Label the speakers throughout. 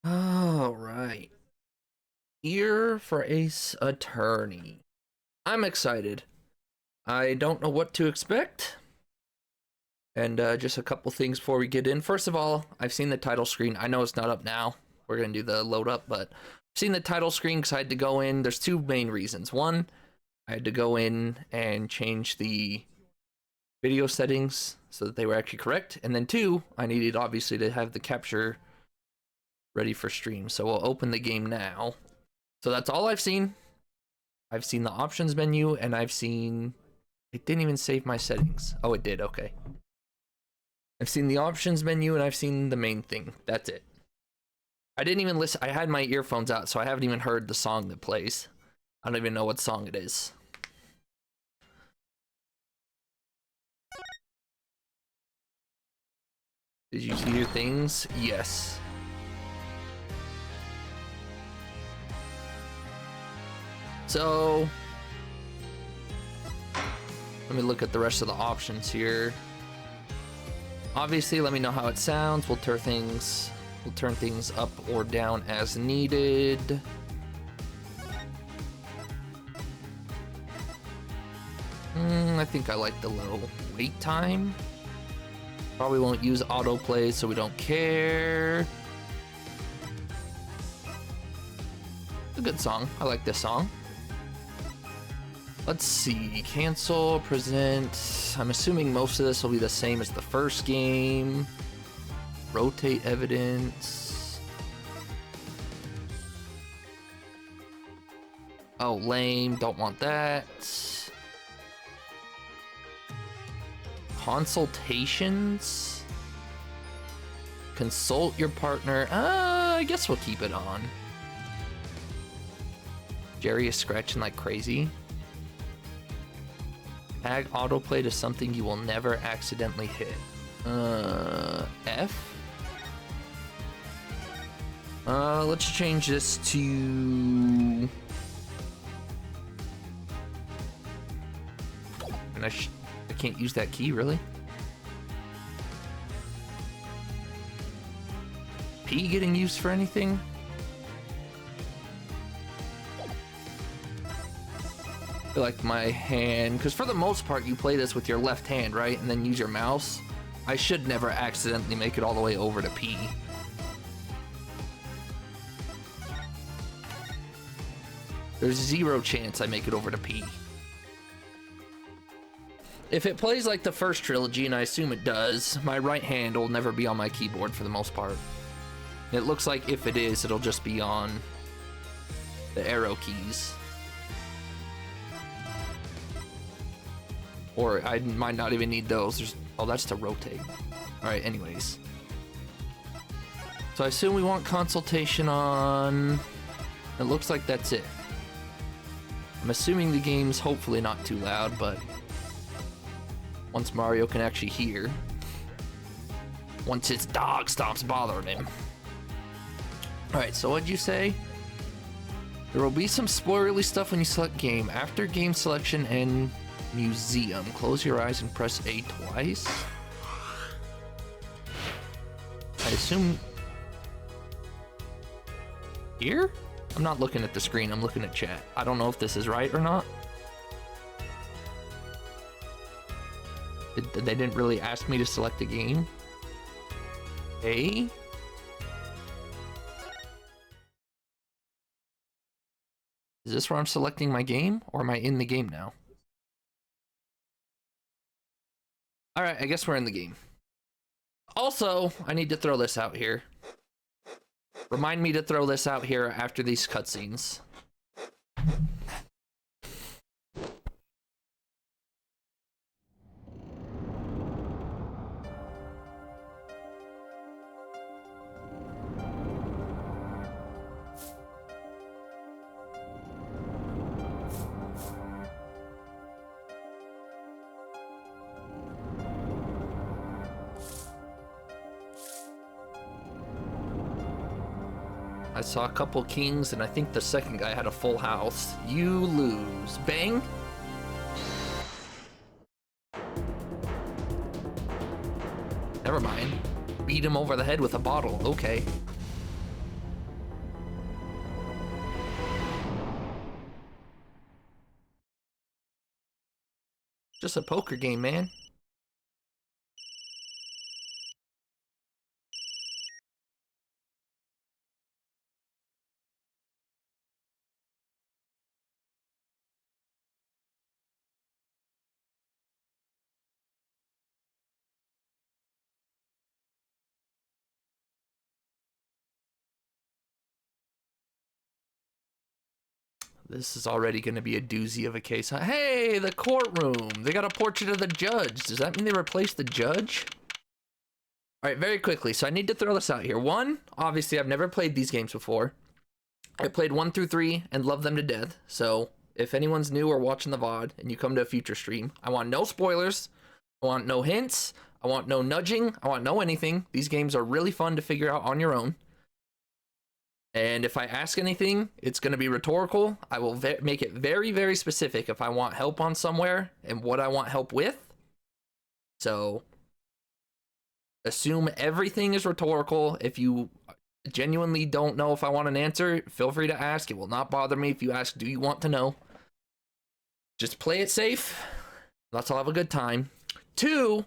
Speaker 1: All right. Here for Ace Attorney. I'm excited. I don't know what to expect. And just a couple things before we get in. First of all, I've seen the title screen. I know it's not up now. We're going to do the load up, but I've seen the title screen because I had to go in. There's two main reasons. One, I had to go in and change the video settings so that they were actually correct. And then two, I needed obviously to have the capture ready for stream. So we'll open the game now. So that's all I've seen. I've seen the options menu and I've seen, it didn't even save my settings. Oh, it did, okay. I've seen the options menu and I've seen the main thing. That's it. I didn't even listen. I had my earphones out, so I haven't even heard the song that plays. I don't even know what song it is. Did you see your things? Yes. So, let me look at the rest of the options here. Obviously, let me know how it sounds. We'll turn things up or down as needed. I think I like the low wait time. Probably won't use autoplay, so we don't care. It's a good song. I like this song. Let's see. Cancel, present. I'm assuming most of this will be the same as the first game. Rotate evidence. Oh, lame. Don't want that. Consultations. Consult your partner. I guess we'll keep it on. Jerry is scratching like crazy. Tag autoplay to something you will never accidentally hit. F? Let's change this to... And I can't use that key, really? P getting used for anything? I feel like my hand, because for the most part you play this with your left hand, right? And then use your mouse. I should never accidentally make it all the way over to P. There's zero chance I make it over to P. If it plays like the first trilogy, and I assume it does, my right hand will never be on my keyboard for the most part. It looks like if it is, it'll just be on the arrow keys. Or I might not even need those. Oh, that's to rotate. Alright, anyways. So I assume we want consultation on... It looks like that's it. I'm assuming the game's hopefully not too loud, but... Once Mario can actually hear. Once his dog stops bothering him. Alright, so what'd you say? There will be some spoilerly stuff when you select game. After game selection and museum, close your eyes and press A twice. I assume... Here? I'm not looking at the screen, I'm looking at chat. I don't know if this is right or not. They didn't really ask me to select a game. A? Is this where I'm selecting my game, or am I in the game now? Alright, I guess we're in the game. Also, I need to throw this out here. Remind me to throw this out here after these cutscenes. I saw a couple kings, and I think the second guy had a full house. You lose. Bang! Never mind. Beat him over the head with a bottle. Okay. Just a poker game, man. This is already going to be a doozy of a case. Hey, the courtroom. They got a portrait of the judge. Does that mean they replaced the judge? All right, very quickly. So I need to throw this out here. One, obviously, I've never played these games before. I played 1 through 3 and love them to death. So if anyone's new or watching the VOD and you come to a future stream, I want no spoilers. I want no hints. I want no nudging. I want no anything. These games are really fun to figure out on your own. And if I ask anything, it's going to be rhetorical. I will make it very, very specific if I want help on somewhere and what I want help with. So assume everything is rhetorical. If you genuinely don't know if I want an answer, feel free to ask. It will not bother me if you ask, do you want to know? Just play it safe. Let's all have a good time. 2,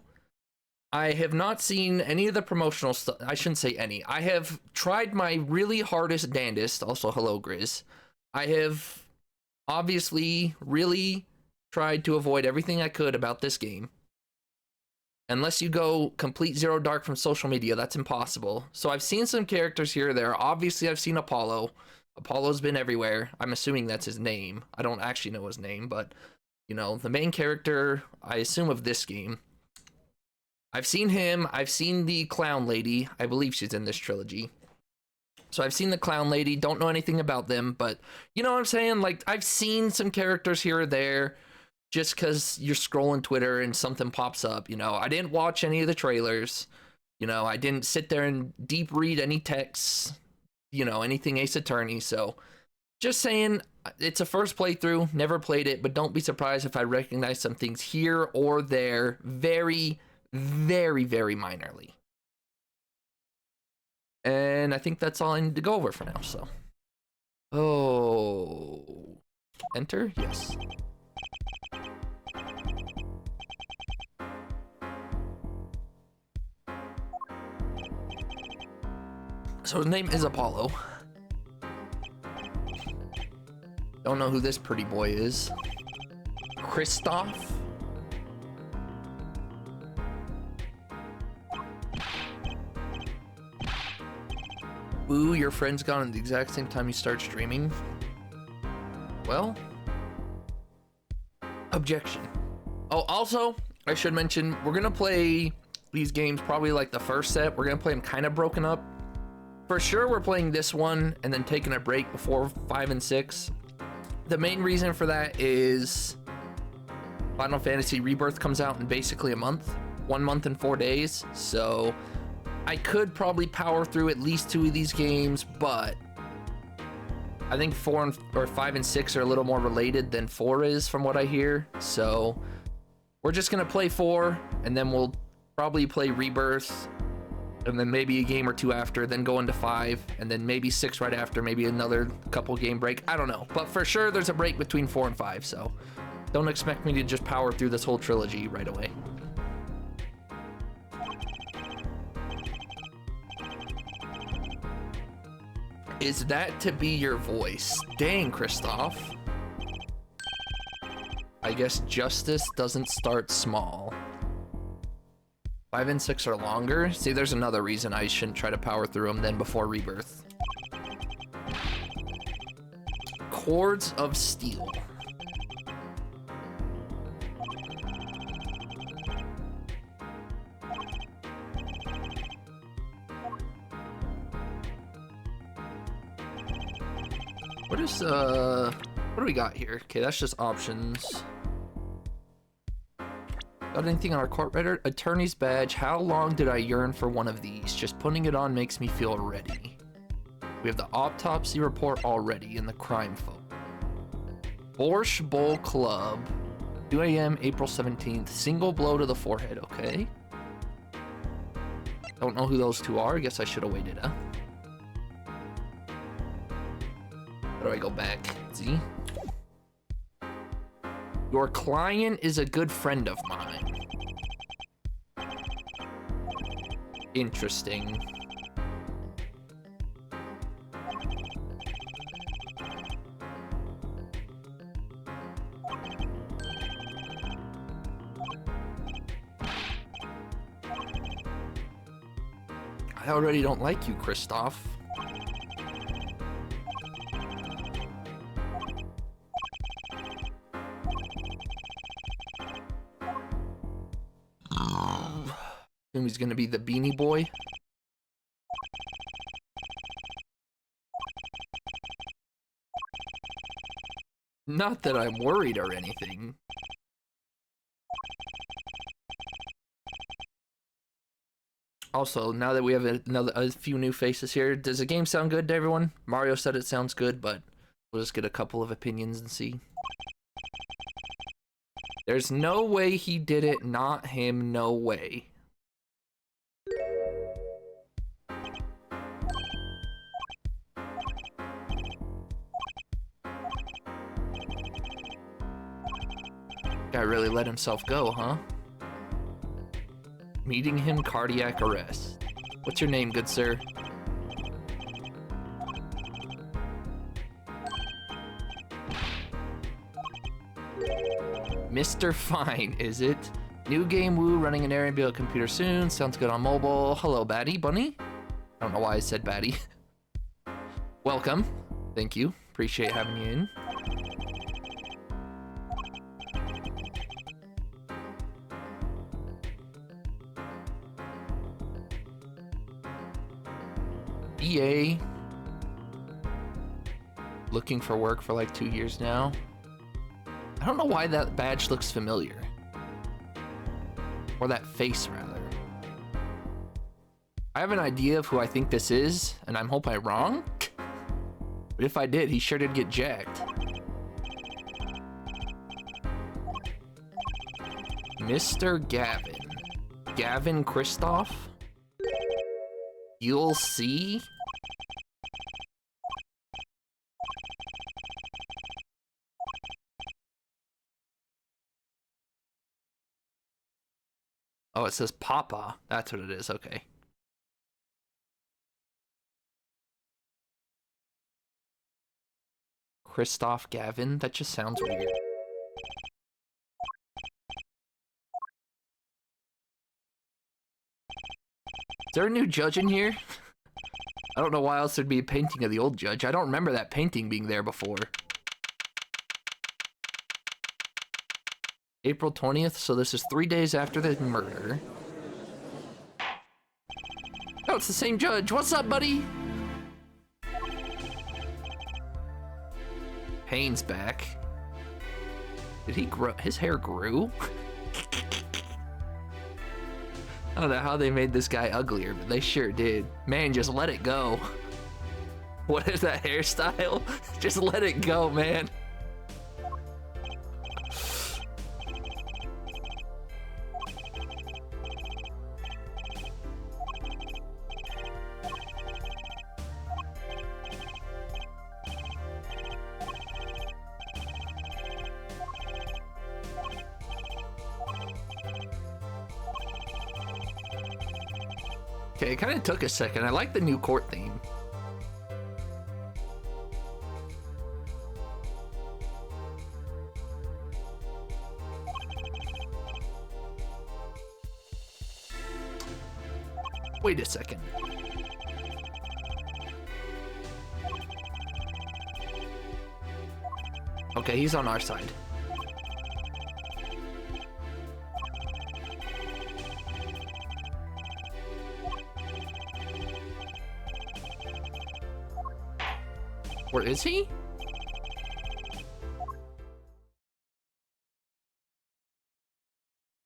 Speaker 1: I have not seen any of the promotional stuff. I shouldn't say any. I have tried my really hardest damnedest. Also, hello, Grizz. I have obviously really tried to avoid everything I could about this game. Unless you go complete zero dark from social media, that's impossible. So I've seen some characters here or there. Obviously, I've seen Apollo. Apollo's been everywhere. I'm assuming that's his name. I don't actually know his name, but, you know, the main character, I assume, of this game. I've seen him. I've seen the clown lady. I believe she's in this trilogy. So I've seen the clown lady. Don't know anything about them, but you know what I'm saying? Like, I've seen some characters here or there just because you're scrolling Twitter and something pops up. You know, I didn't watch any of the trailers. You know, I didn't sit there and deep read any texts, you know, anything Ace Attorney. So just saying, it's a first playthrough. Never played it, but don't be surprised if I recognize some things here or there. Very, very, very minorly. And I think that's all I need to go over for now, so. Oh. Enter? Yes. So his name is Apollo. Don't know who this pretty boy is. Kristoff? Ooh, your friend's gone at the exact same time you start streaming. Well, objection. Oh, also, I should mention, we're gonna play these games probably like the first set. We're gonna play them kind of broken up. For sure, we're playing this one and then taking a break before 5 and 6. The main reason for that is Final Fantasy Rebirth comes out in basically a month. 1 month and 4 days. So I could probably power through at least 2 of these games, but I think 5 and 6 are a little more related than 4 is from what I hear. So we're just gonna play 4 and then we'll probably play Rebirth and then maybe a game or 2 after, then go into 5 and then maybe 6 right after, maybe another couple game break. I don't know, but for sure there's a break between 4 and 5, so don't expect me to just power through this whole trilogy right away. Is that to be your voice? Dang, Kristoff. I guess justice doesn't start small. 5 and 6 are longer. See, there's another reason I shouldn't try to power through them then before Rebirth. Chords of Steel. What is, what do we got here? Okay, that's just options. Got anything on our court record? Attorney's badge. How long did I yearn for one of these? Just putting it on makes me feel ready. We have the autopsy report already in the crime phone. Borscht Bowl Club. 2 a.m. April 17th. Single blow to the forehead. Okay. Don't know who those two are. I guess I should have waited, huh? How do I go back? Z? Your client is a good friend of mine. Interesting. I already don't like you, Kristoff. He's gonna be the Beanie Boy. Not that I'm worried or anything. Also, now that we have a few new faces here, does the game sound good to everyone? Mario said it sounds good, but we'll just get a couple of opinions and see. There's no way he did it, not him, no way. Guy really let himself go, huh? Meeting him, cardiac arrest. What's your name, good sir? Mr. Fine, is it? New game, woo, running an area build computer soon. Sounds good on mobile. Hello, Batty Bunny. I don't know why I said Batty. Welcome. Thank you. Appreciate having you in. EA. Looking for work for like 2 years now. I don't know why that badge looks familiar. Or that face, rather. I have an idea of who I think this is, and I hope I'm wrong. But if I did, he sure did get jacked. Mr. Gavin. Gavin Kristoff? You'll see? Oh, it says Papa. That's what it is, okay. Kristoff Gavin? That just sounds weird. Is there a new judge in here? I don't know why else there'd be a painting of the old judge. I don't remember that painting being there before. April 20th, so this is 3 days after the murder. Oh, it's the same judge. What's up, buddy? Payne's back. Did he grow? His hair grew? I don't know how they made this guy uglier, but they sure did. Man, just let it go. What is that hairstyle? Just let it go, man. Okay, it kind of took a second. I like the new court theme. Wait a second. Okay, he's on our side. Where is he?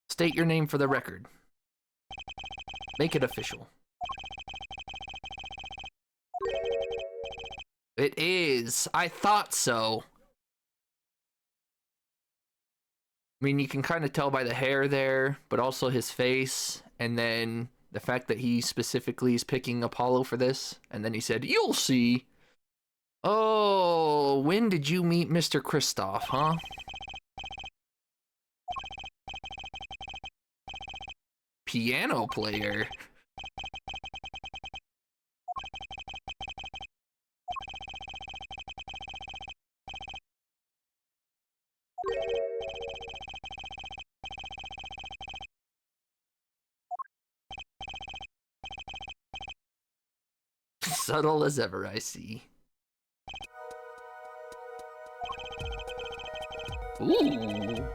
Speaker 1: State your name for the record. Make it official. It is. I thought so. I mean, you can kind of tell by the hair there, but also his face, and then the fact that he specifically is picking Apollo for this, and then he said, "You'll see." Oh, when did you meet Mr. Kristoff, huh? Piano player. Subtle as ever, I see. Ooh.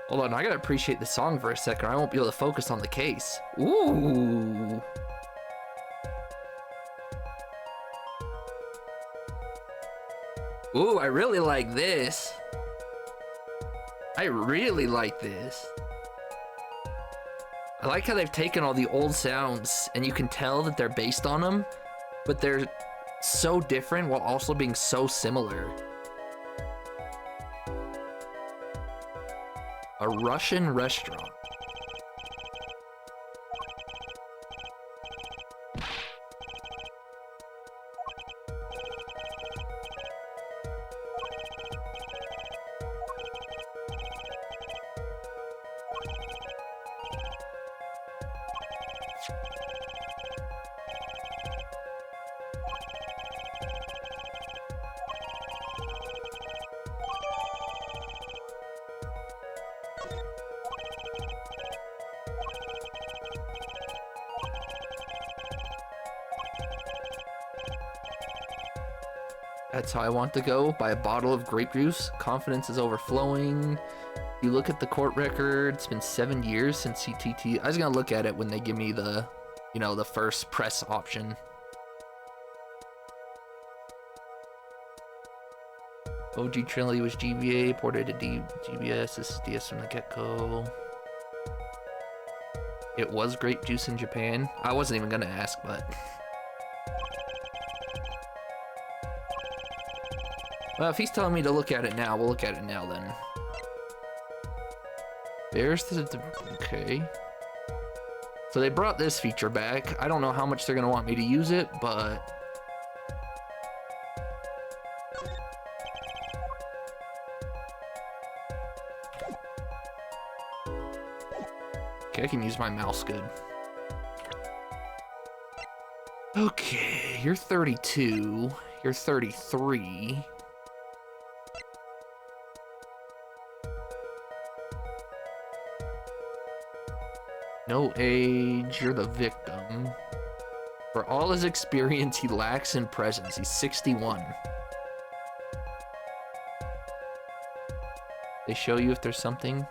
Speaker 1: Hold on, I gotta appreciate the song for a second, or I won't be able to focus on the case. Ooh. Ooh, I really like this. I really like this. I like how they've taken all the old sounds and you can tell that they're based on them, but they're so different while also being so similar. A Russian restaurant. That's how I want to go. Buy a bottle of grape juice. Confidence is overflowing. You look at the court record. It's been 7 years since CTT. I was gonna look at it when they give me the, you know, the first press option. OG Trinity was GBA, ported to GBS. This is DS from the get-go. It was grape juice in Japan. I wasn't even gonna ask, but... Well, if he's telling me to look at it now, we'll look at it now then. There's the... Okay. So they brought this feature back. I don't know how much they're gonna want me to use it, but... Okay, I can use my mouse good. Okay, you're 32. You're 33. No age, you're the victim. For all his experience, he lacks in presence. He's 61. They show you if there's something.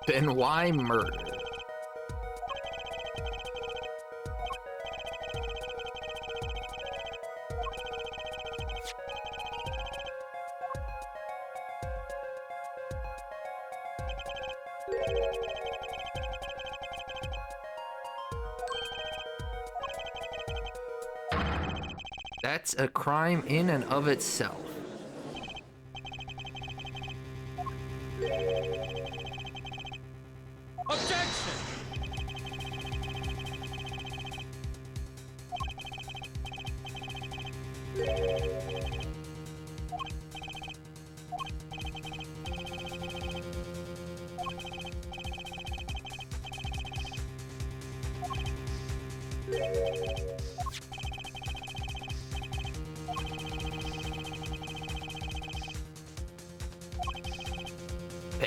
Speaker 1: Then why murder? That's a crime in and of itself.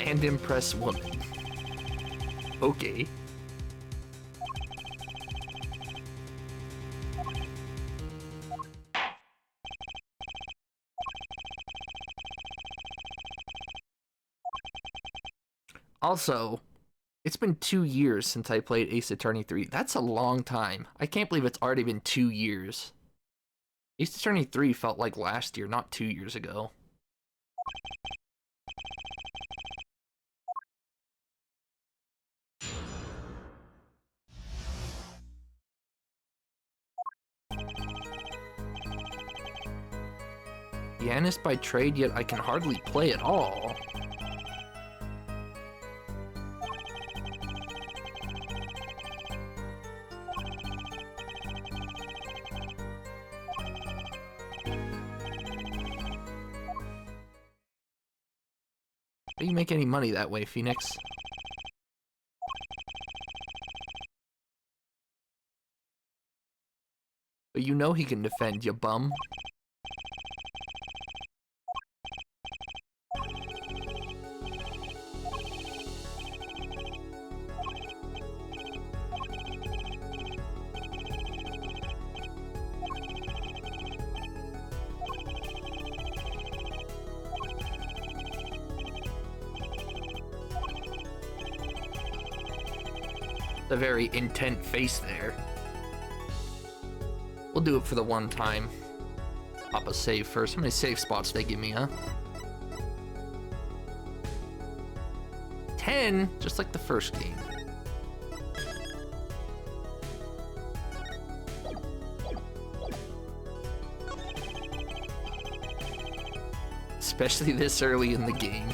Speaker 1: And impress woman. Okay. Also, it's been 2 years since I played Ace Attorney 3. That's a long time. I can't believe it's already been 2 years. Ace Attorney 3 felt like last year, not 2 years ago. Pianist by trade, yet I can hardly play at all. How do you make any money that way, Phoenix? But you know he can defend, you bum. A very intent face there. We'll do it for the one time. Pop a save first. How many save spots they give me, huh? 10, just like the first game. Especially this early in the game.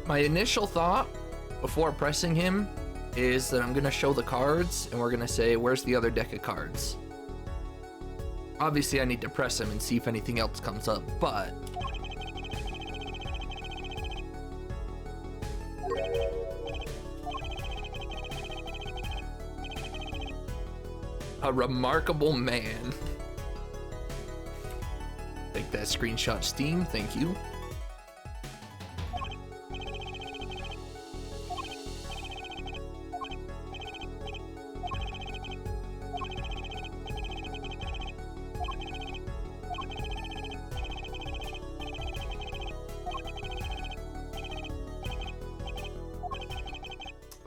Speaker 1: My initial thought before pressing him is that I'm gonna show the cards and we're gonna say, where's the other deck of cards? Obviously I need to press him and see if anything else comes up, but a remarkable man. Take that screenshot, Steam, thank you.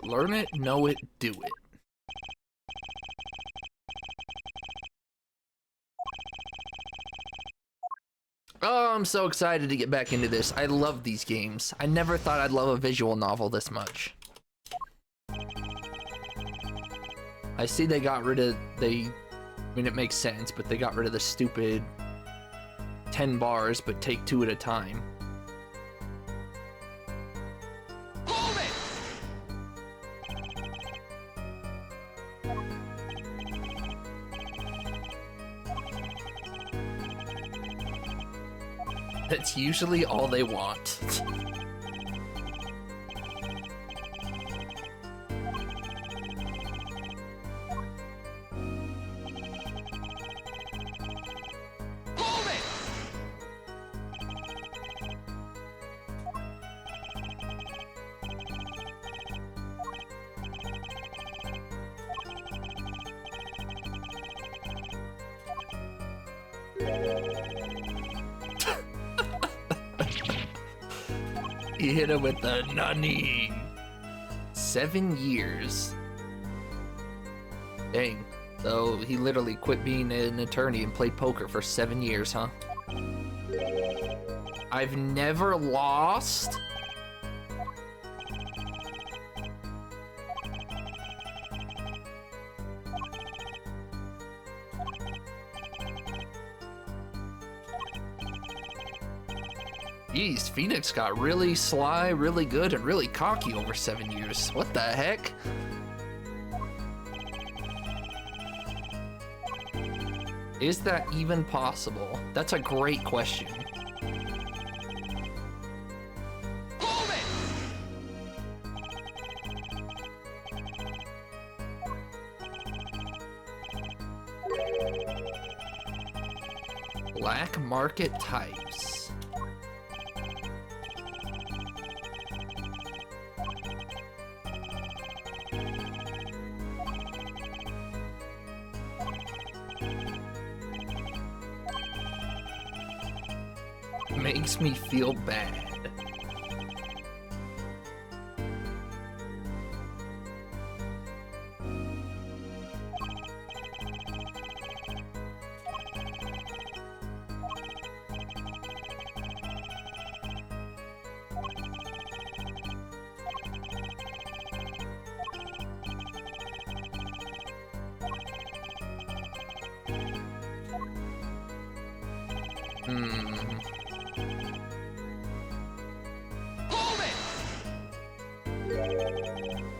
Speaker 1: Learn it, know it, do it. Oh, I'm so excited to get back into this. I love these games. I never thought I'd love a visual novel this much. I see they got rid of, I mean, it makes sense, but they got rid of the stupid 10 bars, but take 2 at a time. That's usually all they want. He hit him with the nani. 7 years. Dang. So he literally quit being an attorney and played poker for 7 years, huh? I've never lost. Jeez, Phoenix got really sly, really good, and really cocky over 7 years. What the heck? Is that even possible? That's a great question. Black market types. makes me feel bad.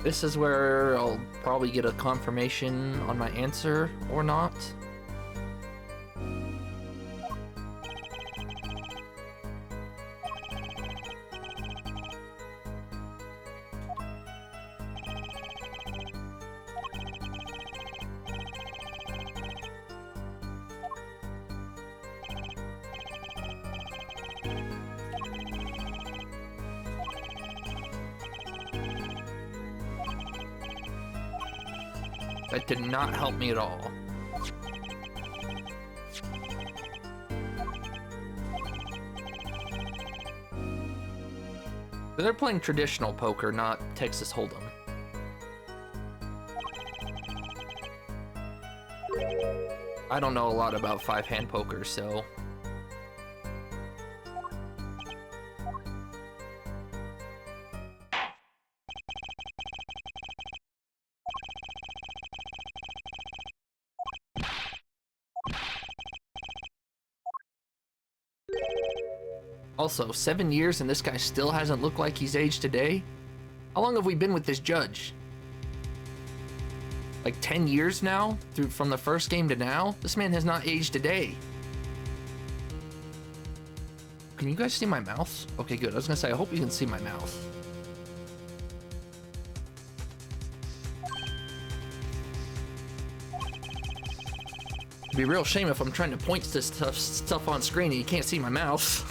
Speaker 1: This is where I'll probably get a confirmation on my answer or not. That did not help me at all. They're playing traditional poker, not Texas Hold'em. I don't know a lot about five-hand poker, so... Also, 7 years and this guy still hasn't looked like he's aged a day? How long have we been with this judge? Like 10 years now? From the first game to now? This man has not aged a day. Can you guys see my mouth? Okay, good. I was gonna say, I hope you can see my mouth. It'd be a real shame if I'm trying to point to stuff on screen and you can't see my mouth.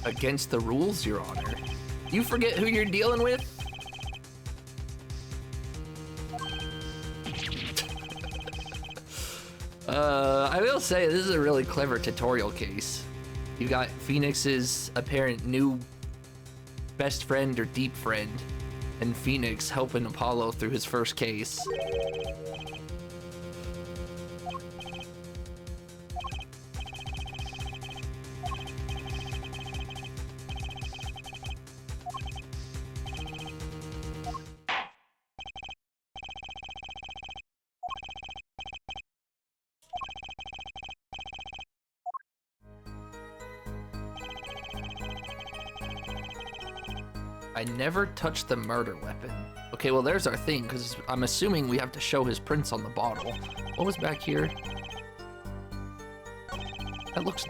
Speaker 1: Against the rules, Your Honor. You forget who you're dealing with? I will say this is a really clever tutorial case. You got Phoenix's apparent new best friend or deep friend, and Phoenix helping Apollo through his first case. I never touched the murder weapon. Okay, well there's our thing, because I'm assuming we have to show his prints on the bottle. What was back here? That looks...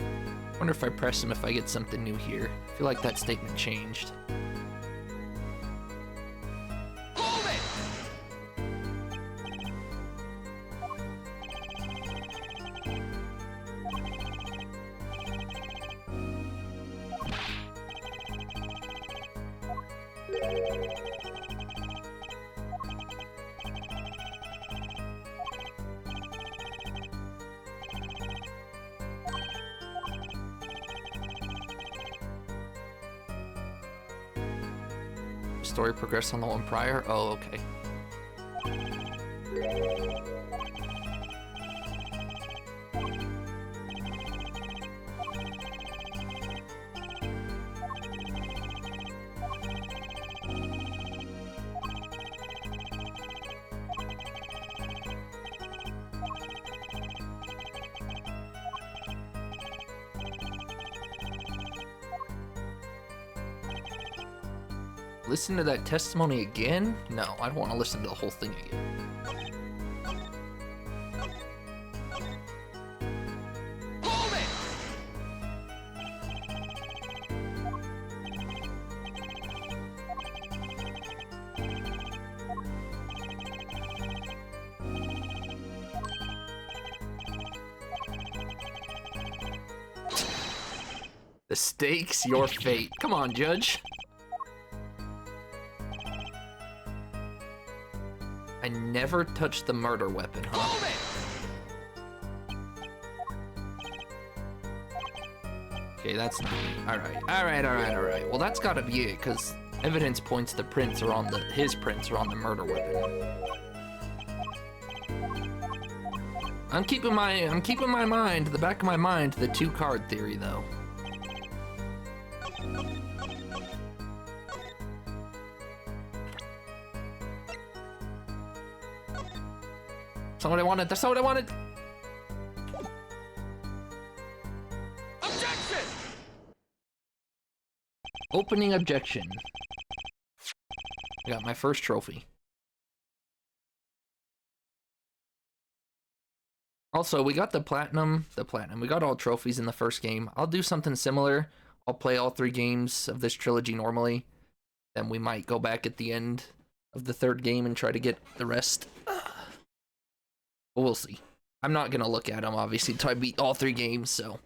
Speaker 1: I wonder if I press him if I get something new here. I feel like that statement changed. Story progressed on the one prior? Oh, okay. Listen to that testimony again? No, I don't want to listen to the whole thing again. Hold it! The stakes, your fate. Come on, Judge. I never touched the murder weapon, huh? Okay, that's not it. Alright. Well, that's gotta be it, because evidence points the prints are on his prints are on the murder weapon. I'm keeping my mind, the back of my mind, the 2-card theory, though. That's not what I wanted. That's not what I wanted.
Speaker 2: Objection!
Speaker 1: Opening objection. I got my first trophy. Also, we got the platinum. We got all trophies in the first game. I'll do something similar. I'll play all 3 games of this trilogy normally. Then we might go back at the end of the 3rd game and try to get the rest. But we'll see. I'm not gonna look at them, obviously, until I beat all 3 games, so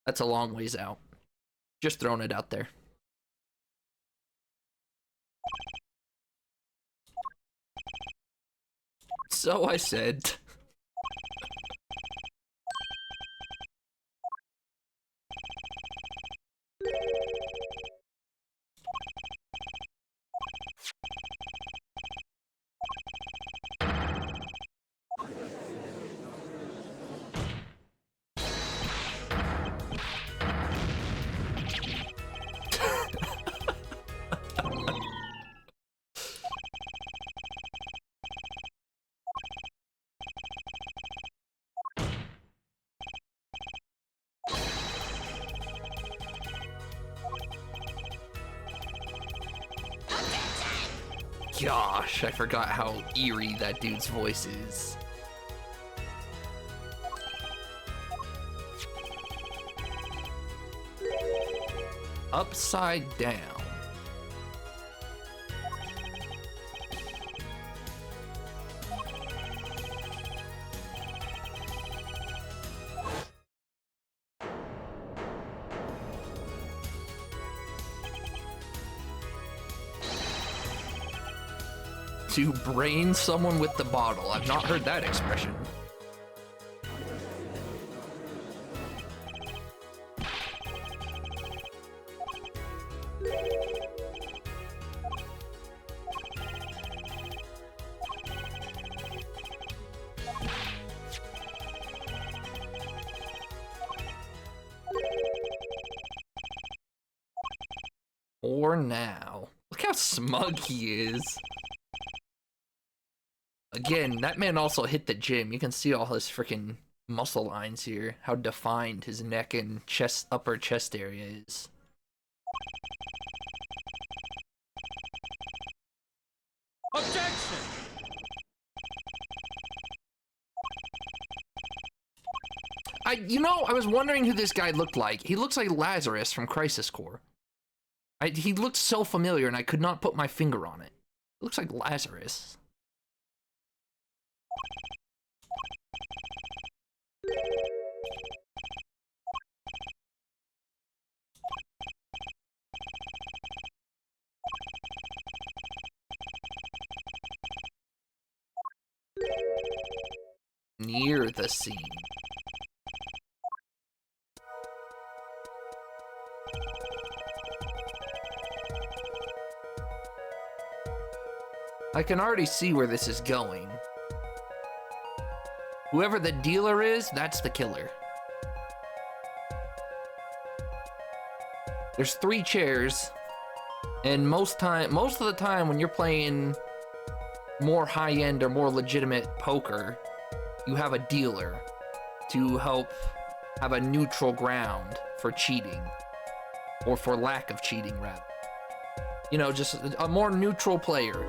Speaker 1: that's a long ways out. Just throwing it out there. So I said. Gosh, I forgot how eerie that dude's voice is. Upside down. To brain someone with the bottle. I've not heard that expression. Or now. Look how smug he is. Again, that man also hit the gym. You can see all his freaking muscle lines here. How defined his neck and upper chest area is.
Speaker 2: Objection!
Speaker 1: I was wondering who this guy looked like. He looks like Lazarus from Crisis Core. He looked so familiar and I could not put my finger on it. It looks like Lazarus. Near the scene. I can already see where this is going. Whoever the dealer is, that's the killer. There's 3 chairs, and most of the time when you're playing more high-end or more legitimate poker, you have a dealer to help have a neutral ground for cheating, or for lack of cheating, rather. You know, just a more neutral player.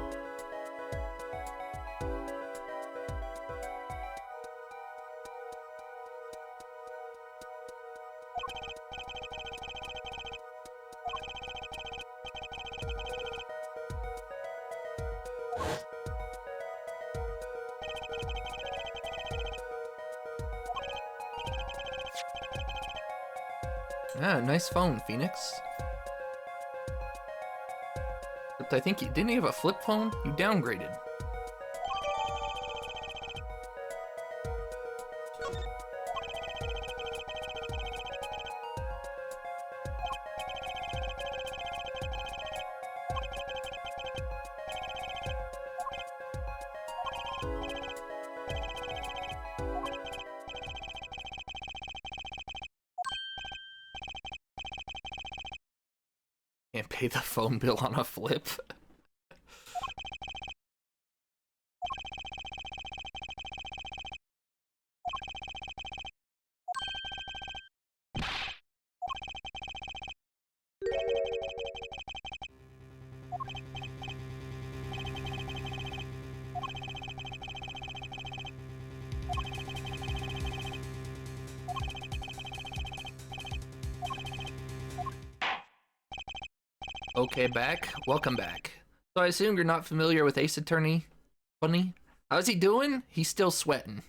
Speaker 1: Ah, nice phone, Phoenix. Except I think didn't he have a flip phone? You downgraded. Can't pay the phone bill on a flip. Okay, back. Welcome back. So I assume you're not familiar with Ace Attorney Bunny? How's he doing? He's still sweating.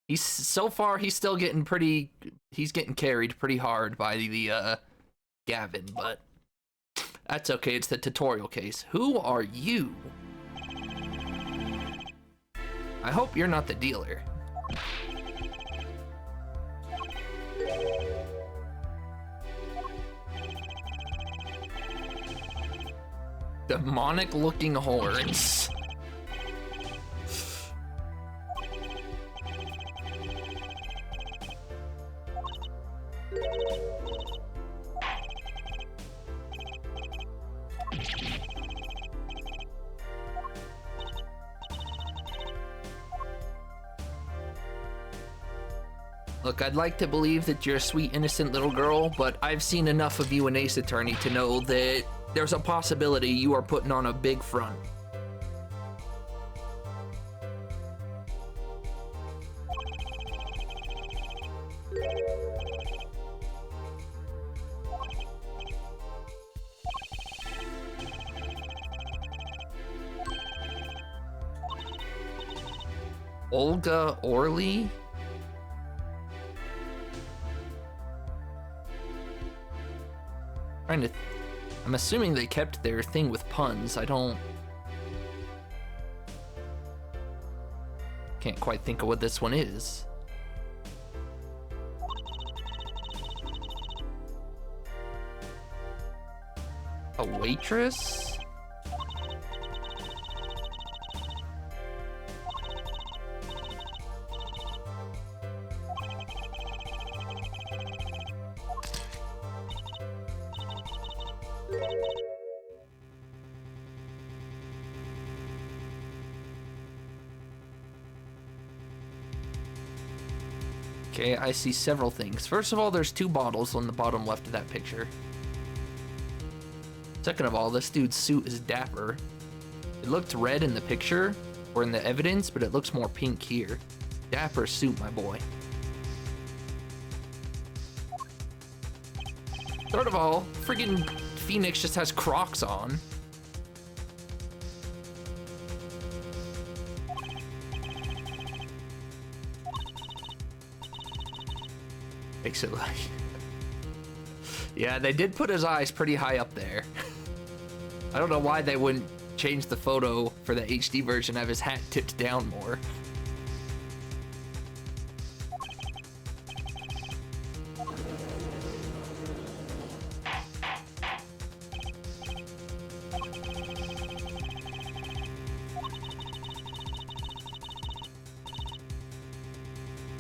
Speaker 1: He's so far he's still getting he's getting carried pretty hard by the Gavin, but that's okay, it's the tutorial case. Who are you? I hope you're not the dealer. Demonic looking horns. Look, I'd like to believe that you're a sweet, innocent little girl, but I've seen enough of you in Ace Attorney to know that there's a possibility you are putting on a big front. Olga Orly? I'm assuming they kept their thing with puns. Can't quite think of what this one is. A waitress? Okay, I see several things. First of all, there's 2 bottles on the bottom left of that picture. Second of all, this dude's suit is dapper. It looked red in the picture, or in the evidence, but it looks more pink here. Dapper suit, my boy. Third of all, friggin' Phoenix just has Crocs on. Makes it like... Yeah, they did put his eyes pretty high up there. I don't know why they wouldn't change the photo for the HD version, have his hat tipped down more.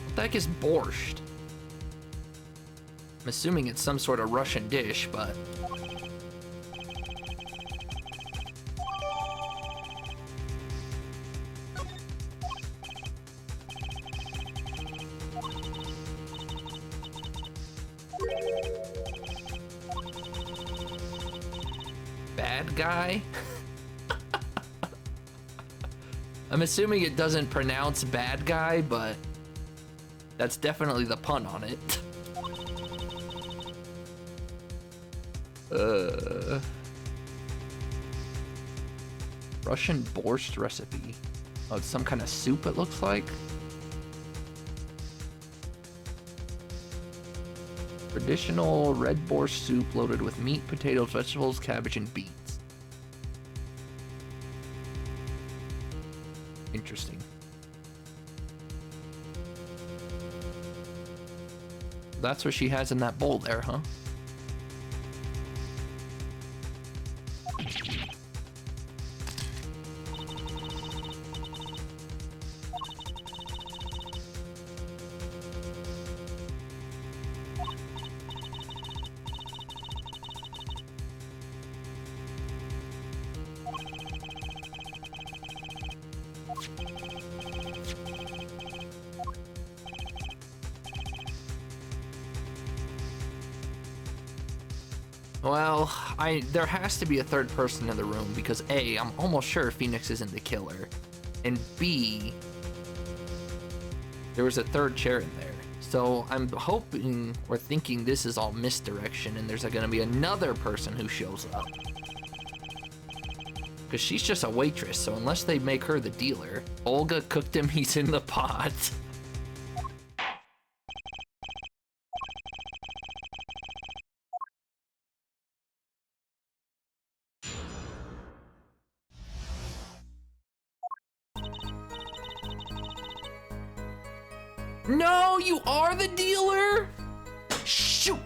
Speaker 1: What the heck is borscht? I'm assuming it's some sort of Russian dish, but... Bad guy? I'm assuming it doesn't pronounce bad guy, but that's definitely the pun on it. Russian borscht recipe. Oh, it's some kind of soup, it looks like. Traditional red borscht soup loaded with meat, potatoes, vegetables, cabbage, and beets. Interesting. That's what she has in that bowl there, huh? Well, there has to be a third person in the room because A, I'm almost sure Phoenix isn't the killer, and B, there was a third chair in there. So I'm hoping or thinking this is all misdirection and there's gonna be another person who shows up. Because she's just a waitress, so unless they make her the dealer, Olga cooked him, he's in the pot. No, you are the dealer? Shoot!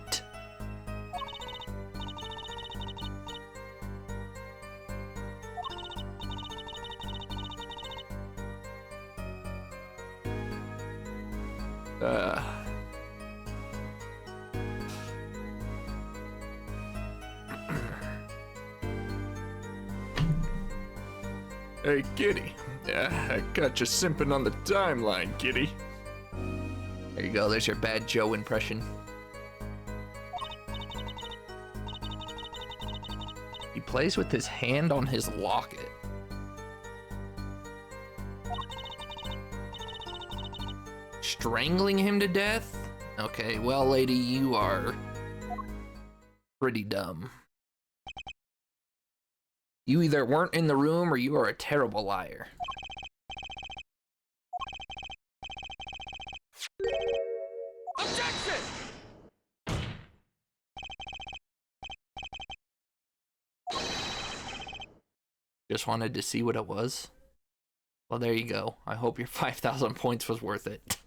Speaker 3: Hey, Giddy. Yeah, I got you simping on the timeline, Giddy.
Speaker 1: There you go, there's your bad Joe impression. He plays with his hand on his locket. Strangling him to death? Okay, well, lady, you are pretty dumb. You either weren't in the room or you are a terrible liar.
Speaker 2: Objection!
Speaker 1: Just wanted to see what it was. Well, there you go. I hope your 5,000 points was worth it.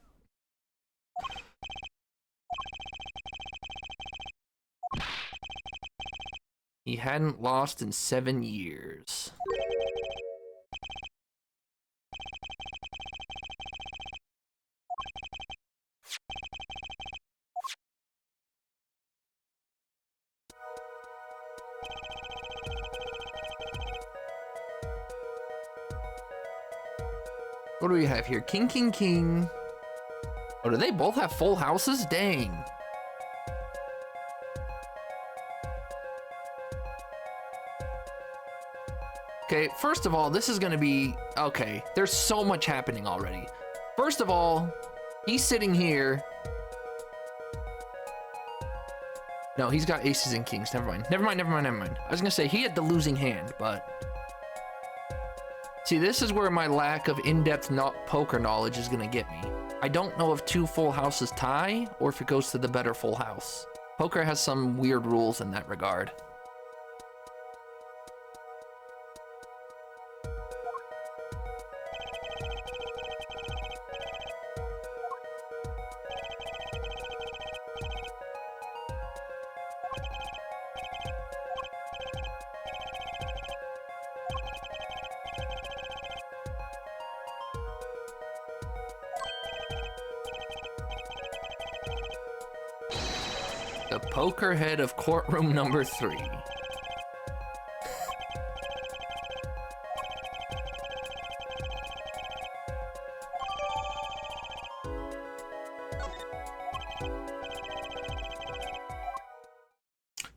Speaker 1: He hadn't lost in 7 years. What do we have here? King, king, king. Oh, do they both have full houses? Dang. Okay, first of all, this is gonna be, okay, there's so much happening already. First of all, he's sitting here. No, he's got aces and kings, never mind. Never mind. I was gonna say, he had the losing hand, but. See, this is where my lack of in-depth poker knowledge is gonna get me. I don't know if 2 full houses tie, or if it goes to the better full house. Poker has some weird rules in that regard. The poker head of courtroom number 3.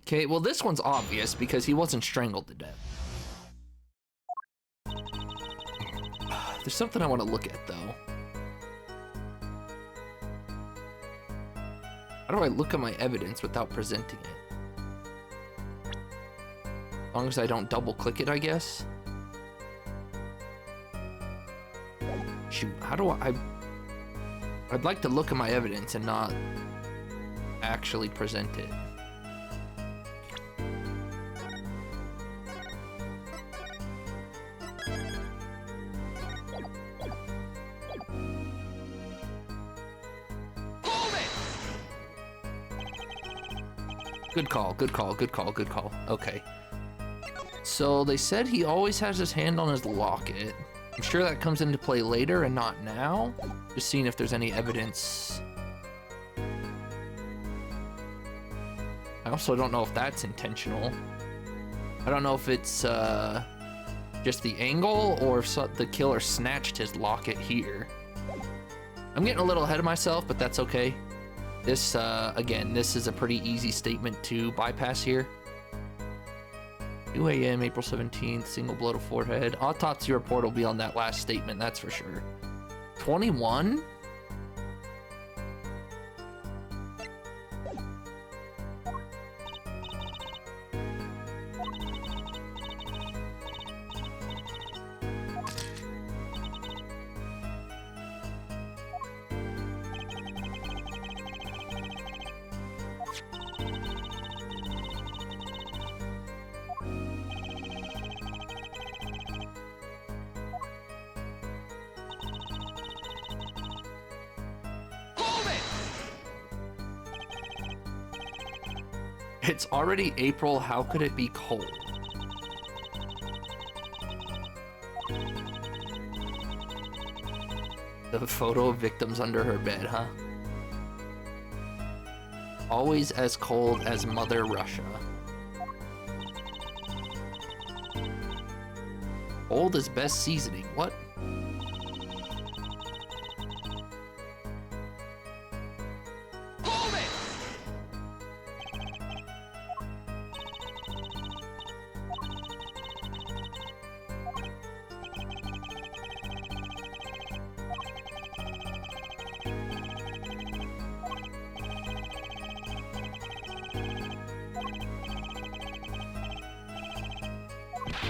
Speaker 1: Okay, well this one's obvious because he wasn't strangled to death. There's something I want to look at though. How do I look at my evidence without presenting it? As long as I don't double click it, I guess. Shoot, how do I'd like to look at my evidence and not actually present it. Good call, good call, good call, good call. Okay. So they said he always has his hand on his locket. I'm sure that comes into play later and not now. Just seeing if there's any evidence. I also don't know if that's intentional. I don't know if it's just the angle or if the killer snatched his locket here. I'm getting a little ahead of myself, but that's okay. This, again, this is a pretty easy statement to bypass here. 2 a.m., April 17th, single blow to forehead. Autopsy report will be on that last statement, that's for sure. 21? It's already April, how could it be cold? The photo of victims under her bed, huh? Always as cold as Mother Russia. Old as best seasoning, what?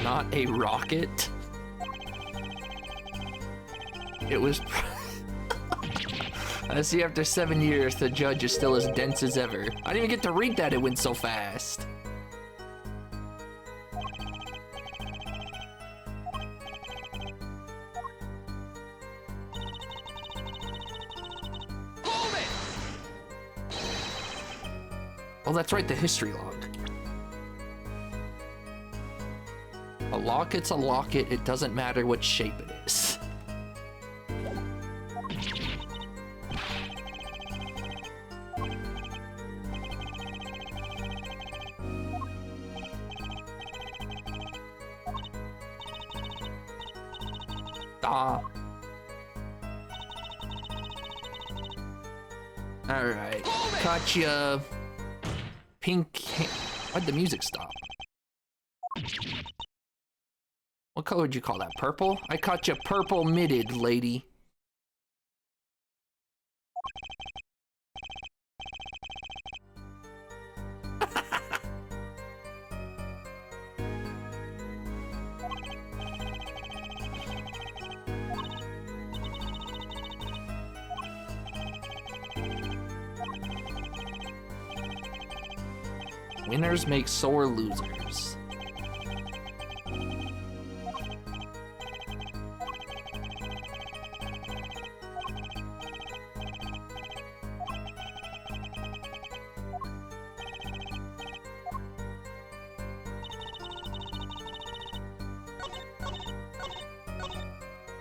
Speaker 1: Not a rocket. It was. I see after 7 years, the judge is still as dense as ever. I didn't even get to read that, it went so fast. Oh, that's right, the history log. A locket's a locket, it doesn't matter what shape it is. Ah. Alright, Katya. Pink. Why'd the music stop? What color would you call that? Purple? I caught you purple mitted, lady. Winners make sore losers.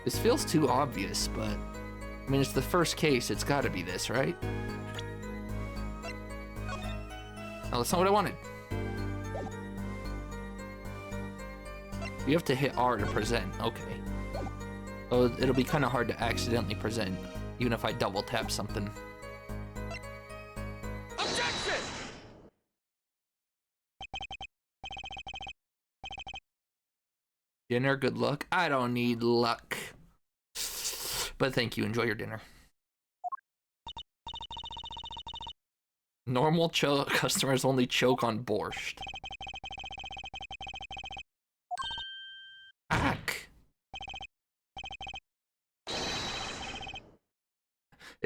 Speaker 1: This feels too obvious, but I mean, it's the first case. It's got to be this, right? Oh, that's not what I wanted. You have to hit R to present. Okay. Oh, it'll be kind of hard to accidentally present, even if I double tap something.
Speaker 2: Objection!
Speaker 1: Dinner, good luck. I don't need luck. But thank you. Enjoy your dinner. Normal customers only choke on borscht. Ack.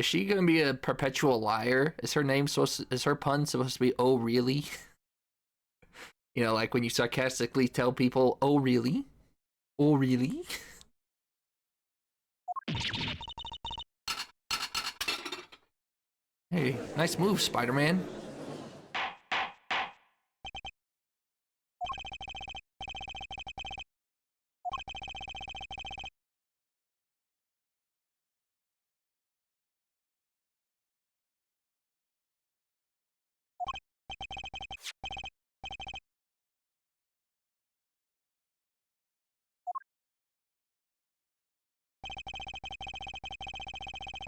Speaker 1: Is she gonna be a perpetual liar? Is her pun supposed to be "oh really"? You know, like when you sarcastically tell people, "oh really? Oh really?" Hey, nice move, Spider-Man.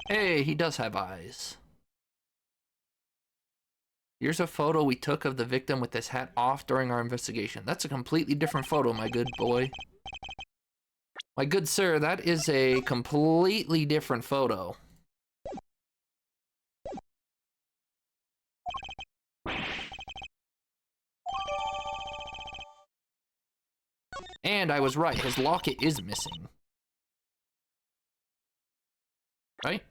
Speaker 1: Hey, he does have eyes. Here's a photo we took of the victim with his hat off during our investigation. That's a completely different photo, my good boy. My good sir, that is a completely different photo. And I was right, his locket is missing. Right?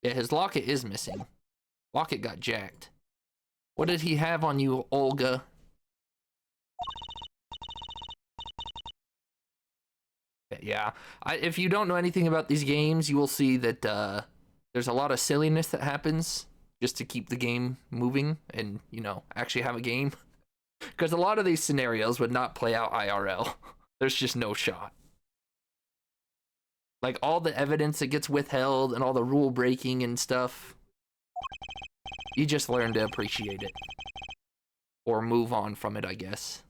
Speaker 1: Yeah, his locket is missing. Locket got jacked. What did he have on you, Olga? Yeah, if you don't know anything about these games, you will see that there's a lot of silliness that happens just to keep the game moving and, you know, actually have a game. Because a lot of these scenarios would not play out IRL. There's just no shot. Like, all the evidence that gets withheld and all the rule breaking and stuff, you just learn to appreciate it. Or move on from it, I guess.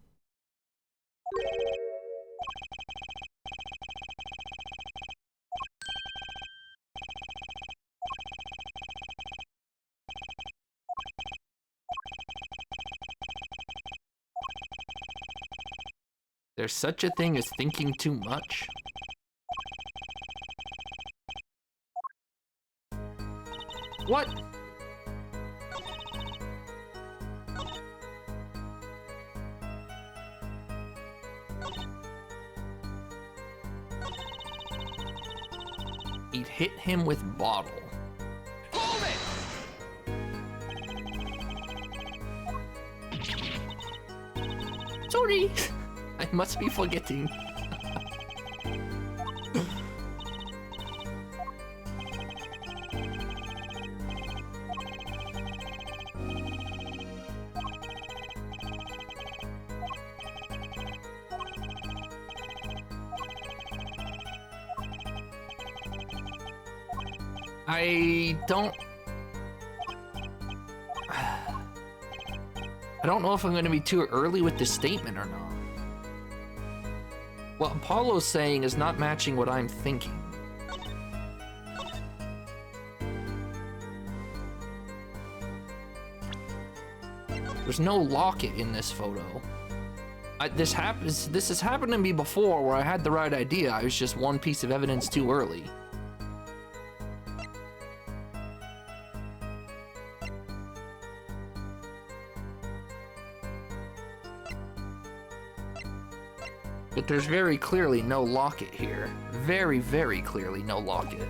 Speaker 1: There's such a thing as thinking too much. What? He'd hit him with bottle.
Speaker 2: Hold it!
Speaker 1: Sorry, I must be forgetting. I don't know if I'm going to be too early with this statement or not. What Apollo's saying is not matching what I'm thinking. There's no locket in this photo. This has happened to me before where I had the right idea. I was just one piece of evidence too early. But there's very clearly no locket here. Very, very clearly no locket.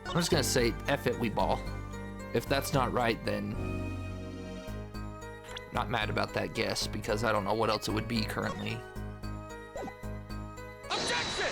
Speaker 1: I'm just gonna say, F it, we ball. If that's not right, then I'm not mad about that guess, because I don't know what else it would be currently.
Speaker 2: Objection!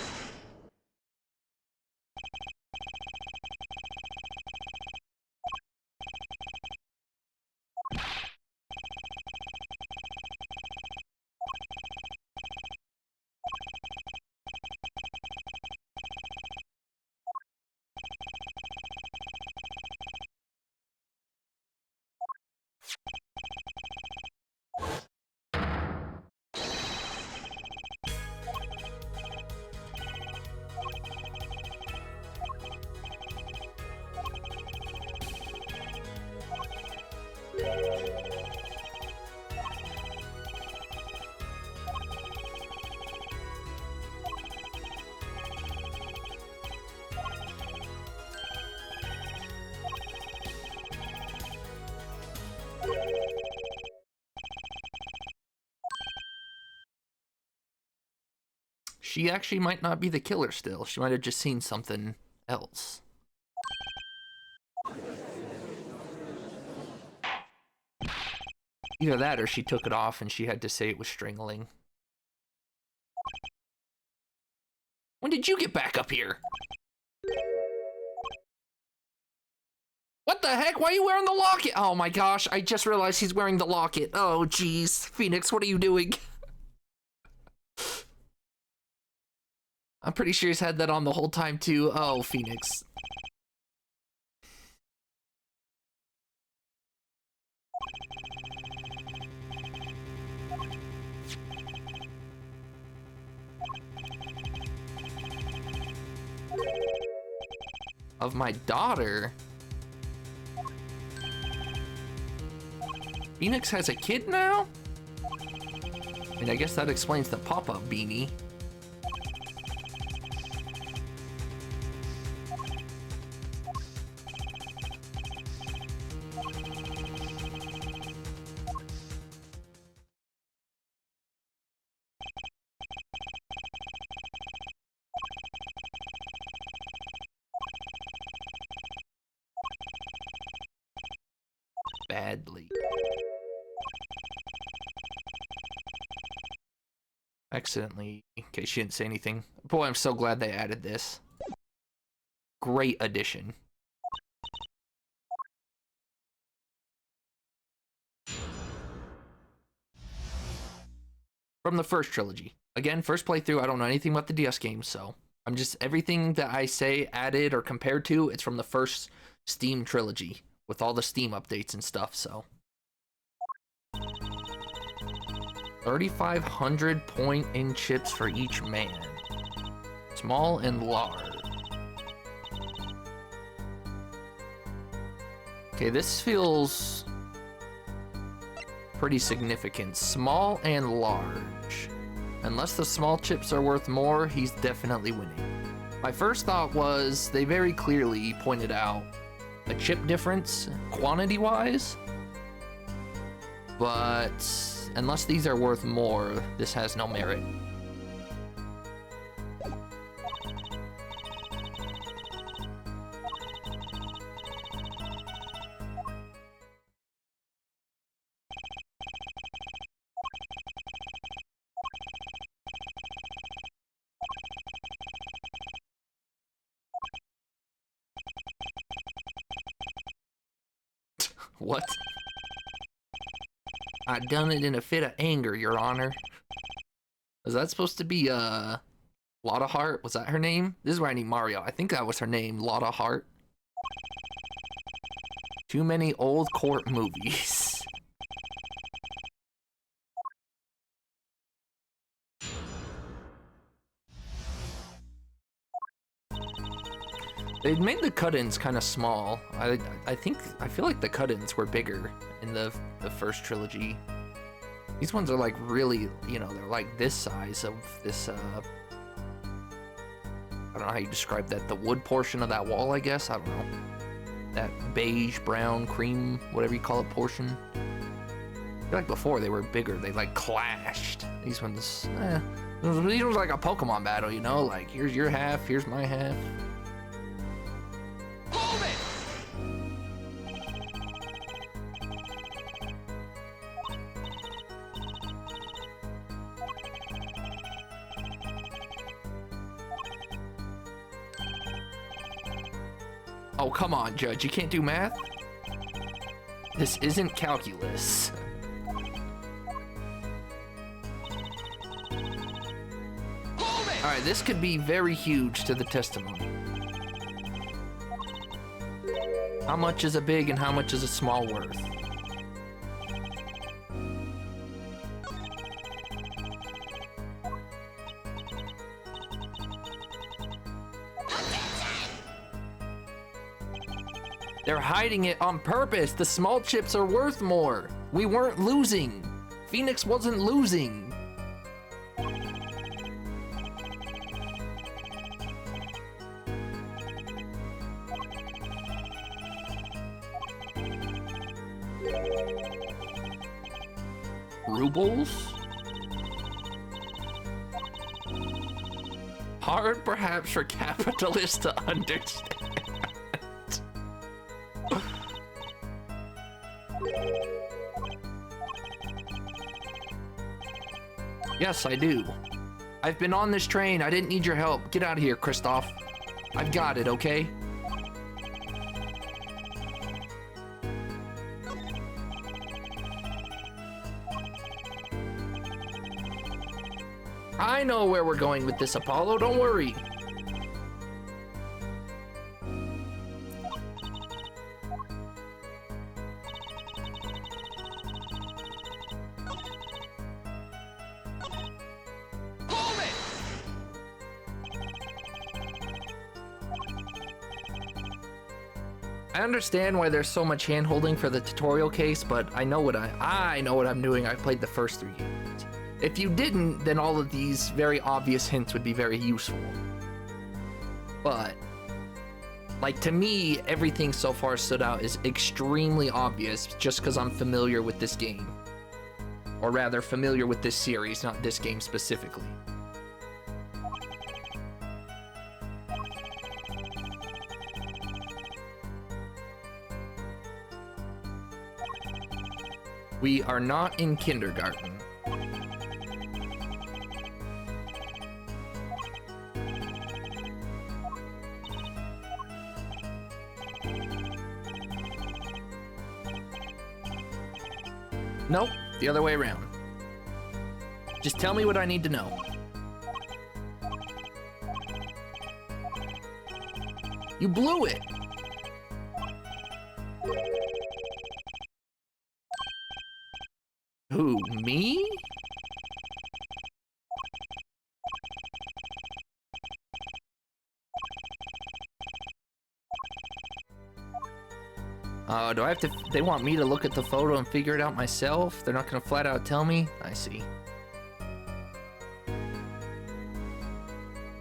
Speaker 1: she actually might not be the killer still. She might have just seen something else. Either that or she took it off and she had to say it was strangling. When did you get back up here? What the heck? Why are you wearing the locket? Oh my gosh, I just realized he's wearing the locket. Oh jeez. Phoenix, what are you doing? I'm pretty sure he's had that on the whole time too. Oh, Phoenix. Of my daughter? Phoenix has a kid now? And I guess that explains the pop-up beanie. Badly. Accidentally, in case she didn't say anything. Boy, I'm so glad they added this. Great addition. From the first trilogy. Again, first playthrough, I don't know anything about the DS games, so I'm just, everything that I say added or compared to, it's from the first Steam trilogy with all the Steam updates and stuff, so. 3,500 point in chips for each man. Small and large. Okay, this feels pretty significant. Small and large. Unless the small chips are worth more, he's definitely winning. My first thought was they very clearly pointed out a chip difference quantity-wise, but unless these are worth more, this has no merit. What? I done it in a fit of anger, Your Honor. Was that supposed to be, Lotta Hart? Was that her name? This is where I need Mario. I think that was her name, Lotta Hart. Too many old court movies. They made the cut-ins kind of small. I feel like the cut-ins were bigger in the first trilogy. These ones are like really, you know, they're like this size of this, I don't know how you describe that, the wood portion of that wall, I guess, I don't know. That beige, brown, cream, whatever you call it, portion. I feel like before they were bigger, they like clashed. These ones, these ones like a Pokemon battle, you know, like here's your half, here's my half. Oh, come on, Judge. You can't do math? This isn't calculus. Alright, this could be very huge to the testimony. How much is a big and how much is a small worth? They're hiding it on purpose. The small chips are worth more. We weren't losing. Phoenix wasn't losing. Rubles? Hard perhaps for capitalists to understand. Yes, I do. I've been on this train. I didn't need your help. Get out of here, Kristoff. I've got it, okay? I know where we're going with this, Apollo. Don't worry. I understand why there's so much hand-holding for the tutorial case, but I know what I know what I'm doing. I played the first 3 games. If you didn't, then all of these very obvious hints would be very useful. But, like, to me, everything so far stood out as extremely obvious just because I'm familiar with this game. Or rather, familiar with this series, not this game specifically. We are not in kindergarten. Nope, the other way around. Just tell me what I need to know. You blew it! Who, me? Do I have to, they want me to look at the photo and figure it out myself? They're not gonna flat out tell me? I see.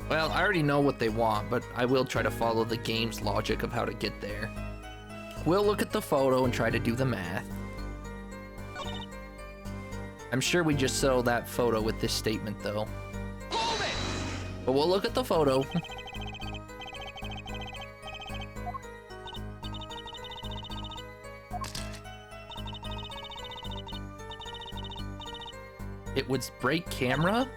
Speaker 1: Well, I already know what they want, but I will try to follow the game's logic of how to get there. We'll look at the photo and try to do the math. I'm sure we just settled that photo with this statement, though. But we'll look at the photo. It would break camera?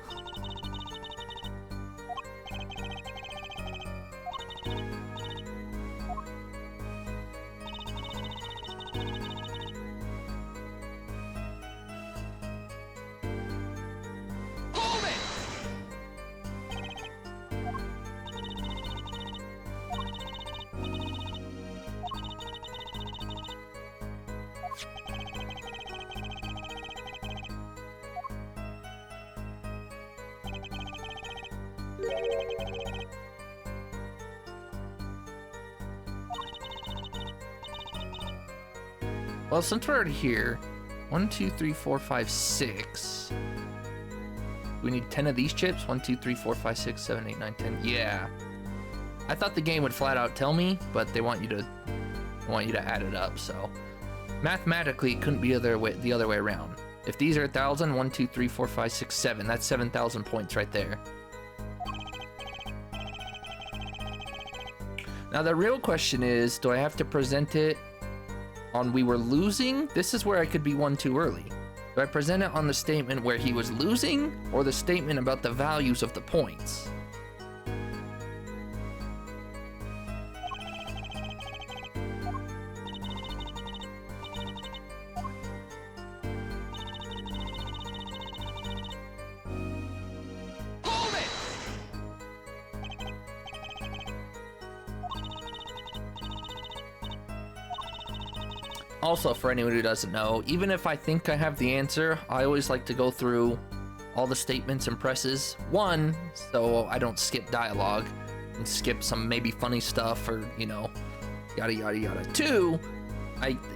Speaker 1: Well, since we're already here, 1, 2, 3, 4, 5, 6. We need 10 of these chips. 1, 2, 3, 4, 5, 6, 7, 8, 9, 10. Yeah. I thought the game would flat out tell me, but they want you to add it up. So mathematically, it couldn't be the other way around. If these are 1,000, 1, 2, 3, 4, 5, 6, 7. That's 7,000 points right there. Now the real question is, do I have to present it on we were losing? This is where I could be one too early. Do I present it on the statement where he was losing, or the statement about the values of the points? Also, for anyone who doesn't know, even if I think I have the answer, I always like to go through all the statements and presses. 1, so I don't skip dialogue and skip some maybe funny stuff or, you know, yada yada yada. 2,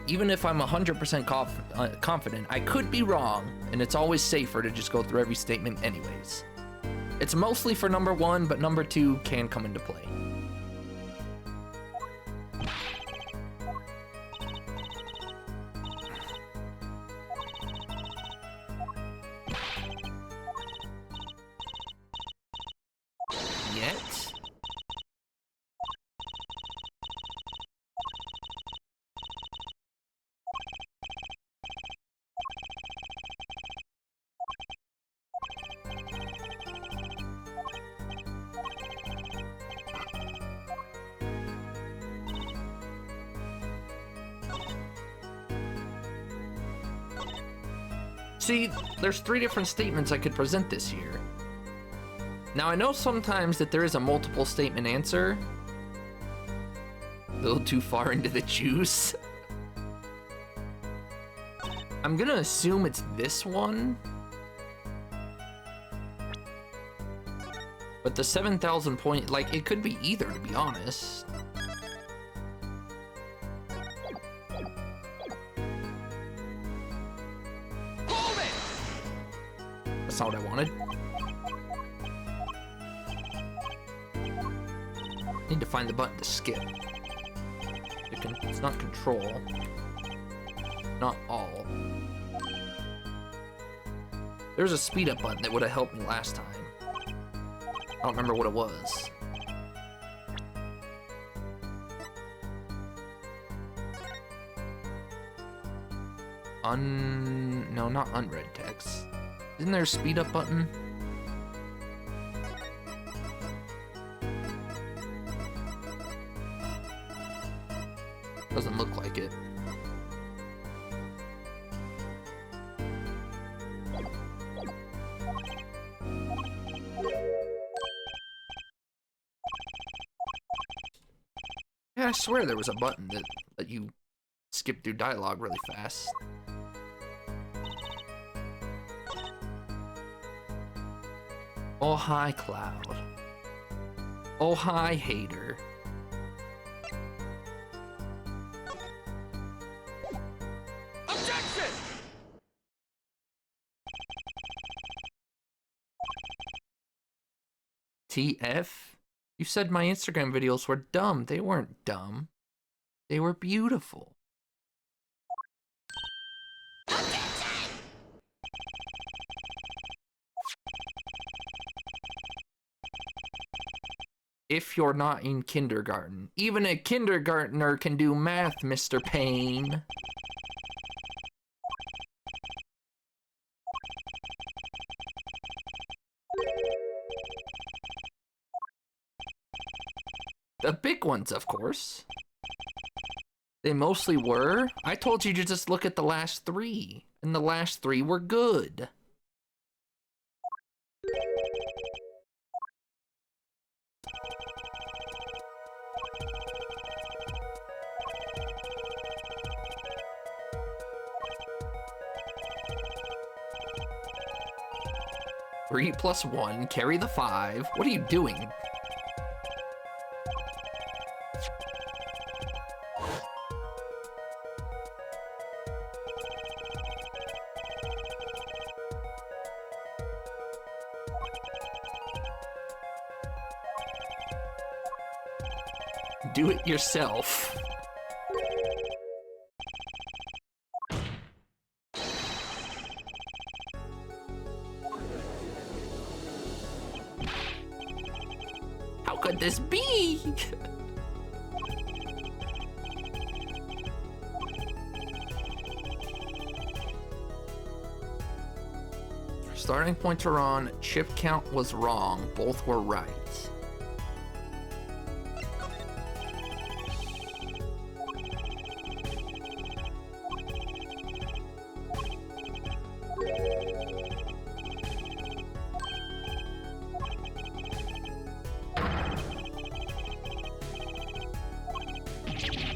Speaker 1: even if I'm 100% confident, I could be wrong, and it's always safer to just go through every statement anyways. It's mostly for number 1, but number 2 can come into play. yet. See, there's 3 different statements I could present this year. Now, I know sometimes that there is a multiple statement answer. A little too far into the juice. I'm gonna assume it's this one. But the 7,000 point, like, it could be either, to be honest. That's not what I wanted. Need to find the button to skip. It's not control. Not all. There's a speed up button that would have helped me last time. I don't remember what it was. No, not unread text. Isn't there a speed up button? Doesn't look like it. Yeah, I swear there was a button that let you skip through dialogue really fast. Oh, hi, Cloud. Oh, hi, Hater.
Speaker 2: Objection!
Speaker 1: TF? You said my Instagram videos were dumb. They weren't dumb. They were beautiful. If you're not in kindergarten. Even a kindergartner can do math, Mr. Payne. The big ones, of course. They mostly were. I told you to just look at the last 3, and the last 3 were good. Three plus 1, carry the 5. What are you doing? Do it yourself. How could this be? Starting points are on. Chip count was wrong. Both were right.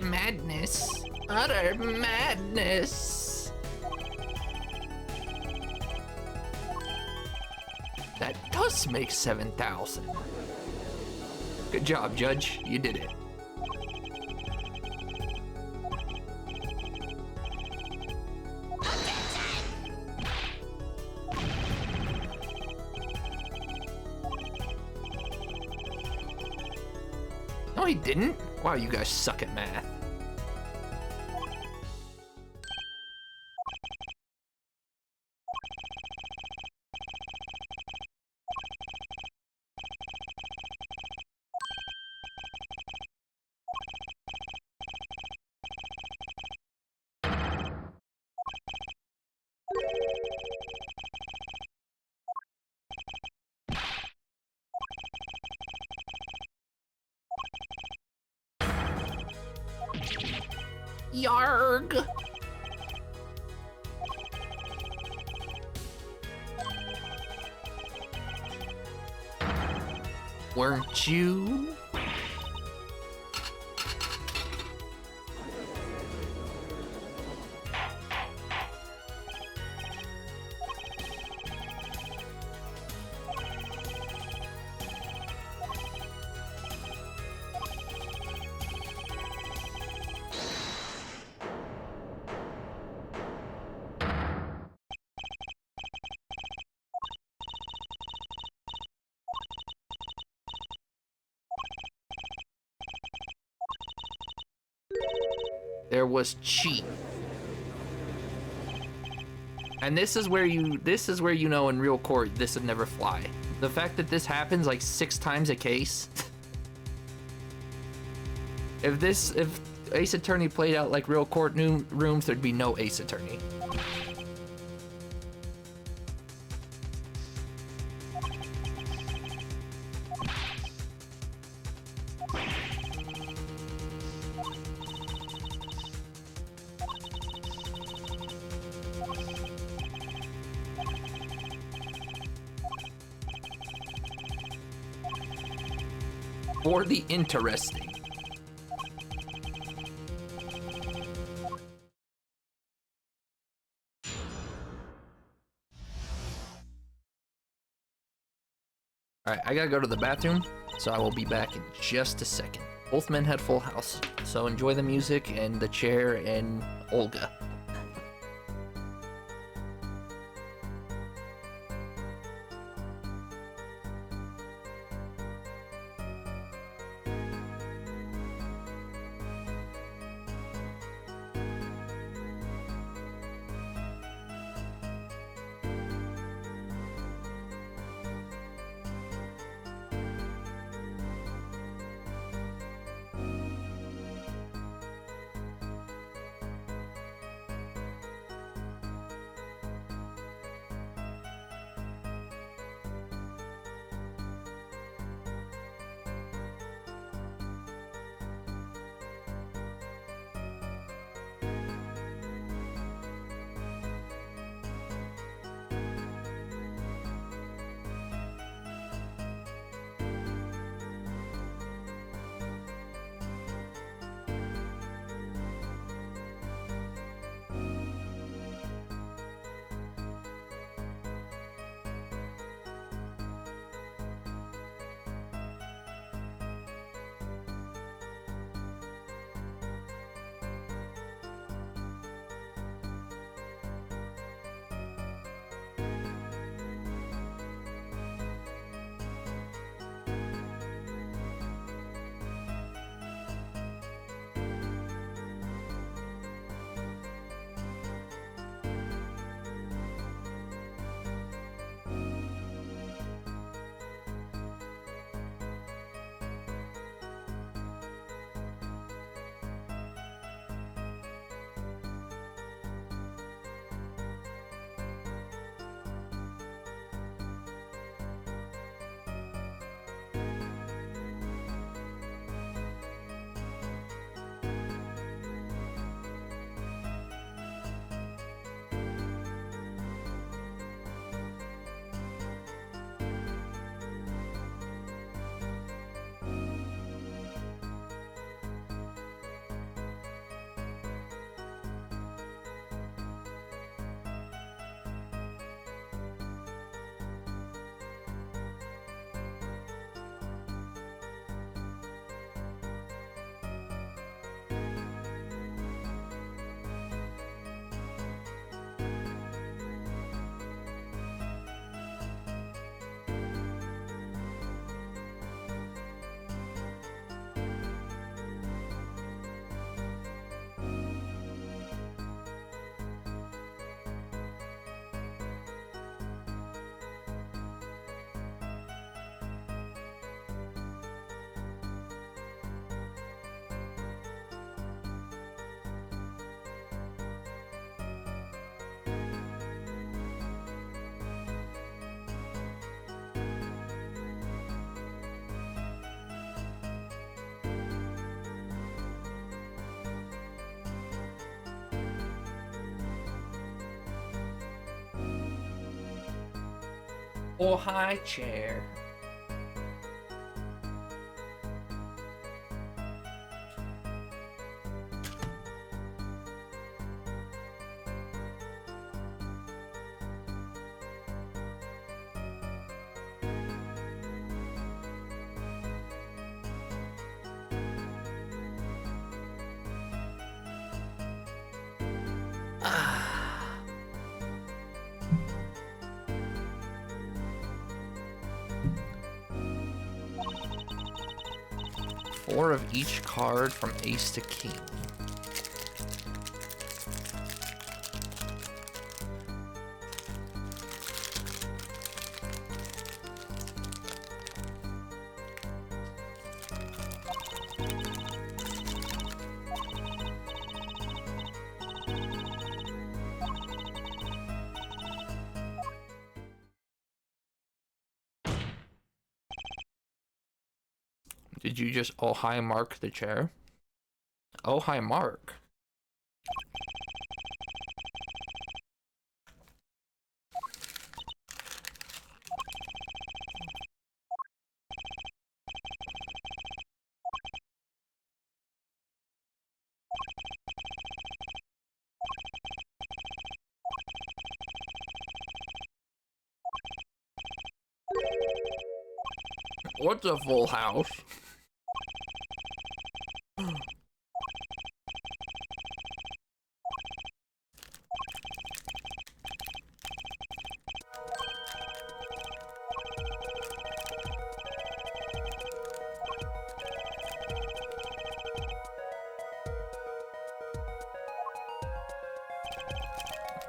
Speaker 1: Madness. Utter madness. That does make 7,000. Good job, Judge. You did it. No, he didn't. Wow, you guys suck at math. Yarg! Weren't you? There was cheat. And this is where you know in real court this would never fly. The fact that this happens like 6 times a case. If Ace Attorney played out like real court rooms, there'd be no Ace Attorney. For the interesting. Alright, I gotta go to the bathroom, so I will be back in just a second. Both men had full house, so enjoy the music and the chair and Olga. Oh, high chair. Four of each card from ace to king. Did you just oh hi mark the chair? Oh hi mark. What's a full house?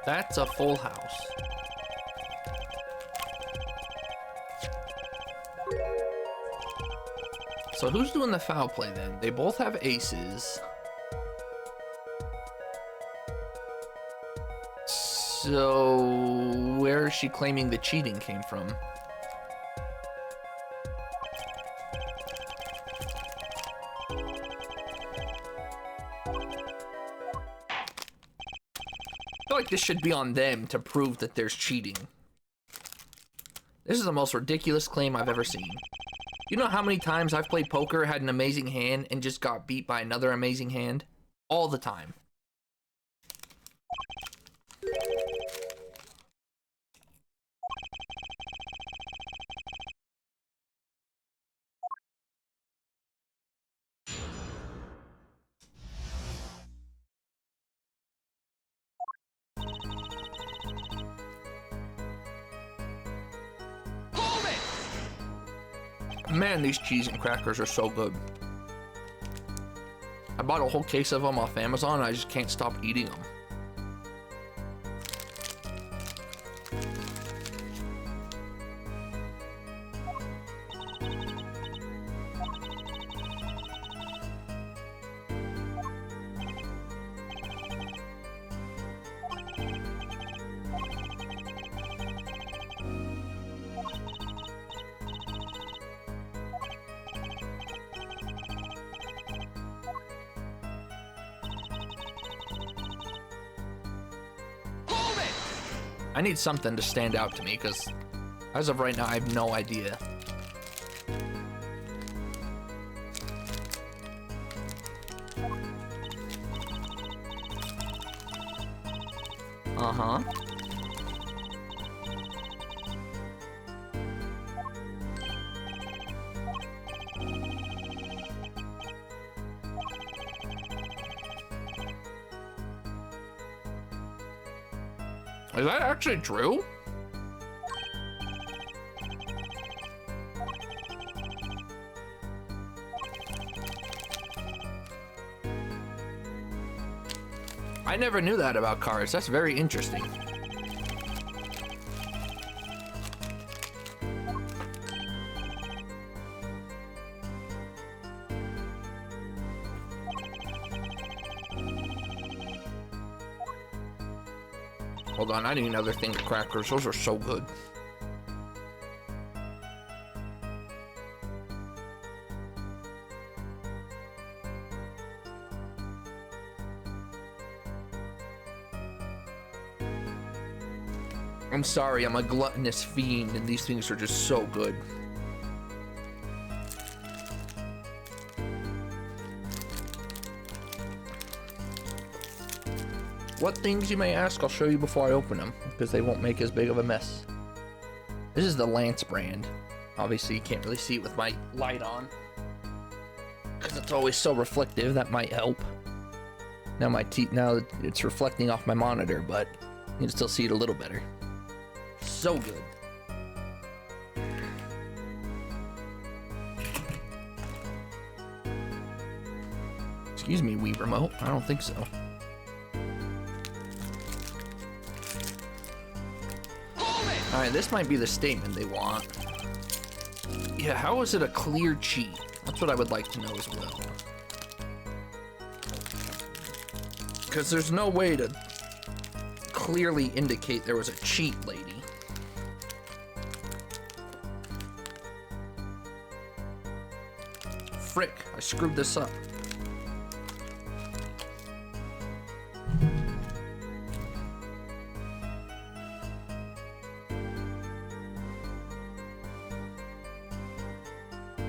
Speaker 1: That's a full house. So who's doing the foul play then? They both have aces. So where is she claiming the cheating came from? I feel like this should be on them to prove that there's cheating. This is the most ridiculous claim I've ever seen. You know how many times I've played poker, had an amazing hand, and just got beat by another amazing hand? All the time. Man, these cheese and crackers are so good. I bought a whole case of them off Amazon, and I just can't stop eating them. I need something to stand out to me, because as of right now, I have no idea. Uh-huh. Is that actually true? I never knew that about cards. That's very interesting. Hold on, I need another thing of crackers. Those are so good. I'm sorry, I'm a gluttonous fiend, and these things are just so good. What things, you may ask? I'll show you before I open them, because they won't make as big of a mess. This is the Lance brand. Obviously, you can't really see it with my light on, because it's always so reflective. That might help. Now now it's reflecting off my monitor, but you can still see it a little better. So good. Excuse me, Wii Remote. I don't think so. Alright, this might be the statement they want. Yeah, how is it a clear cheat? That's what I would like to know as well. Because there's no way to clearly indicate there was a cheat, lady. Frick, I screwed this up.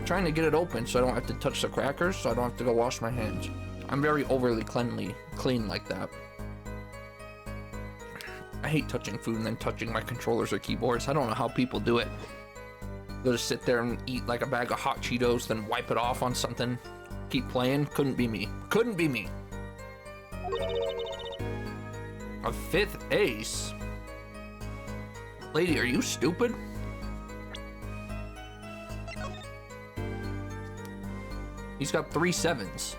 Speaker 1: Trying to get it open so I don't have to touch the crackers, so I don't have to go wash my hands. I'm very overly clean like that. I hate touching food and then touching my controllers or keyboards. I don't know how people do it. They'll just sit there and eat like a bag of hot Cheetos, then wipe it off on something. Keep playing. Couldn't be me. Couldn't be me. A 5th ace? Lady, are you stupid? He's got 3 7s.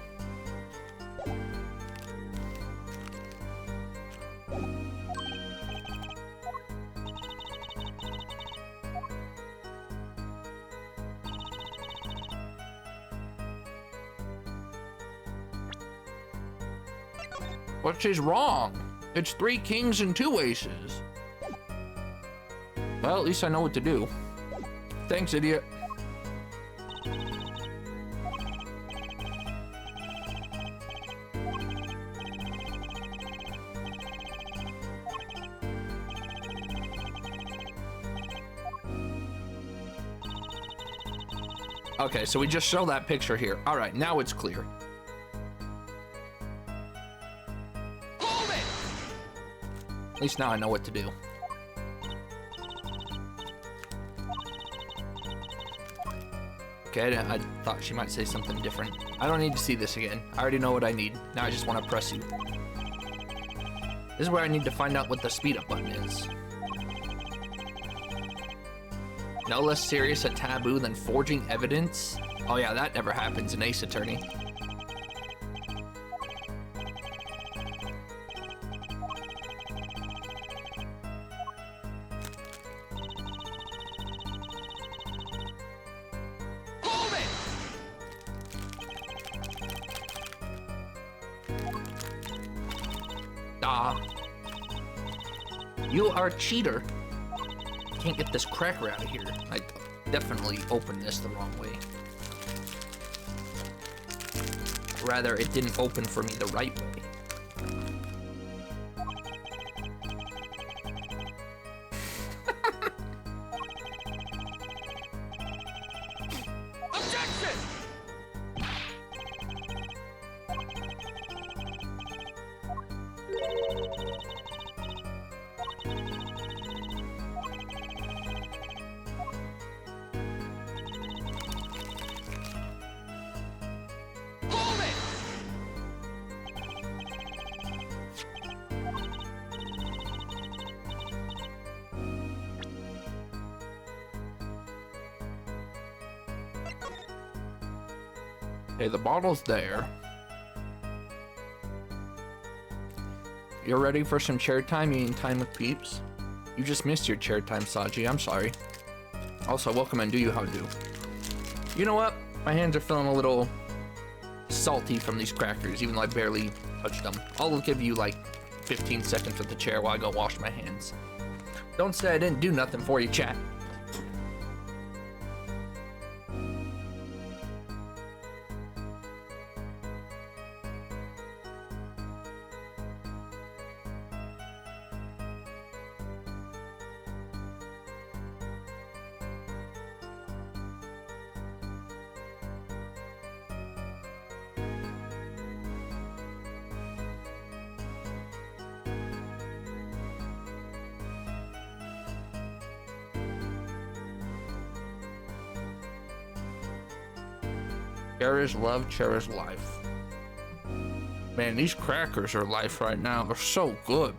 Speaker 1: Which is wrong. It's 3 kings and 2 aces. Well, at least I know what to do. Thanks, idiot. Okay, so we just show that picture here. All right, now it's clear.
Speaker 2: Hold it!
Speaker 1: At least now I know what to do. Okay, I thought she might say something different. I don't need to see this again. I already know what I need. Now I just want to press you. This is where I need to find out what the speed up button is. No less serious a taboo than forging evidence? Oh yeah, that never happens in Ace Attorney.
Speaker 2: Hold it!
Speaker 1: Ah. You are a cheater. Can't get this cracker out of here. I definitely opened this the wrong way. Rather, it didn't open for me the right way.
Speaker 2: Objection! Hold it!
Speaker 1: Okay, the bottle's there. You're ready for some chair time? You mean time with peeps? You just missed your chair time, Saji. I'm sorry. Also, welcome and do you how to do. You know what? My hands are feeling a little salty from these crackers, even though I barely touched them. I'll give you like 15 seconds with the chair while I go wash my hands. Don't say I didn't do nothing for you, chat. Cherish love, cherish life. Man, these crackers are life right now. They're so good.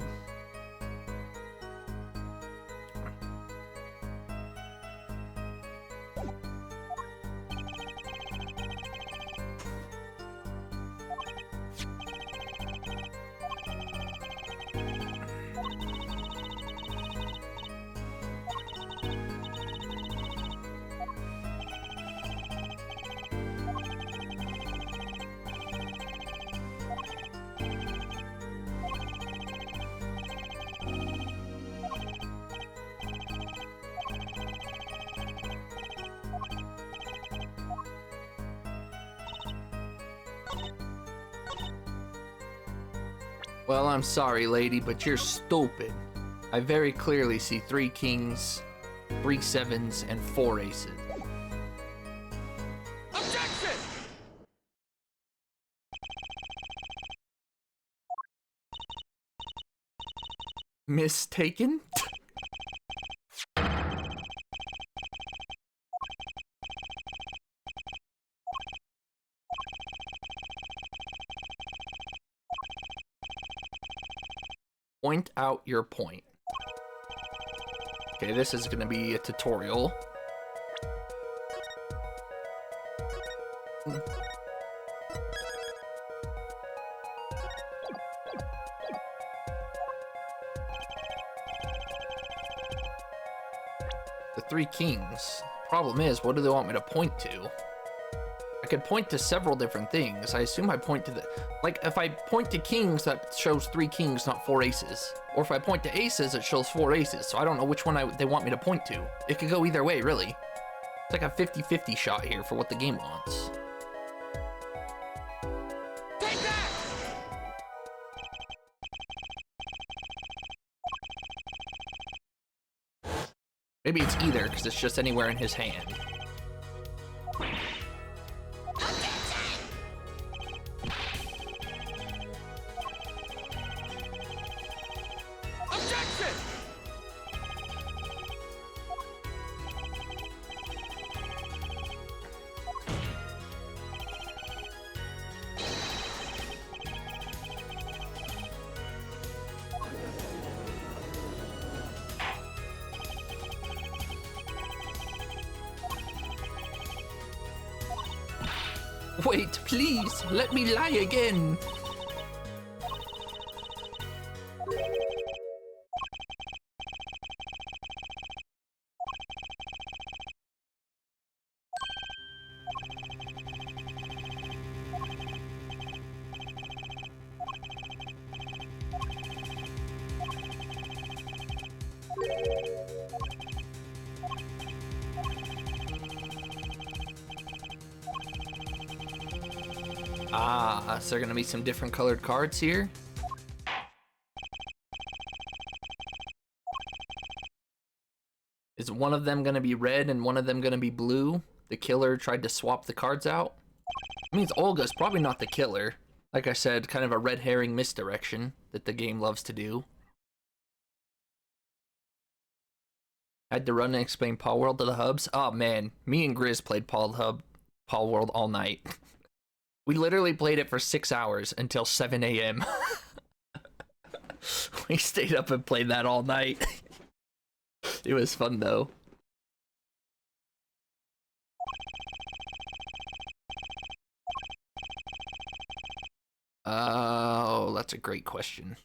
Speaker 1: Well, I'm sorry, lady, but you're stupid. I very clearly see 3 kings, 3 sevens, and 4 aces.
Speaker 2: Objection!
Speaker 1: Mistaken? Point out your point. Okay, this is gonna be a tutorial. The 3 kings. Problem is, what do they want me to point to? I could point to several different things. I assume I point to the... Like, if I point to kings, that shows 3 kings, not 4 aces. Or if I point to aces, it shows 4 aces. So I don't know which one they want me to point to. It could go either way, really. It's like a 50-50 shot here for what the game wants.
Speaker 2: Take that!
Speaker 1: Maybe it's either, because it's just anywhere in his hand.
Speaker 2: Objection!
Speaker 1: Wait, please, let me lie again. Ah, so there are gonna be some different colored cards here. Is one of them gonna be red and one of them gonna be blue? The killer tried to swap the cards out? It means Olga's probably not the killer. Like I said, kind of a red herring misdirection that the game loves to do. Had to run and explain Paul World to the hubs. Oh man, me and Grizz played Paul World all night. We literally played it for 6 hours until 7 a.m. We stayed up and played that all night. It was fun though. Oh, that's a great question.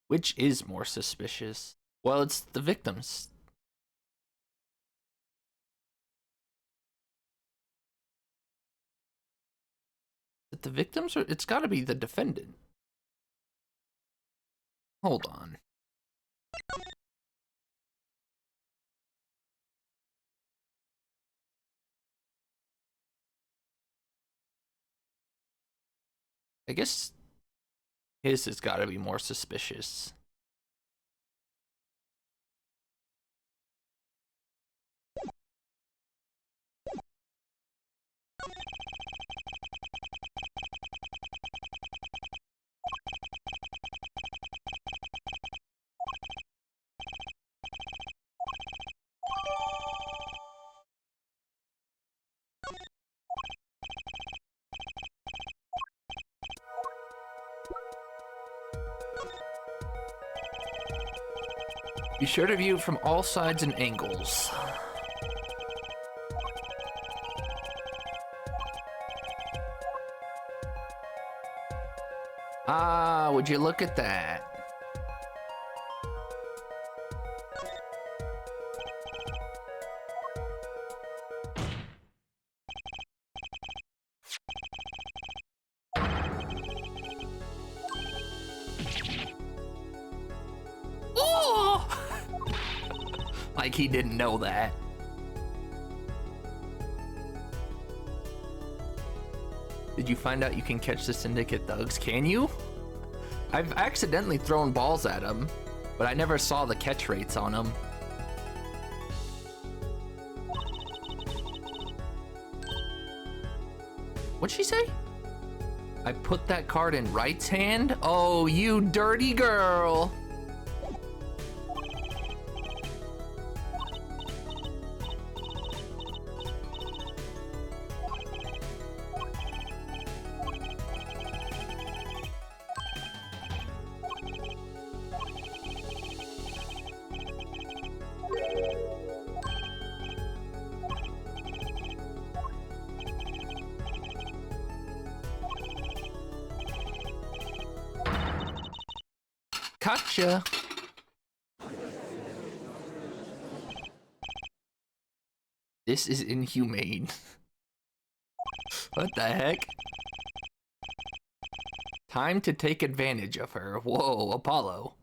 Speaker 1: Which is more suspicious? Well, it's the victims. Is it the victims or it's gotta be the defendant? Hold on. I guess his has gotta be more suspicious. Be sure to view it from all sides and angles. Ah, would you look at that? Oh! Like he didn't know that. Did you find out you can catch the Syndicate thugs? Can you? I've accidentally thrown balls at them, but I never saw the catch rates on them. What'd she say? I put that card in Wright's hand? Oh, you dirty girl. Gotcha. This is inhumane. What the heck? Time to take advantage of her. Whoa, Apollo.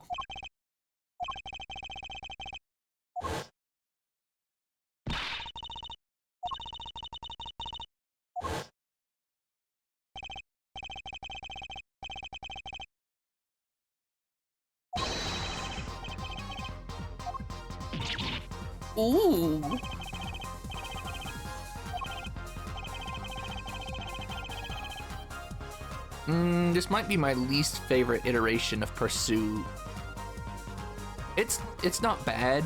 Speaker 1: Ooh. This might be my least favorite iteration of Pursuit. It's not bad.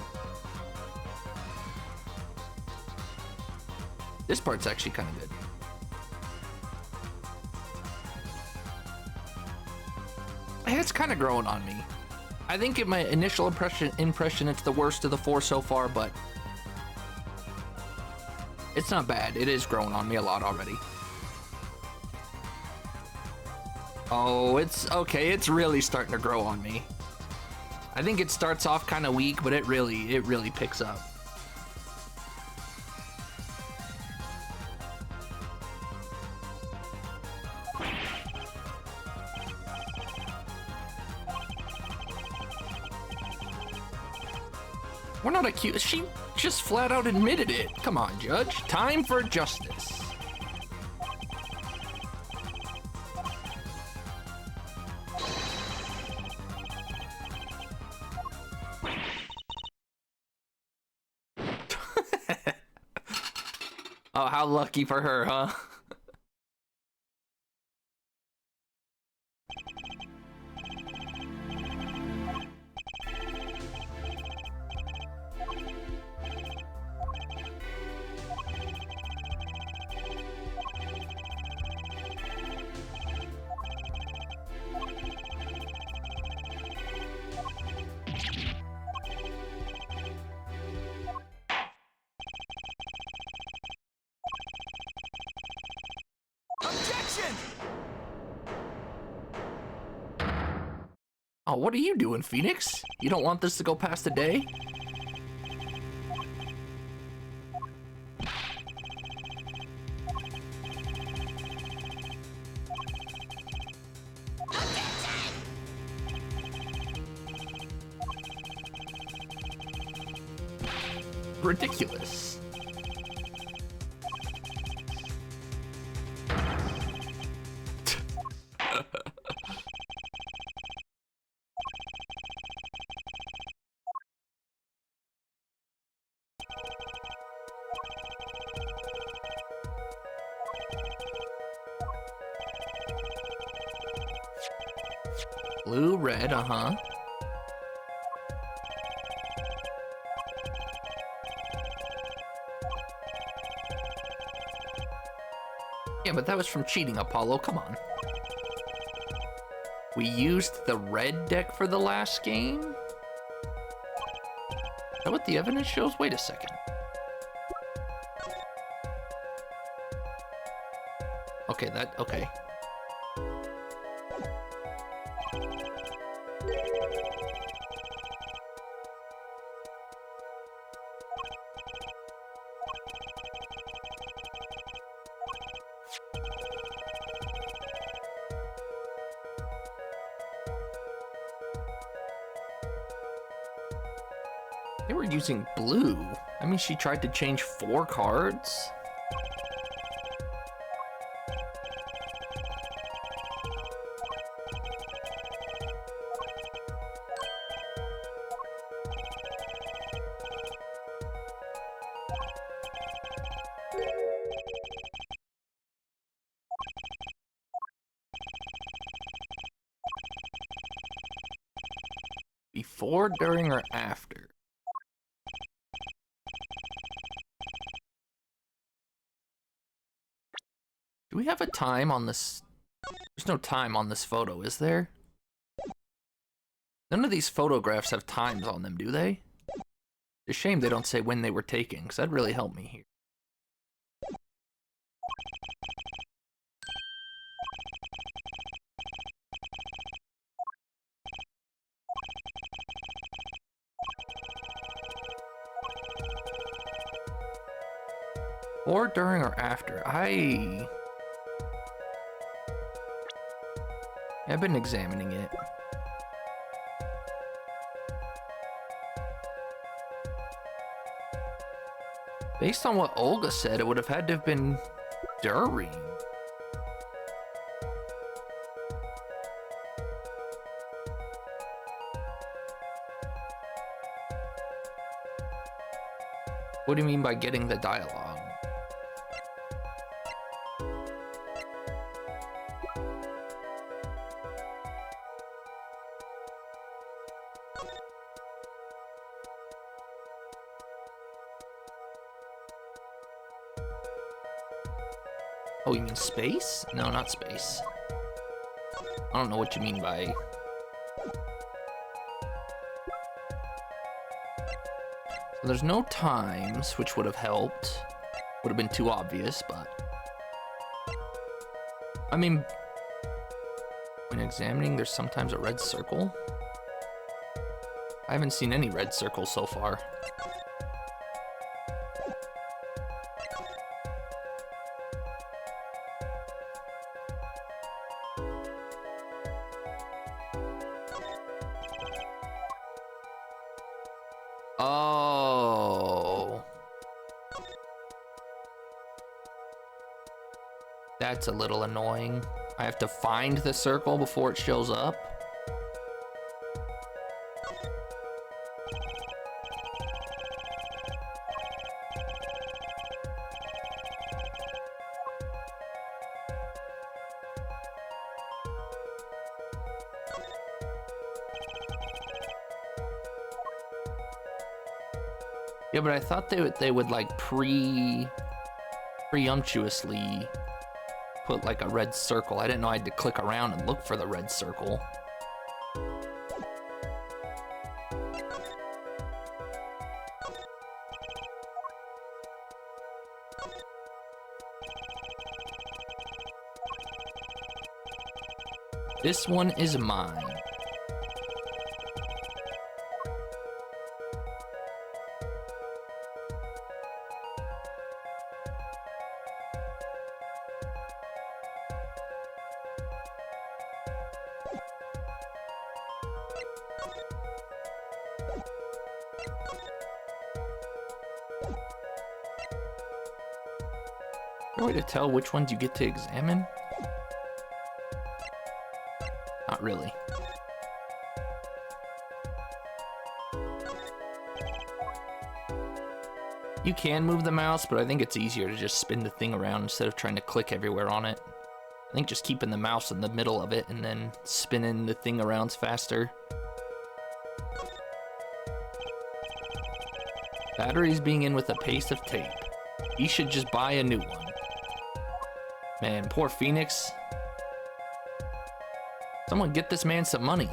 Speaker 1: This part's actually kind of good. It's kind of growing on me. I think in my initial impression it's the worst of the four so far, but it's not bad. It is growing on me a lot already. Oh, it's okay. It's really starting to grow on me. I think it starts off kind of weak, but it really picks up. We're not accused. She just flat out admitted it. Come on, Judge. Time for justice. Oh, how lucky for her, huh?
Speaker 2: Objection!
Speaker 1: Oh, what are you doing, Phoenix? You don't want this to go past a day? Ridiculous. Blue, red, uh-huh. Yeah, but that was from cheating, Apollo. Come on. We used the red deck for the last game? that what the evidence shows? Wait a second. Okay, okay. They were using blue. I mean, she tried to change 4 cards. Before, during, or after? Do we have a time on this? There's no time on this photo, is there? None of these photographs have times on them, do they? It's a shame they don't say when they were taken, because that'd really help me here. Or during or after. I've been examining it. Based on what Olga said, it would have had to have been during. What do you mean by getting the dialogue? Oh, you mean space? No, not space. I don't know what you mean by... So there's no times, which would have helped. Would have been too obvious, but... I mean... When examining, there's sometimes a red circle. I haven't seen any red circles so far. Oh. That's a little annoying. I have to find the circle before it shows up. Yeah, but I thought they would like preemptuously put like a red circle. I didn't know I had to click around and look for the red circle. This one is mine. No way to tell which ones you get to examine? Not really. You can move the mouse, but I think it's easier to just spin the thing around instead of trying to click everywhere on it. I think just keeping the mouse in the middle of it and then spinning the thing around's faster. Batteries being in with a paste of tape. He should just buy a new one. Man, poor Phoenix. Someone get this man some money.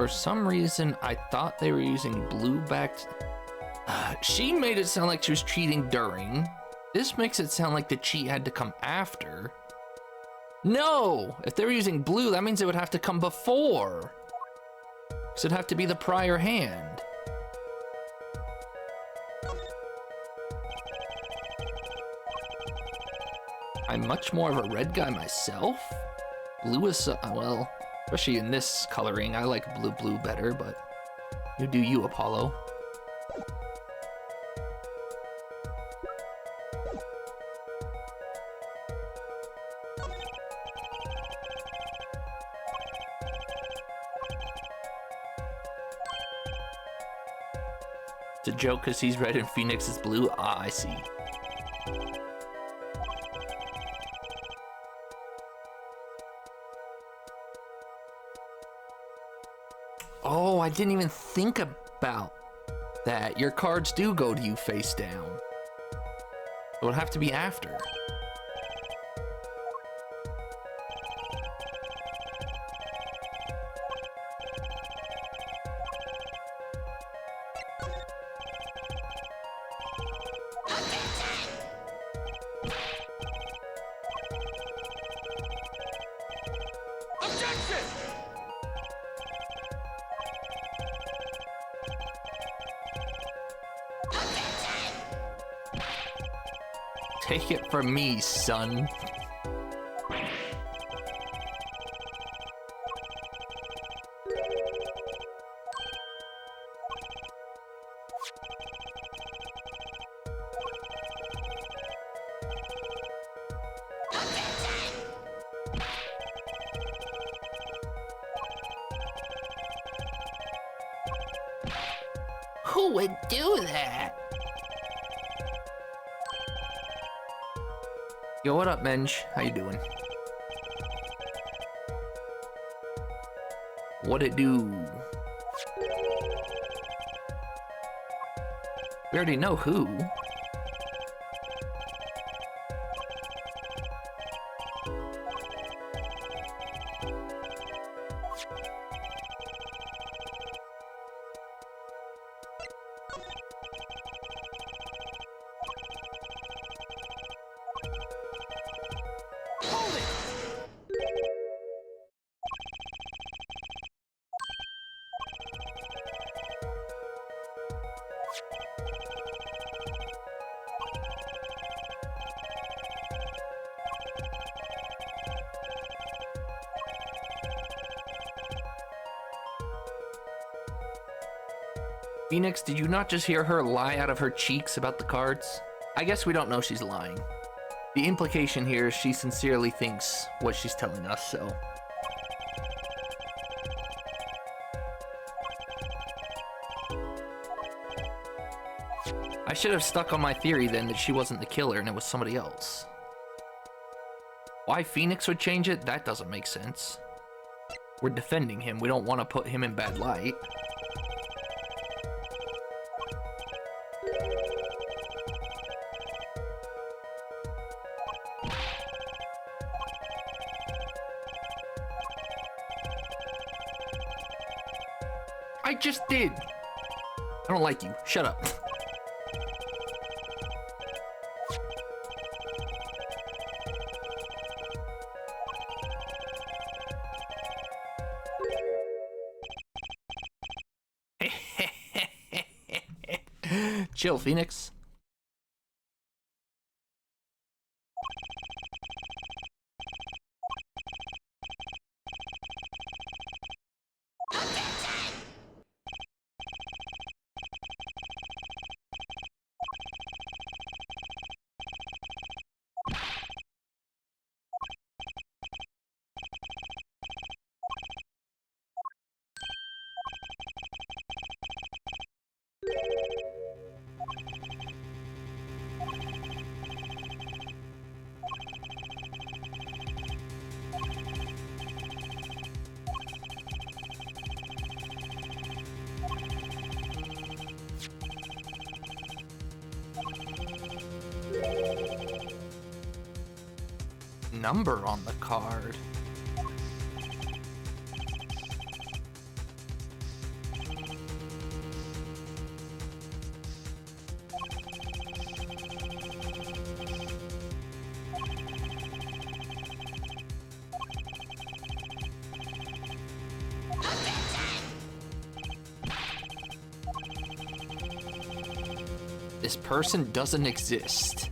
Speaker 1: for some reason, I thought they were using blue back. She made it sound like she was cheating during. This makes it sound like the cheat had to come after. No! If they were using blue, that means it would have to come before. So it'd have to be the prior hand. I'm much more of a red guy myself. Blue is, well, especially in this coloring, I like blue better, but you do you, Apollo. It's a joke because he's red and Phoenix is blue. Ah, I see. Oh, I didn't even think about that. Your cards do go to you face down. It would have to be after.
Speaker 2: Objection!
Speaker 1: Take it from me, son. Who would do that? Yo, what up, Mensch? How you doing? What it do? We already know who.
Speaker 2: Hold it!
Speaker 1: Phoenix, did you not just hear her lie out of her cheeks about the cards? I guess we don't know she's lying. The implication here is she sincerely thinks what she's telling us, so. I should have stuck on my theory then that she wasn't the killer and it was somebody else. Why Phoenix would change it? That doesn't make sense. We're defending him. We don't want to put him in bad light. I just did. I don't like you. Shut up. Chill, Phoenix. Number on the card. This person doesn't exist.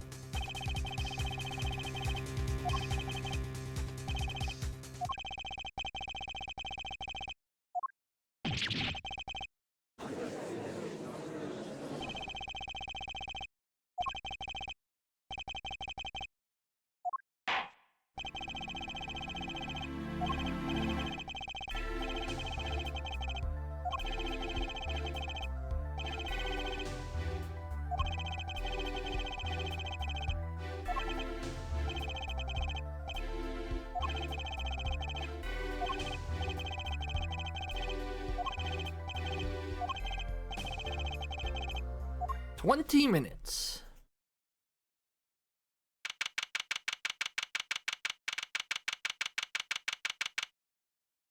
Speaker 1: "20 minutes.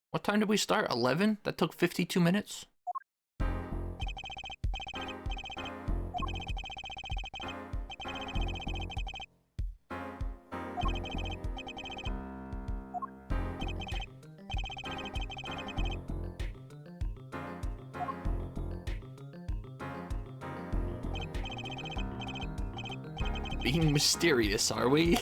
Speaker 1: What time did we start? 11? That took 52 minutes? Being mysterious, are we?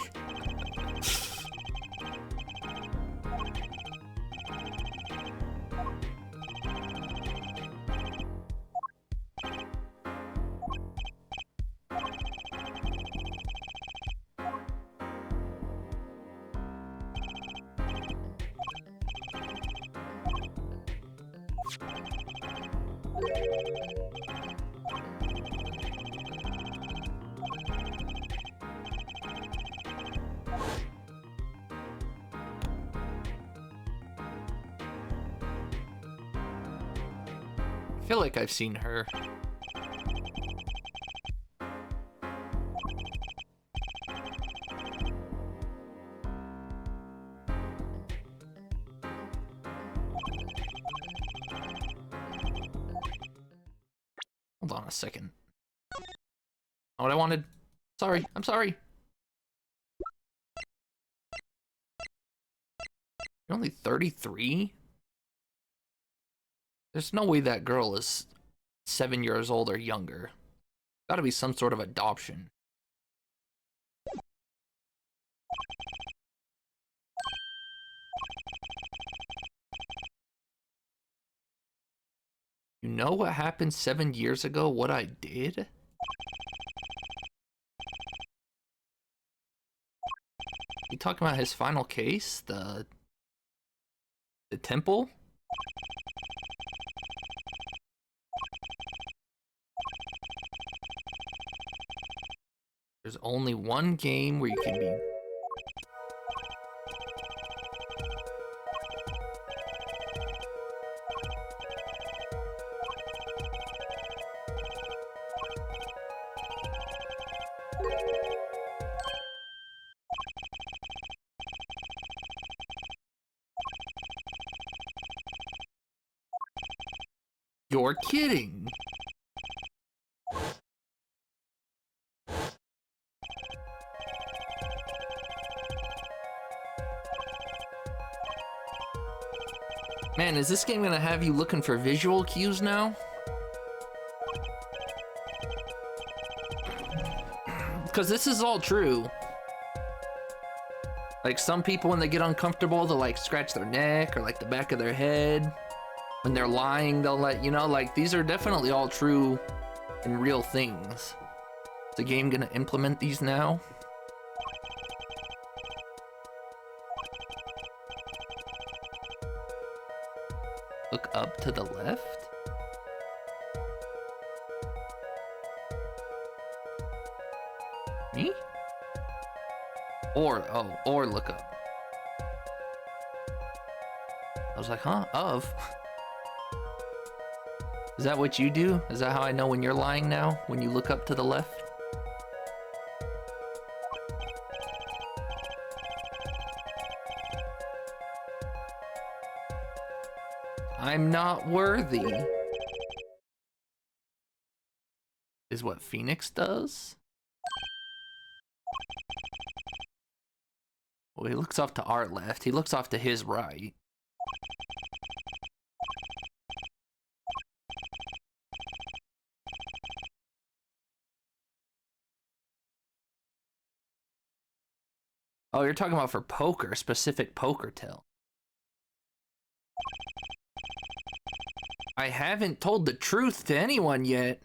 Speaker 1: I feel like I've seen her. Hold on a second. Not what I wanted. Sorry, I'm sorry. You're only 33? There's no way that girl is 7 years old or younger. Gotta be some sort of adoption. You know what happened 7 years ago? What I did? You talking about his final case? The temple? There's only one game where you can be... You're kidding. Man, is this game gonna have you looking for visual cues now? Because this is all true. Like, some people, when they get uncomfortable, they'll like scratch their neck or like the back of their head. When they're lying, they'll let you know, like, these are definitely all true and real things. Is the game gonna implement these now? Look up to the left? Me? Or look up. I was like, huh? Of? Is that what you do? Is that how I know when you're lying now? When you look up to the left? I'm not worthy. Is what Phoenix does? Well, he looks off to our left. He looks off to his right. Oh, you're talking about for poker, specific poker till. I haven't told the truth to anyone yet.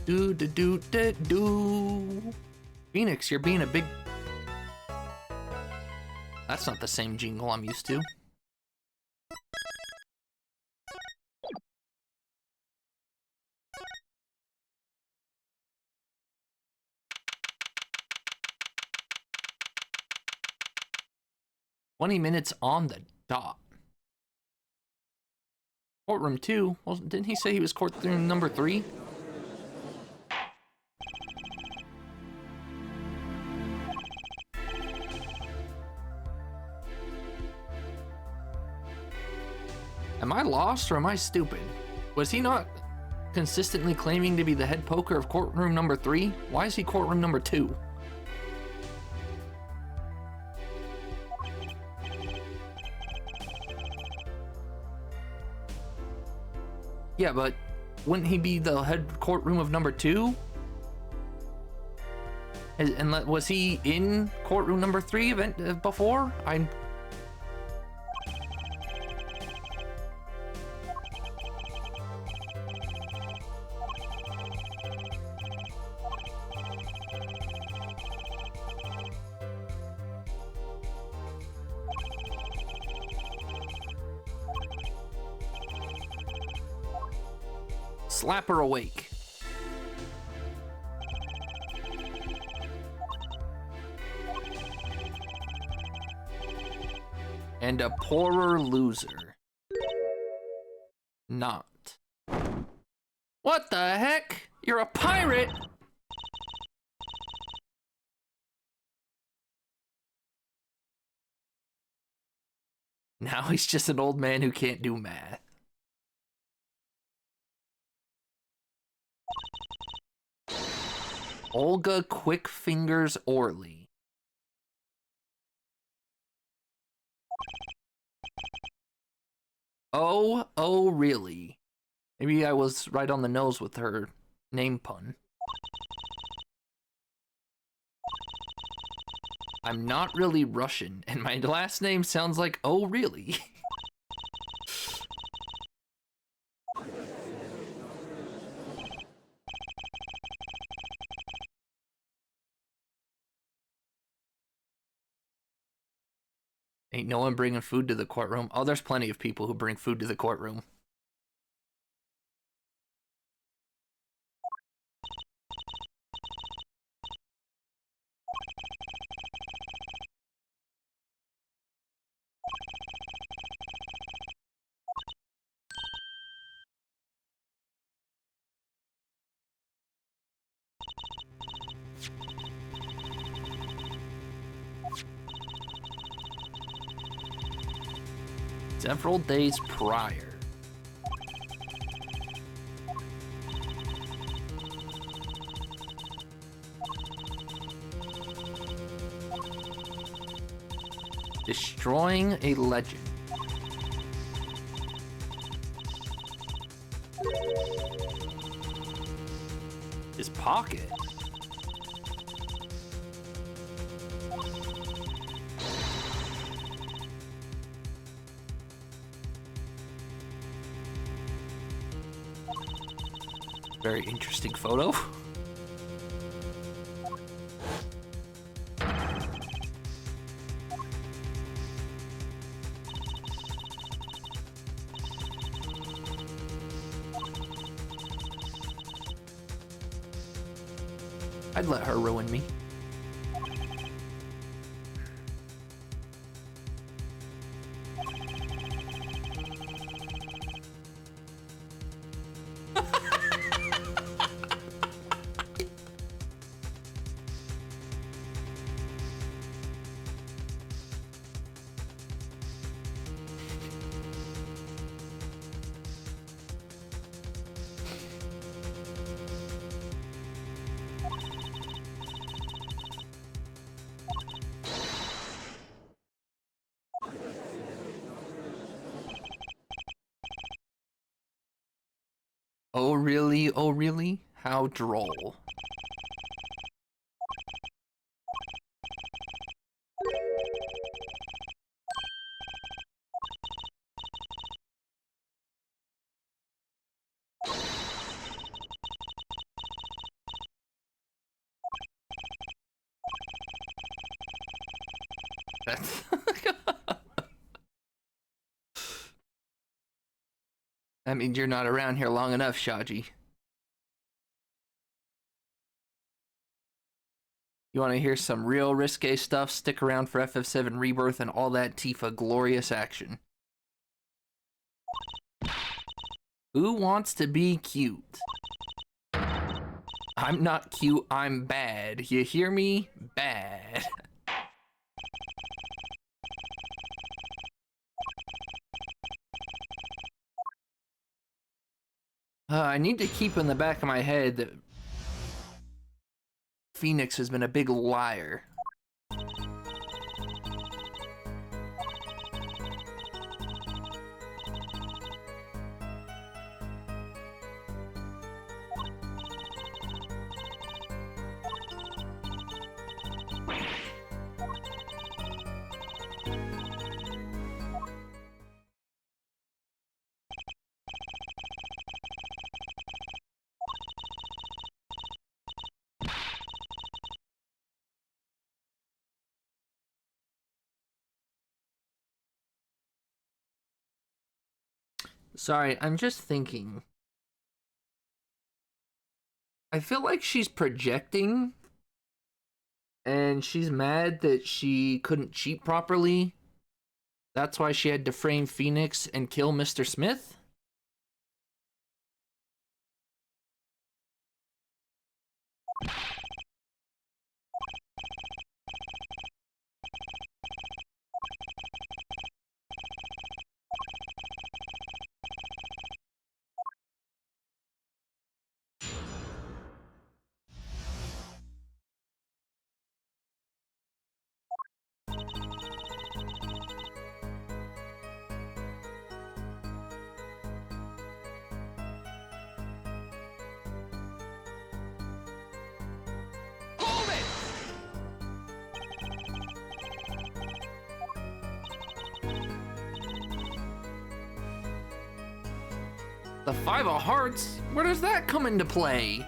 Speaker 1: Do do do do do. Phoenix, you're being a big. That's not the same jingle I'm used to. "20 minutes on the dot." Courtroom 2? Well, didn't he say he was courtroom number 3? Am I lost or am I stupid? Was he not consistently claiming to be the head poker of courtroom number 3? Why is he courtroom number 2? Yeah, but wouldn't he be the head courtroom of number 2? And was he in courtroom number 3 event before? I'm. Slap her awake. And a poorer loser. Not. What the heck? You're a pirate? Now he's just an old man who can't do math. Olga Quick Fingers Orley. Oh, really? Maybe I was right on the nose with her name pun. I'm not really Russian, and my last name sounds like "oh, really." Ain't no one bringing food to the courtroom. Oh, there's plenty of people who bring food to the courtroom. Several days prior. Destroying a legend. His pocket. Very interesting photo. I'd let her ruin me. Oh, really? Oh, really? How droll. That's that means you're not around here long enough, Shaji. You want to hear some real risque stuff? Stick around for FF7 Rebirth and all that Tifa glorious action. Who wants to be cute? I'm not cute, I'm bad. You hear me? Bad. I need to keep in the back of my head that Phoenix has been a big liar. Sorry, I'm just thinking. I feel like she's projecting, and she's mad that she couldn't cheat properly. That's why she had to frame Phoenix and kill Mr. Smith?
Speaker 2: Hold it!
Speaker 1: The Five of Hearts? Where does that come into play?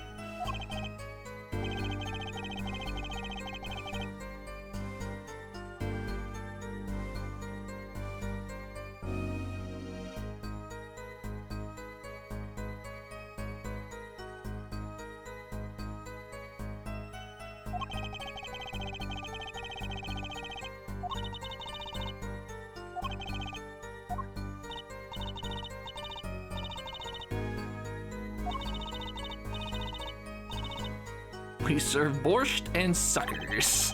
Speaker 1: We serve borscht and suckers.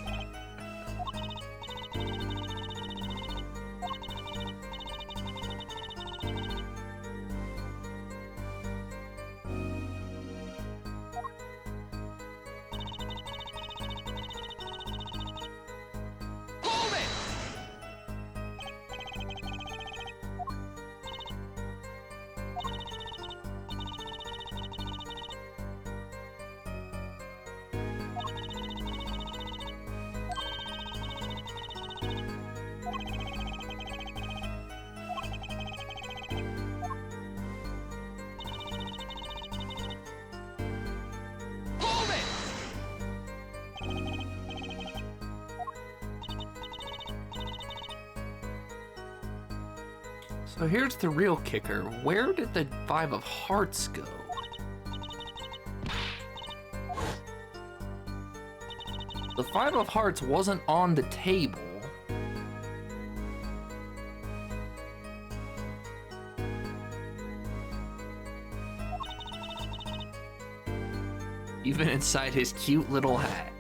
Speaker 2: Hold it! Hold it!
Speaker 1: So here's the real kicker. Where did the Five of Hearts go? The Five of Hearts wasn't on the table. Even inside his cute little hat.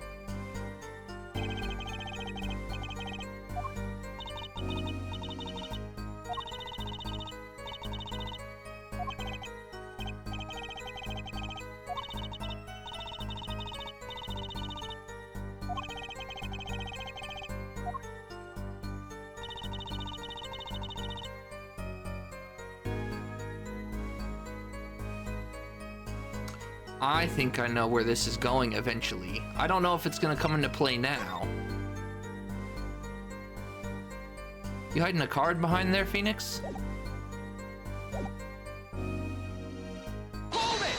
Speaker 1: I think I know where this is going eventually. I don't know if it's gonna come into play now. You hiding a card behind there, Phoenix?
Speaker 2: Hold it!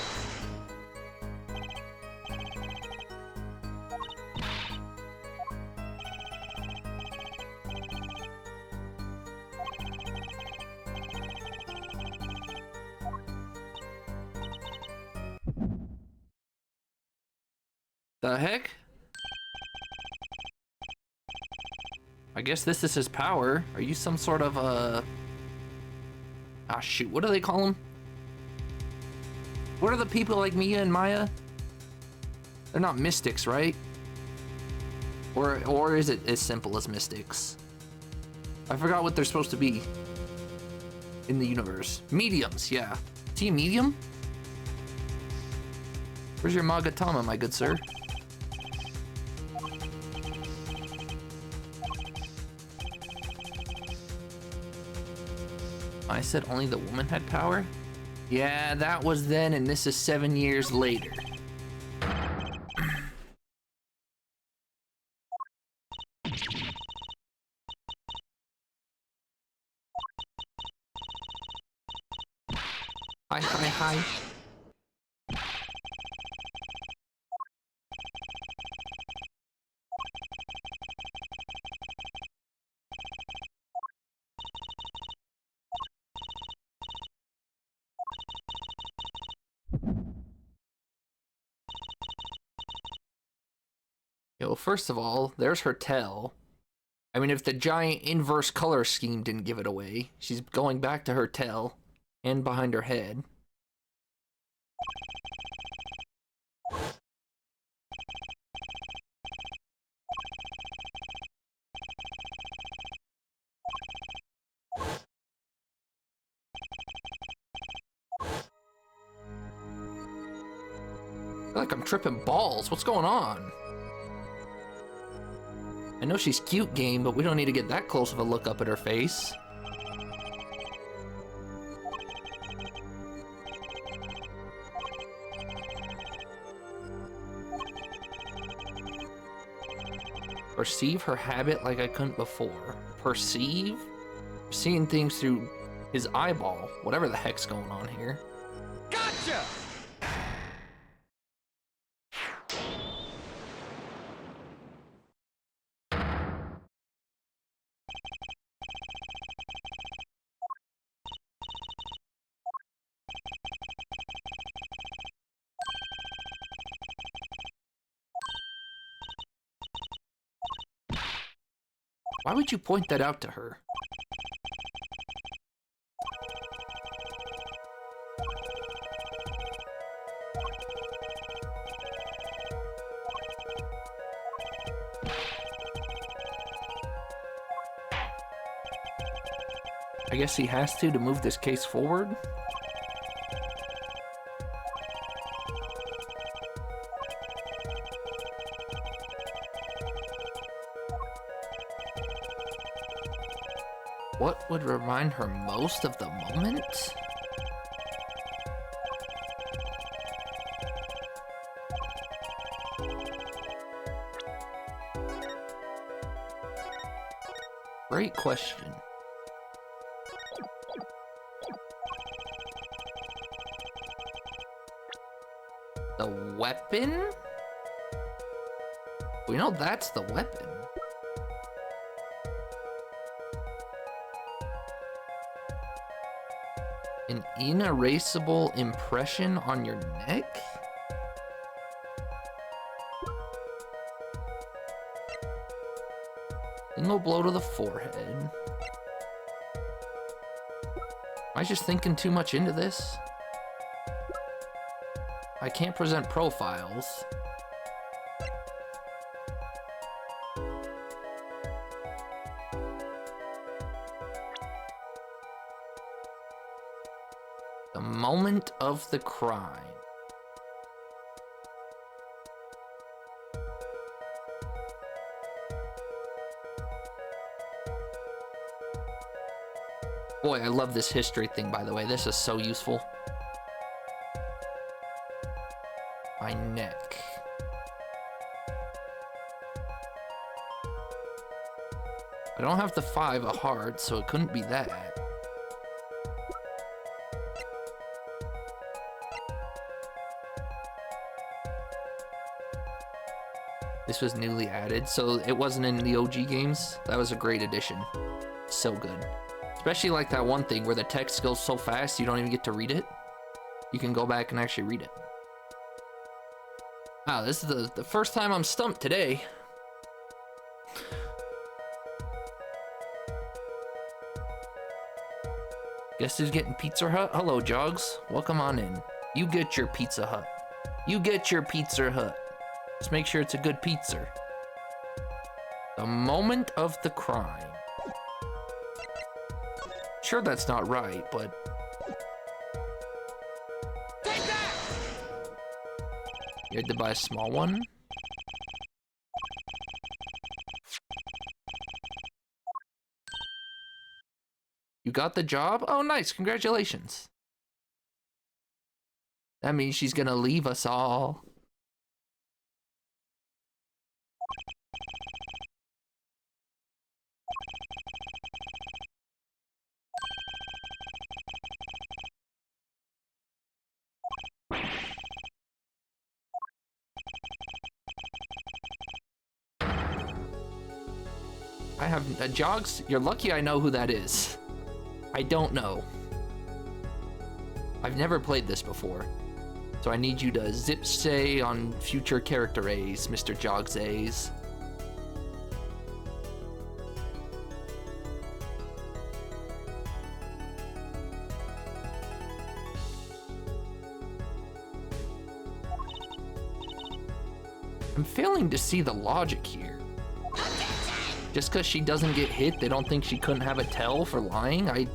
Speaker 1: The heck? I guess this is his power. Are you some sort of ah shoot, what do they call them? What are the people like Mia and Maya? They're not mystics, right? Or is it as simple as mystics? I forgot what they're supposed to be in the universe. Mediums, yeah. Is he a medium? Where's your Magatama, my good sir? I said only the woman had power? Yeah, that was then, and this is 7 years later. Hi. Yo, first of all, there's her tail. I mean, if the giant inverse color scheme didn't give it away, she's going back to her tail and behind her head. I feel like I'm tripping balls. What's going on? I know she's cute, game, but we don't need to get that close of a look up at her face. Perceive her habit like I couldn't before. Perceive? Seeing things through his eyeball. Whatever the heck's going on here.
Speaker 2: Gotcha!
Speaker 1: Why would you point that out to her? I guess he has to move this case forward. What would remind her most of the moment? Great question. The weapon? We know that's the weapon. An inerasable impression on your neck? Single blow to the forehead. Am I just thinking too much into this? I can't present profiles. The moment of the crime. Boy, I love this history thing, by the way. This is so useful. my neck. I don't have the 5 of hearts, so it couldn't be that. This was newly added, so it wasn't in the OG games. That was a great addition. So good. Especially like that one thing where the text goes so fast you don't even get to read it. You can go back and actually read it. Wow, this is the first time I'm stumped today. Guess who's getting Pizza Hut? Hello, Jogs. Welcome on in. You get your Pizza Hut. You get your Pizza Hut. Just make sure it's a good pizza. The moment of the crime. Sure, that's not right, but...
Speaker 2: Take that!
Speaker 1: You had to buy a small one? You got the job? Oh, nice. Congratulations. That means she's gonna leave us all. I have Jogs. You're lucky I know who that is. I don't know. I've never played this before. So I need you to zip say on future character A's, Mr. Jogs A's. I'm failing to see the logic here. Just because she doesn't get hit, they don't think she couldn't have a tell for lying? I...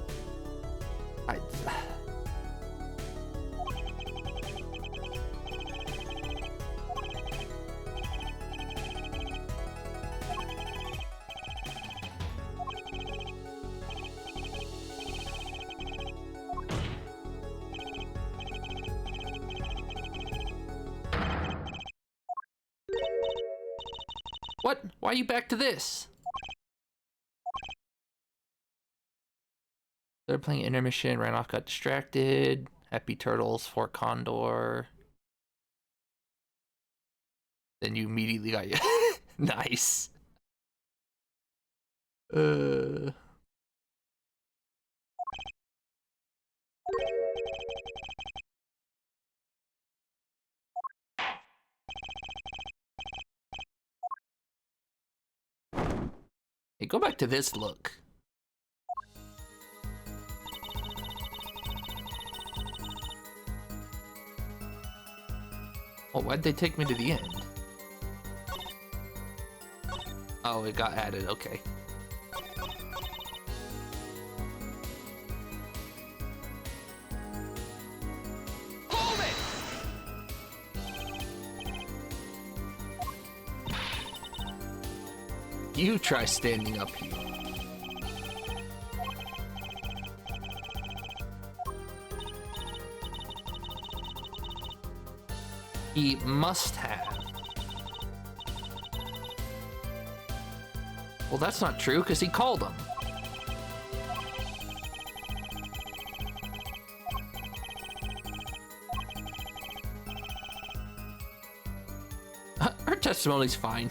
Speaker 1: What? Why are you back to this? They're playing intermission, ran off, got distracted. Happy Turtles, Fort Condor. Then you immediately got you. Nice. Hey, go back to this look. Oh, why'd they take me to the end? Oh, it got added, okay.
Speaker 2: Hold it!
Speaker 1: You try standing up here. He must have. Well, that's not true, because he called him. Her testimony's fine.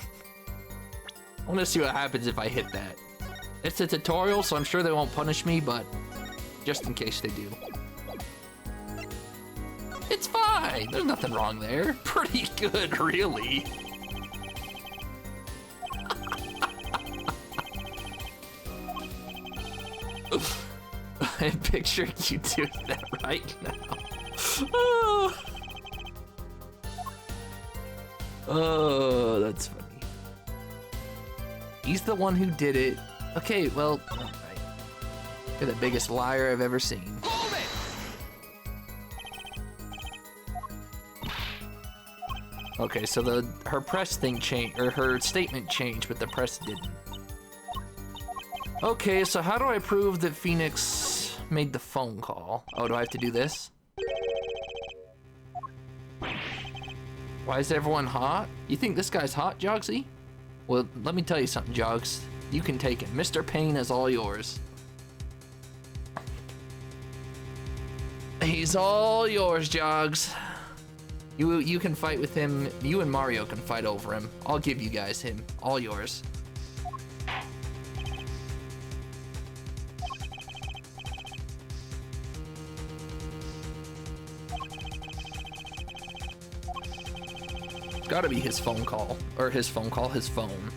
Speaker 1: I want to see what happens if I hit that. It's a tutorial, so I'm sure they won't punish me, but just in case they do. It's fine. There's nothing wrong there. Pretty good, really. I'm picturing you doing that right now. Oh, that's funny. He's the one who did it. Okay, well, all right. You're the biggest liar I've ever seen.
Speaker 2: Hold it!
Speaker 1: Okay, so her press thing changed, or her statement changed, but the press didn't. Okay, so how do I prove that Phoenix made the phone call? Oh, do I have to do this? Why is everyone hot? You think this guy's hot, Jogsy? Well, let me tell you something, Jogs. You can take it. Mr. Pain is all yours. He's all yours, Jogs. You can fight with him. You and Mario can fight over him. I'll give you guys him. All yours. It's gotta be his phone call. Or his phone call, his phone.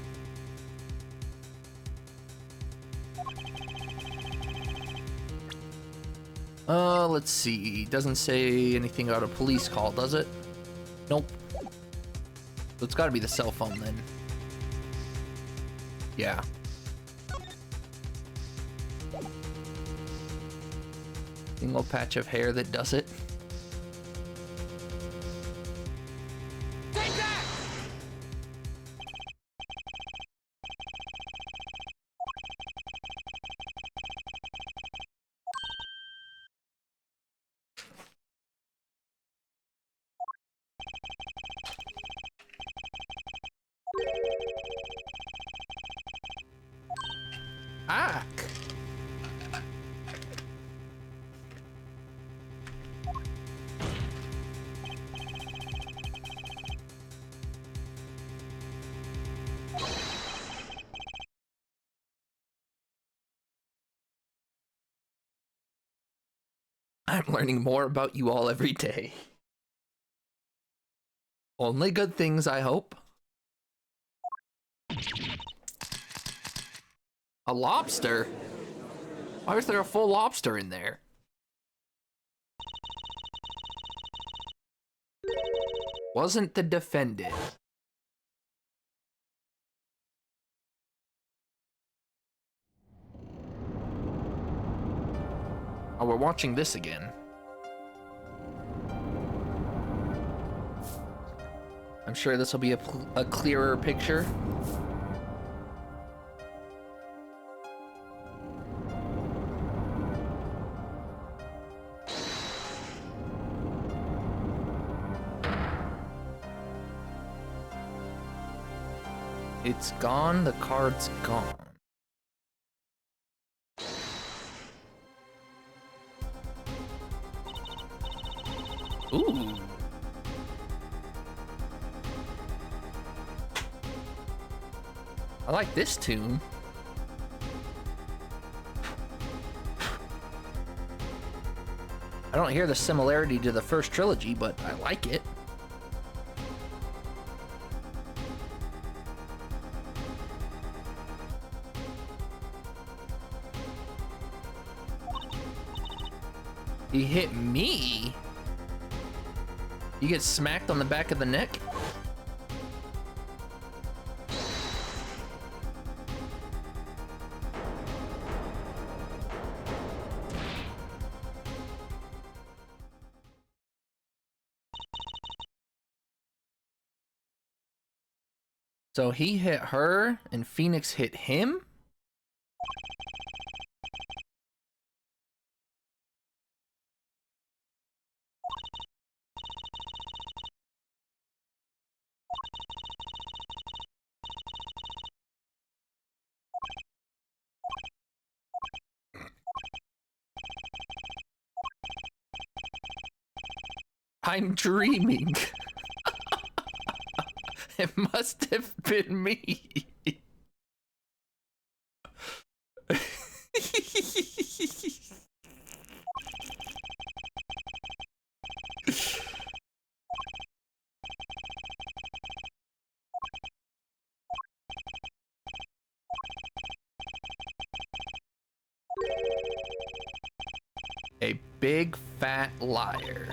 Speaker 1: Let's see. Doesn't say anything about a police call, does it? Nope. So it's gotta be the cell phone then. Yeah. Single patch of hair that does it.
Speaker 2: Take that!
Speaker 1: Ack. I'm learning more about you all every day. Only good things, I hope. A lobster? Why is there a full lobster in there? Wasn't the defendant. Oh, we're watching this again. I'm sure this will be a clearer picture. It's gone, the card's gone. Ooh. I like this tune. I don't hear the similarity to the first trilogy, but I like it. He hit me? You get smacked on the back of the neck? So he hit her and Phoenix hit him? I'm dreaming. It must have been me. A big fat liar.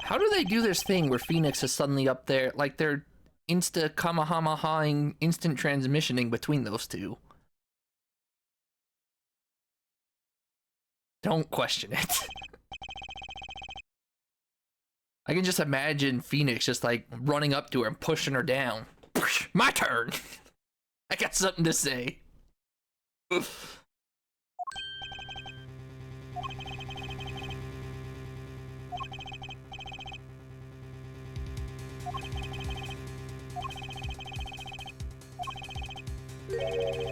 Speaker 1: How do they do this thing where Phoenix is suddenly up there, like they're insta Kamehamehaing instant transmissioning between those two. Don't question it. I can just imagine Phoenix just like running up to her and pushing her down. My turn. I got something to say. Oof.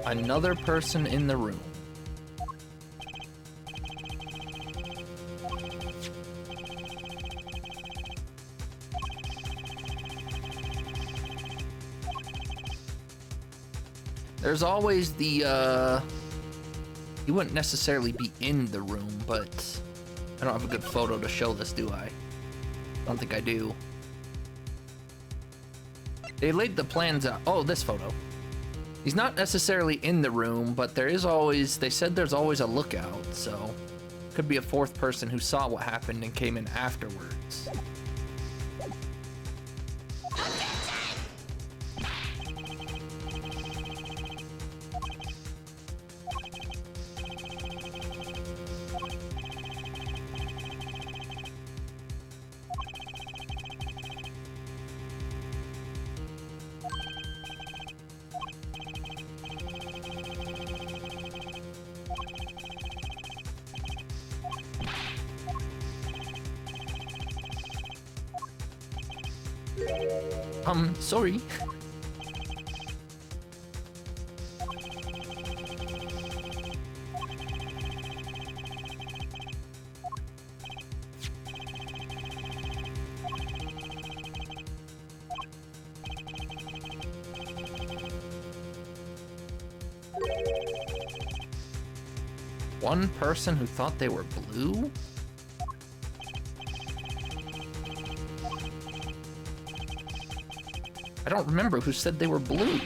Speaker 1: Another person in the room. There's always the, he wouldn't necessarily be in the room, but I don't have a good photo to show this, do I? Don't think I do. They laid the plans out. Oh, this photo. He's not necessarily in the room, but there is always, they said there's always a lookout, so could be a fourth person who saw what happened and came in afterwards. Sorry. One person who thought they were blue? I don't remember who said they were blue.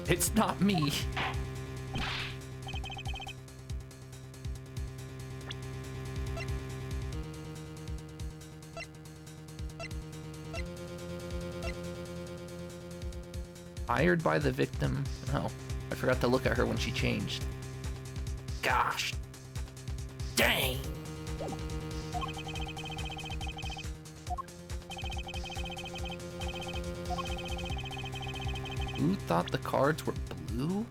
Speaker 1: It's not me. Hired by the victim? Oh, I forgot to look at her when she changed. Gosh. Dang. Who thought the cards were blue?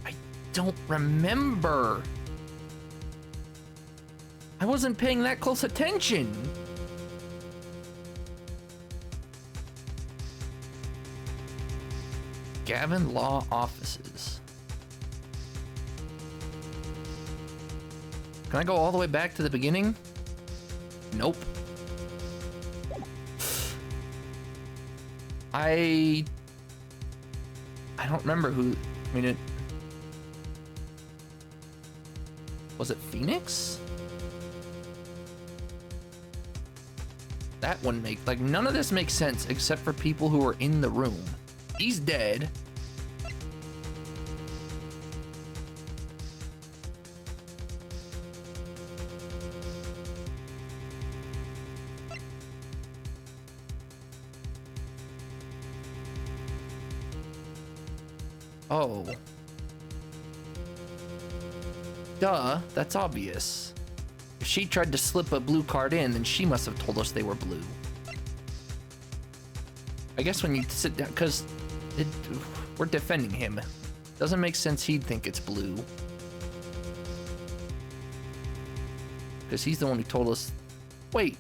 Speaker 1: I don't remember. I wasn't paying that close attention. Gavin Law Offices. Can I go all the way back to the beginning? Nope. I don't remember who, I mean, was it Phoenix? That wouldn't make, like, none of this makes sense except for people who were in the room. He's dead. Oh. Duh, that's obvious. If she tried to slip a blue card in, then she must have told us they were blue. I guess when you sit down, because we're defending him. Doesn't make sense he'd think it's blue. Because he's the one who told us, wait.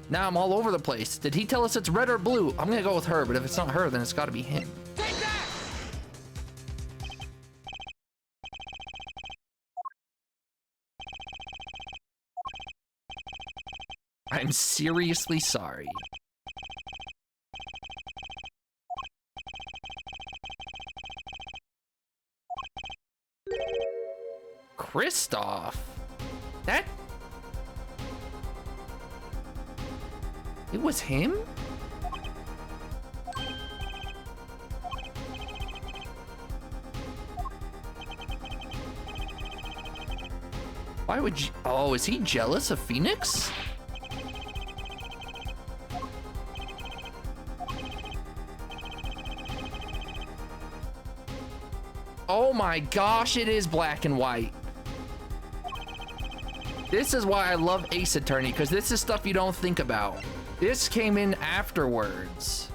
Speaker 1: Now I'm all over the place. Did he tell us it's red or blue? I'm gonna go with her, but if it's not her, then it's gotta be him.
Speaker 2: Take that!
Speaker 1: I'm seriously sorry. Kristoff? That... It was him? Why would you... Oh, is he jealous of Phoenix? Oh my gosh, it is black and white. This is why I love Ace Attorney, because this is stuff you don't think about. This came in afterwards.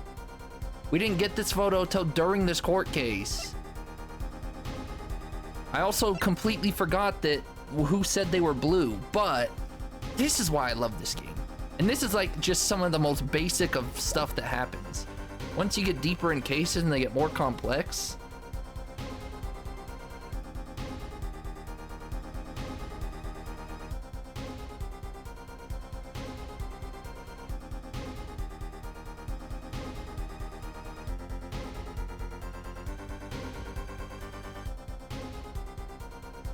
Speaker 1: We didn't get this photo till during this court case. I also completely forgot that who said they were blue, but this is why I love this game. And this is like just some of the most basic of stuff that happens. Once you get deeper in cases and they get more complex.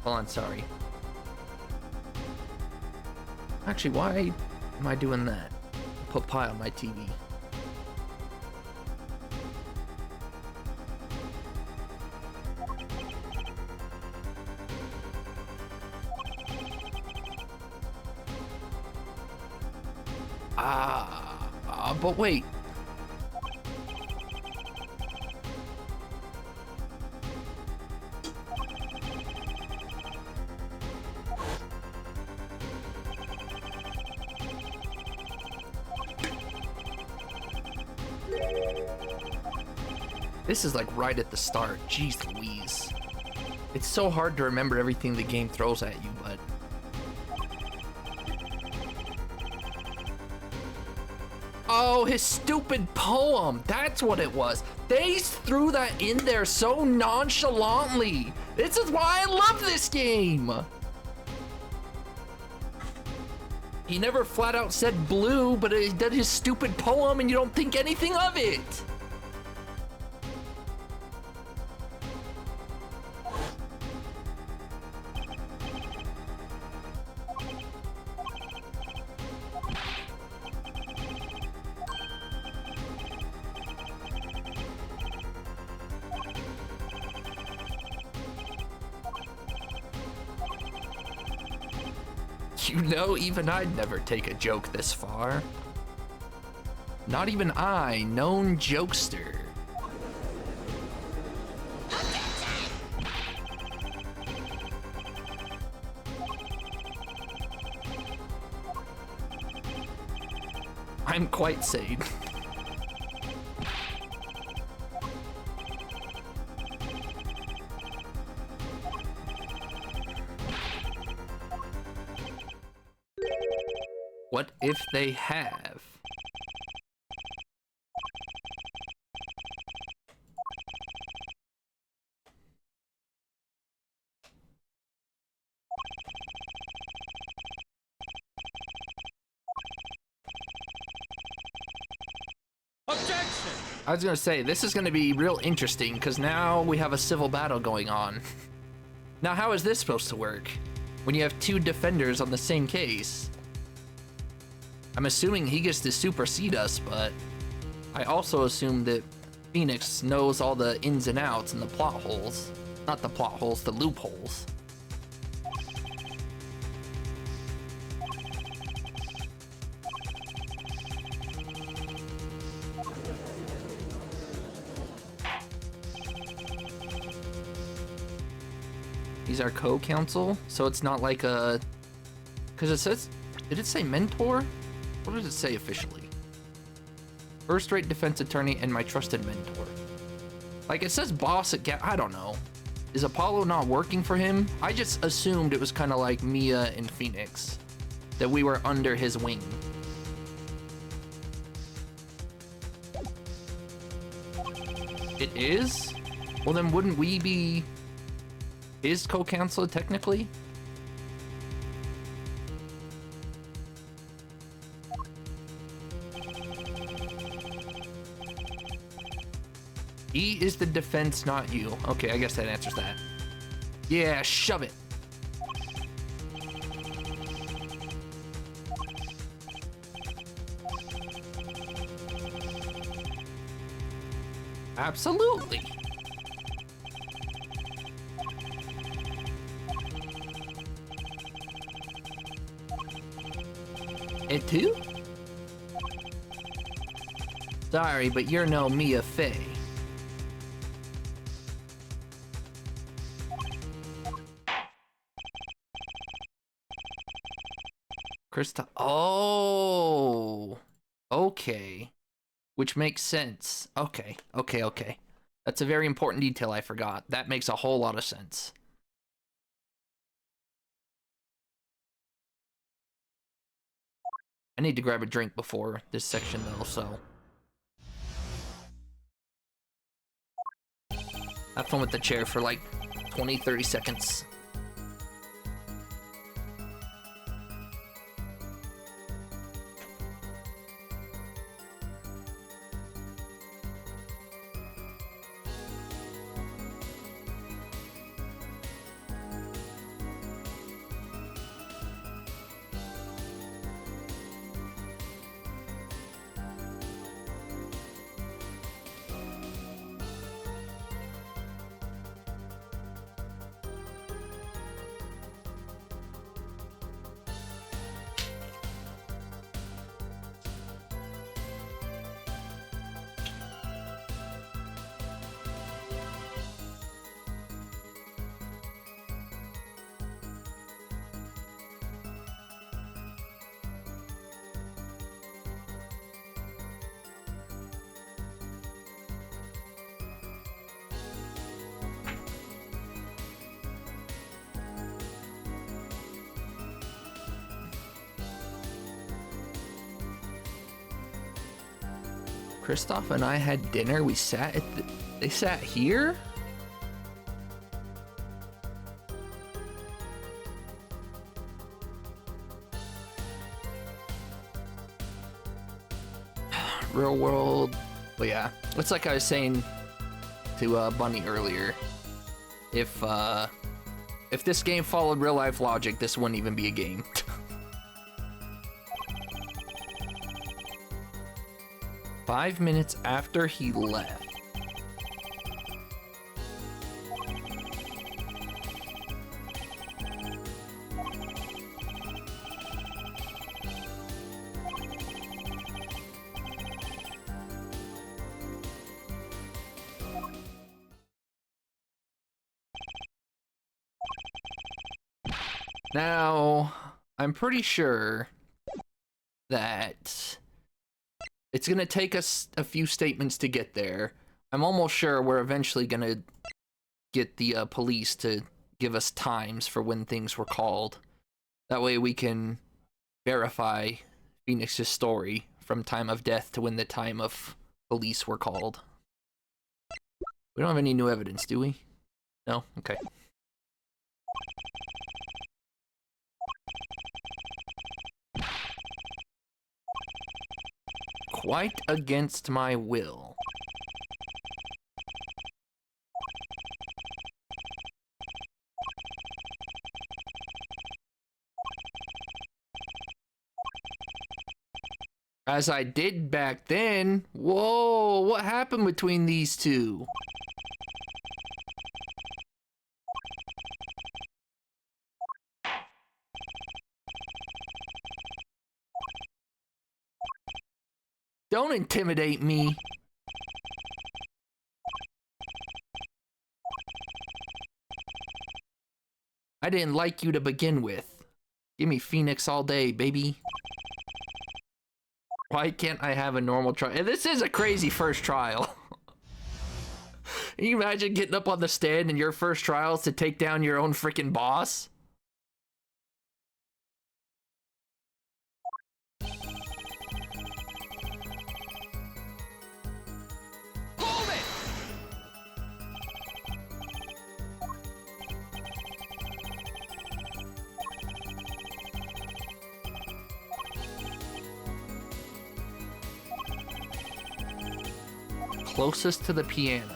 Speaker 1: Hold on, sorry. Actually, why am I doing that? Put pie on my TV. But wait. This is like right at the start. Jeez Louise. It's so hard to remember everything the game throws at you, but... Oh, his stupid poem. That's what it was. They threw that in there so nonchalantly. This is why I love this game. He never flat out said blue, but he did his stupid poem and you don't think anything of it. You know, even I'd never take a joke this far. Not even I, known jokester. I'm quite sane. What if they have?
Speaker 2: Objection!
Speaker 1: I was gonna say, this is gonna be real interesting because now we have a civil battle going on. Now, how is this supposed to work when you have two defenders on the same case? I'm assuming he gets to supersede us, but I also assume that Phoenix knows all the ins and outs and the plot holes. Not the plot holes, the loopholes. He's our co-counsel, so it's not like a... Because it says... Did it say mentor? What does it say officially? First-rate defense attorney and my trusted mentor. Like, it says boss at I don't know. Is Apollo not working for him? I just assumed it was kind of like Mia and Phoenix. That we were under his wing. It is? Well, then wouldn't we be his co-counsel technically? He is the defense, not you. Okay, I guess that answers that. Yeah, shove it. Absolutely. It too? Sorry, but you're no Mia Fey. Krista. Oh, okay. Which makes sense. Okay, okay, okay. That's a very important detail I forgot. That makes a whole lot of sense. I need to grab a drink before this section, though, so. Have fun with the chair for like 20, 30 seconds. Kristoff and I had dinner. We sat at they sat here? Real world. But yeah, it's like I was saying to Bunny earlier. If this game followed real life logic, this wouldn't even be a game. 5 minutes after he left. Now, I'm pretty sure that it's gonna take us a few statements to get there. I'm almost sure we're eventually gonna get the police to give us times for when things were called. That way we can verify Phoenix's story from time of death to when the time of police were called. We don't have any new evidence, do we? No? Okay. Quite against my will. As I did back then. Whoa, what happened between these two? Don't intimidate me. I didn't like you to begin with. Give me Phoenix all day, baby. Why can't I have a normal trial? This is a crazy first trial. Can you imagine getting up on the stand and your first trial is to take down your own freaking boss? Closest to the piano.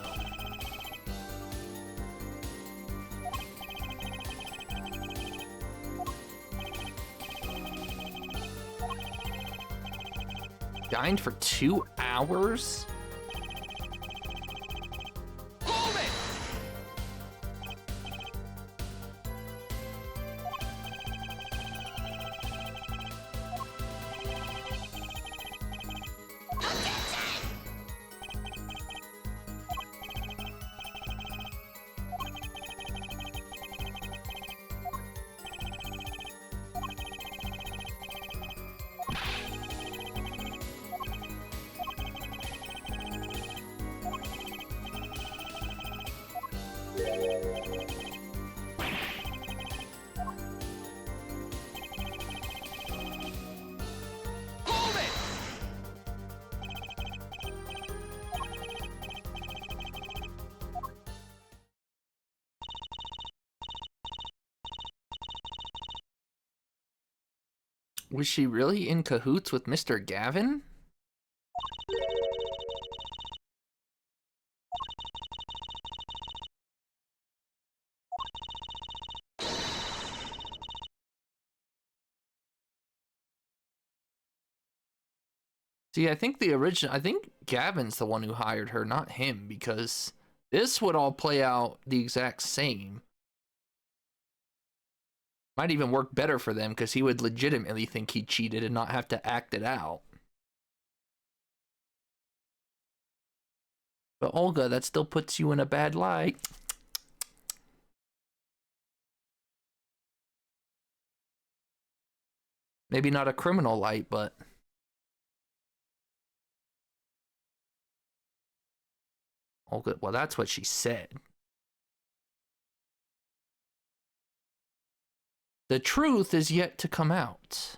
Speaker 1: Dined for 2 hours?
Speaker 2: Hold it!
Speaker 1: Was she really in cahoots with Mr. Gavin? See, I think Gavin's the one who hired her, not him, because this would all play out the exact same. Might even work better for them because he would legitimately think he cheated and not have to act it out. But Olga, that still puts you in a bad light. Maybe not a criminal light, but... Olga, well, that's what she said. The truth is yet to come out.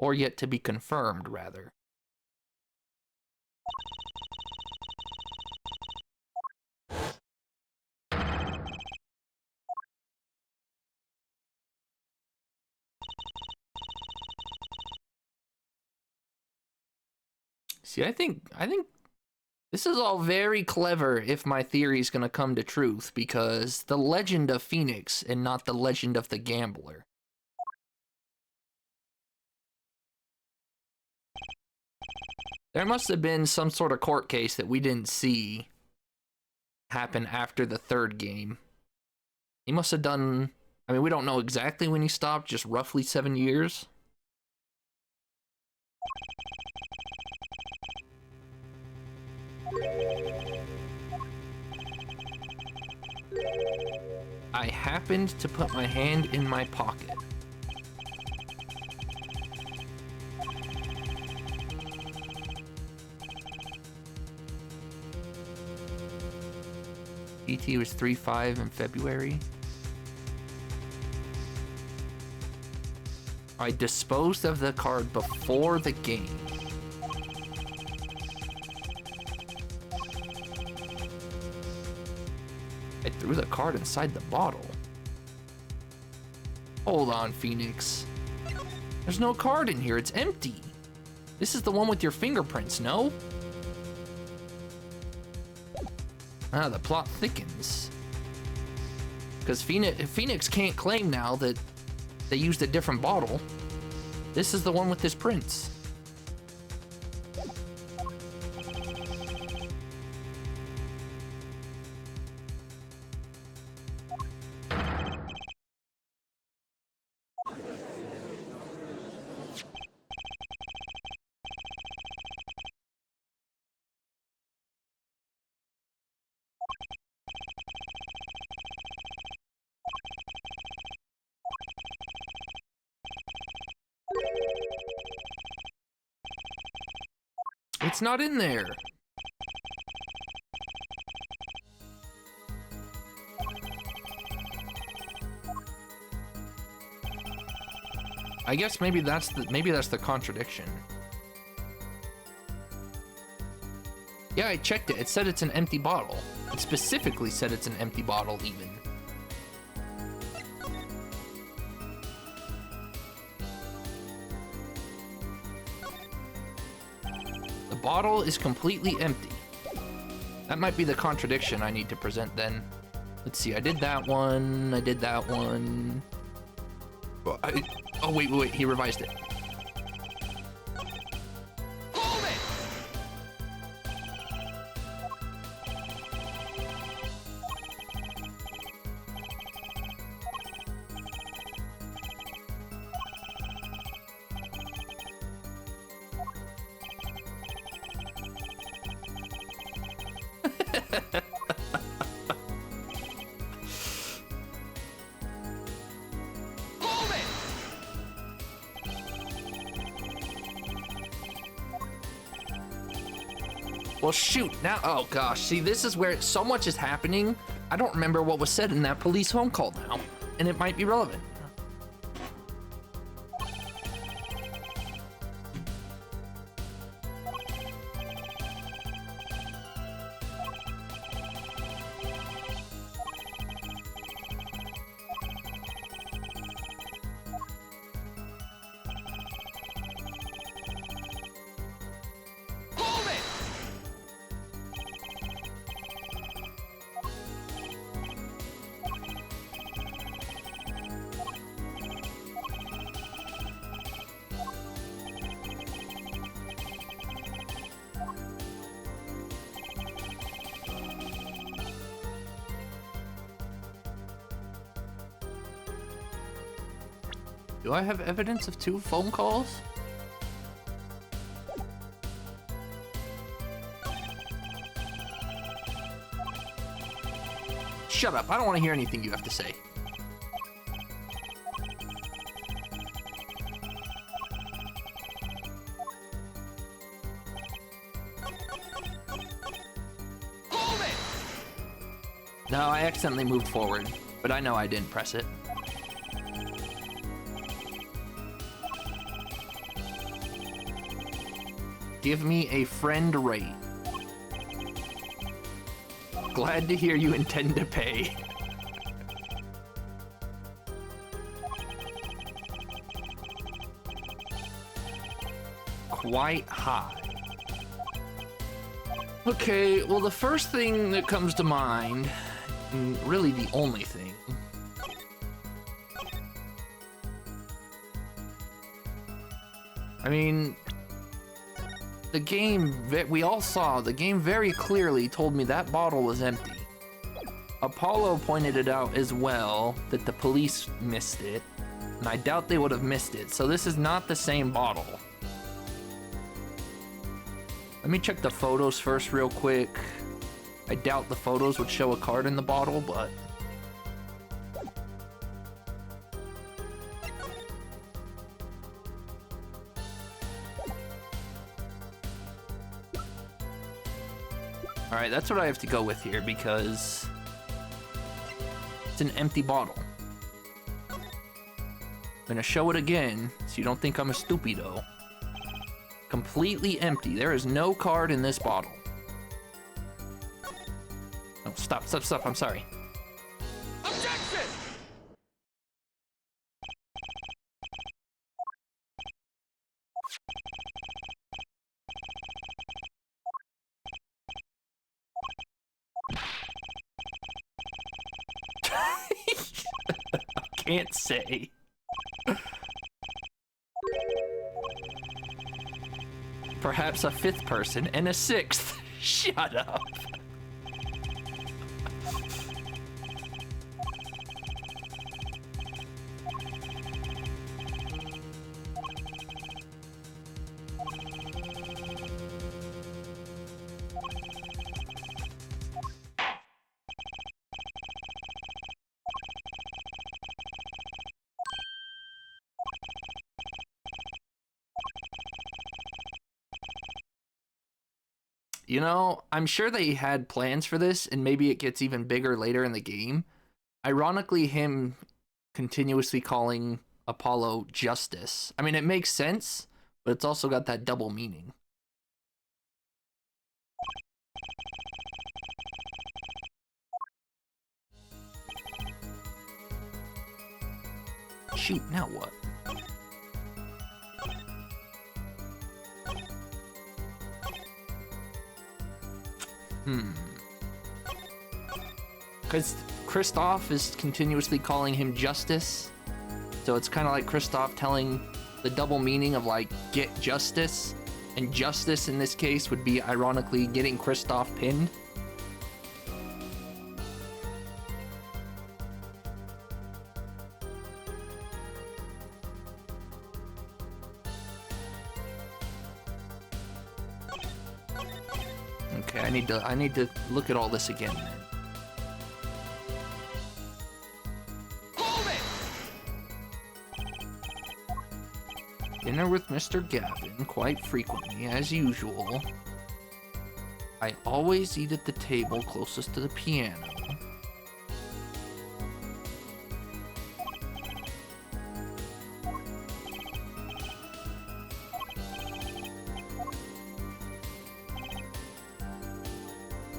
Speaker 1: Or yet to be confirmed, rather. See, I think this is all very clever if my theory is going to come to truth, because the legend of Phoenix and not the legend of the gambler. There must have been some sort of court case that we didn't see happen after the third game. He must have done, I mean, we don't know exactly when he stopped, just roughly 7 years. I happened to put my hand in my pocket. ET was 3-5 in February. I disposed of the card before the game. I threw the card inside the bottle. Hold on, Phoenix. There's no card in here, it's empty. This is the one with your fingerprints, no? Ah, the plot thickens. Because Phoenix can't claim now that they used a different bottle. This is the one with his prints. It's not in there. I guess maybe that's the contradiction. Yeah, I checked it. It said it's an empty bottle. It specifically said it's an empty bottle even. The bottle is completely empty. That might be the contradiction I need to present then. Let's see, I did that one, I did that one. Oh, wait, he revised it.
Speaker 2: Hold it! Hold it!
Speaker 1: Well, shoot, now, oh gosh, see, this is where so much is happening. I don't remember what was said in that police phone call now, and it might be relevant. Do I have evidence of 2 phone calls? Shut up. I don't want to hear anything you have to say.
Speaker 2: Hold it!
Speaker 1: No, I accidentally moved forward, but I know I didn't press it. Give me a friend rate. Glad to hear you intend to pay. Quite high. Okay, well, the first thing that comes to mind, and really the only thing, I mean, the game, we all saw, the game very clearly told me that bottle was empty. Apollo pointed it out as well, that the police missed it, and I doubt they would have missed it, so this is not the same bottle. Let me check the photos first real quick. I doubt the photos would show a card in the bottle, but... Alright, that's what I have to go with here, because it's an empty bottle. I'm gonna show it again, so you don't think I'm a stupido. Completely empty. There is no card in this bottle. Oh, stop, I'm sorry.
Speaker 2: Objection!
Speaker 1: Can't say. Perhaps a 5th person and a 6th. Shut up. You know, I'm sure they had plans for this, and maybe it gets even bigger later in the game. Ironically, him continuously calling Apollo Justice. I mean, it makes sense, but it's also got that double meaning. Shoot, now what? Because Kristoff is continuously calling him Justice. So it's kind of like Kristoff telling the double meaning of, like, get justice. And justice in this case would be, ironically, getting Kristoff pinned. Okay, I need to look at all this again.
Speaker 2: Hold it!
Speaker 1: Dinner with Mr. Gavin quite frequently, as usual. I always eat at the table closest to the piano.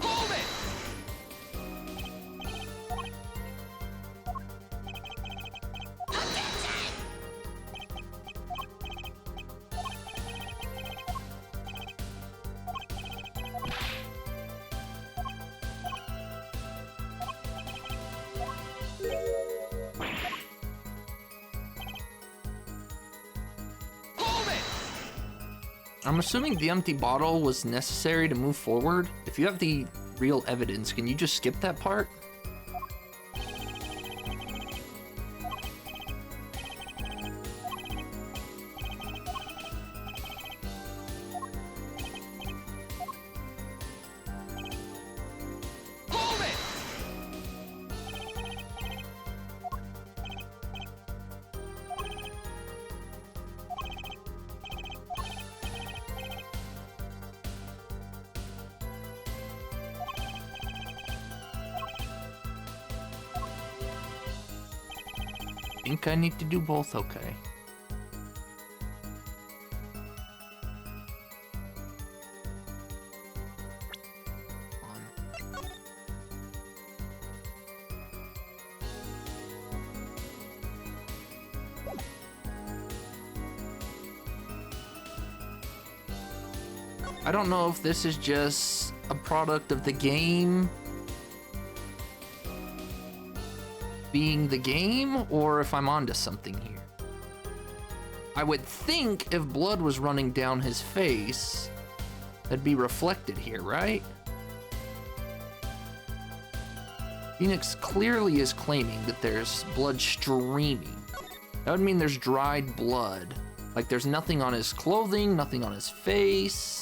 Speaker 2: Hold it! Hold it!
Speaker 1: I'm assuming the empty bottle was necessary to move forward. If you have the real evidence, can you just skip that part? think I need to do both? Okay. I don't know if this is just a product of the game being the game, or if I'm onto something here. I would think if blood was running down his face, that'd be reflected here, right? Phoenix clearly is claiming that there's blood streaming. That would mean there's dried blood. Like there's nothing on his clothing, nothing on his face.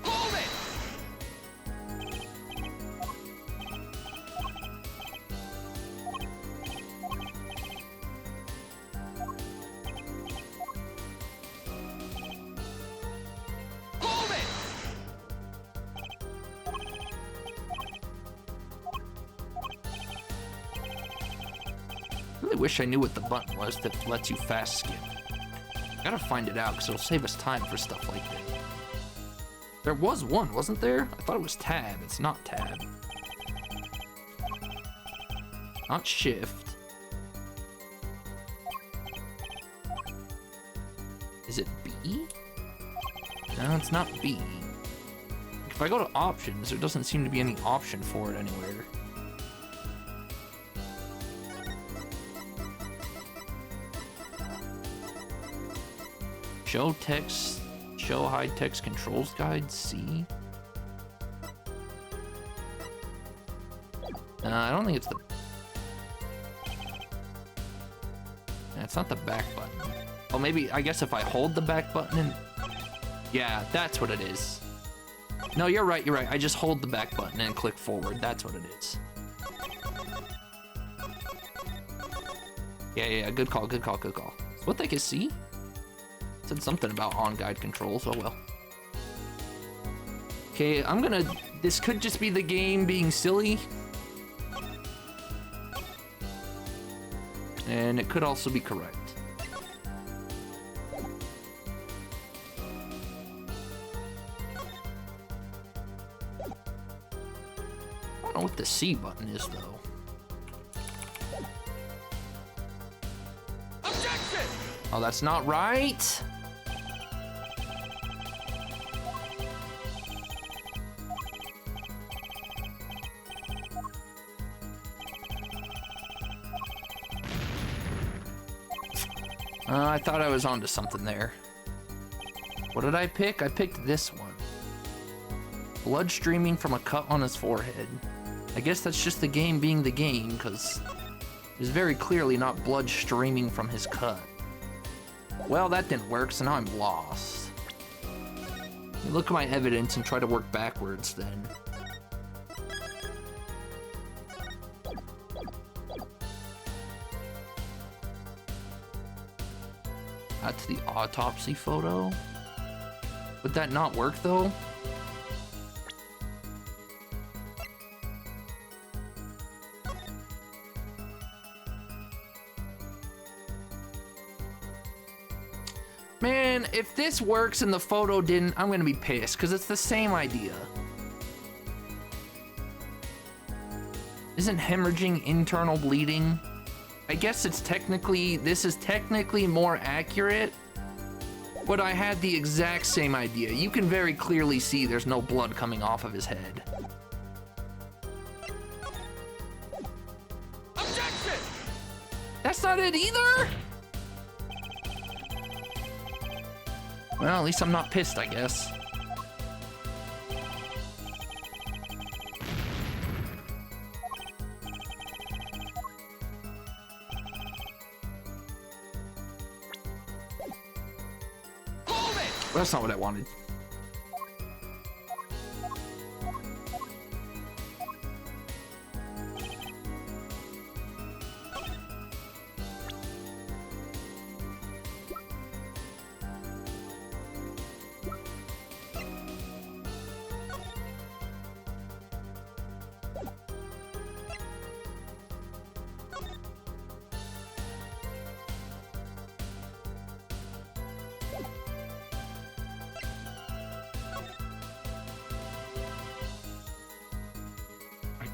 Speaker 2: Hold it! Hold it!
Speaker 1: I really wish I knew what the button was that lets you fast skip. Gotta find it out, because it'll save us time for stuff like this. There was one, wasn't there? I thought it was tab. It's not tab. Not shift. Is it B? No, it's not B. If I go to options, there doesn't seem to be any option for it anywhere. Show text, show hide text controls guide, C. I don't think it's the... It's not the back button. Oh, maybe, I guess if I hold the back button and... Yeah, that's what it is. No, you're right, you're right. I just hold the back button and click forward. That's what it is. Yeah, good call, good call, good call. So what the heck is C? Said something about on guide controls, oh well. Okay, I'm gonna... This could just be the game being silly. And it could also be correct. I don't know what the C button is, though.
Speaker 2: Objection!
Speaker 1: Oh, that's not right. I thought I was onto something there. What did I pick? I picked this one. Blood streaming from a cut on his forehead. I guess that's just the game being the game, because there's very clearly not blood streaming from his cut. Well, that didn't work, so now I'm lost. Let me look at my evidence and try to work backwards then. That's the autopsy photo. Would that not work though? Man, if this works and the photo didn't, I'm gonna be pissed, because it's the same idea. Isn't hemorrhaging internal bleeding? I guess it's technically, this is technically more accurate, but I had the exact same idea. You can very clearly see there's no blood coming off of his head.
Speaker 2: Objection!
Speaker 1: That's not it either? Well, at least I'm not pissed, I guess.
Speaker 2: Hold it!
Speaker 1: Well, that's not what I wanted.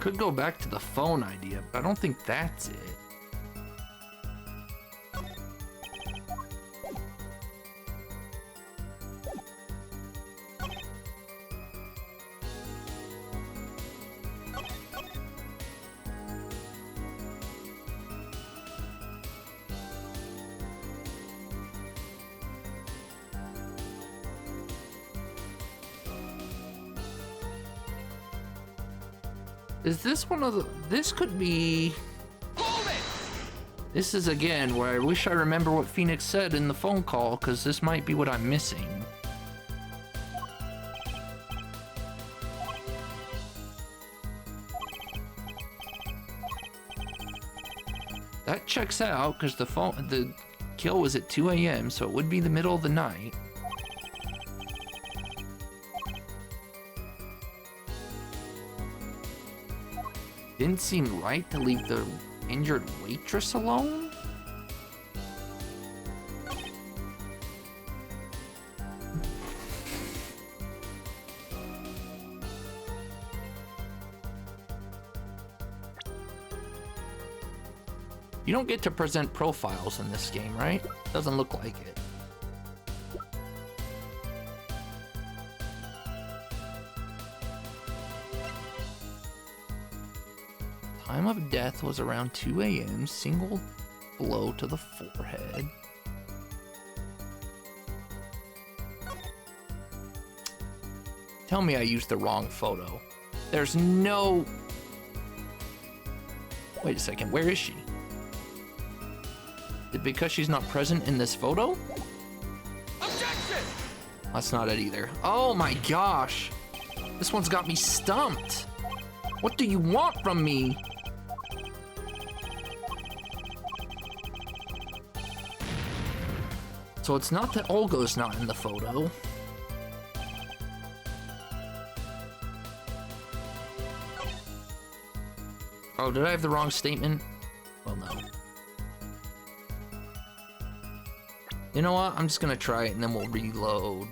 Speaker 1: Could go back to the phone idea, but I don't think that's it. Is this one of the... This could be...
Speaker 2: Hold it!
Speaker 1: This is again where I wish I remember what Phoenix said in the phone call, because this might be what I'm missing. That checks out, because the kill was at 2 a.m., so it would be the middle of the night. Didn't seem right to leave the injured waitress alone? You don't get to present profiles in this game, right? Doesn't look like it. Time of death was around 2 a.m. Single blow to the forehead. Tell me I used the wrong photo. There's no... Wait a second, where is she? Is it because she's not present in this photo?
Speaker 2: Objection!
Speaker 1: That's not it either. Oh my gosh! This one's got me stumped! What do you want from me? So it's not that Olga's not in the photo. Oh, did I have the wrong statement? Well, no. You know what? I'm just gonna try it and then we'll reload.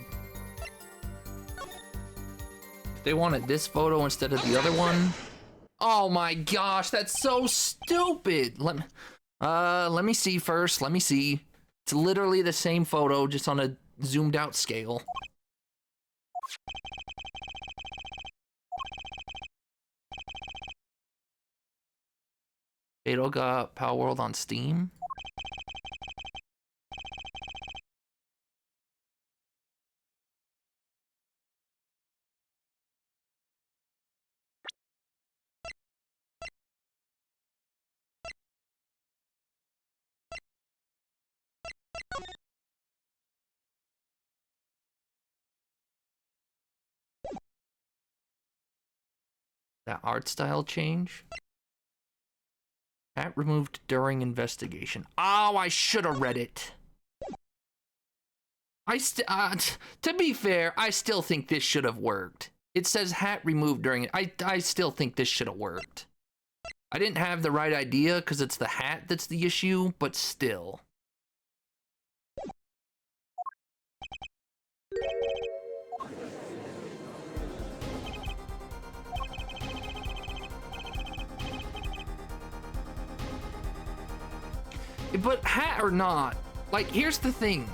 Speaker 1: If they wanted this photo instead of the other one. Oh my gosh, that's so stupid! Let me see first, let me see. It's literally the same photo, just on a zoomed out scale. Fatal got Power World on Steam. That art style change. Hat removed during investigation. Oh, I should have read it. To be fair, I still think this should have worked. It says hat removed during it. I still think this should have worked. I didn't have the right idea because it's the hat that's the issue, but still. But hat or not, like, here's the thing.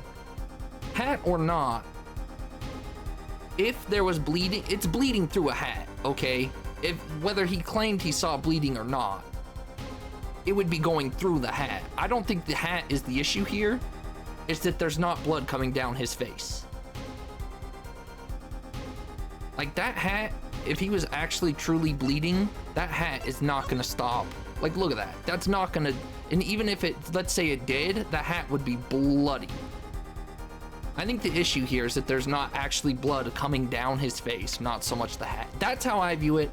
Speaker 1: Hat or not, if there was bleeding, it's bleeding through a hat, okay? If whether he claimed he saw bleeding or not, it would be going through the hat. I don't think the hat is the issue here. It's that there's not blood coming down his face. Like, that hat, if he was actually truly bleeding, that hat is not gonna stop. Like, look at that. That's not gonna... And even if it, let's say it did, the hat would be bloody. I think the issue here is that there's not actually blood coming down his face, not so much the hat. That's how I view it.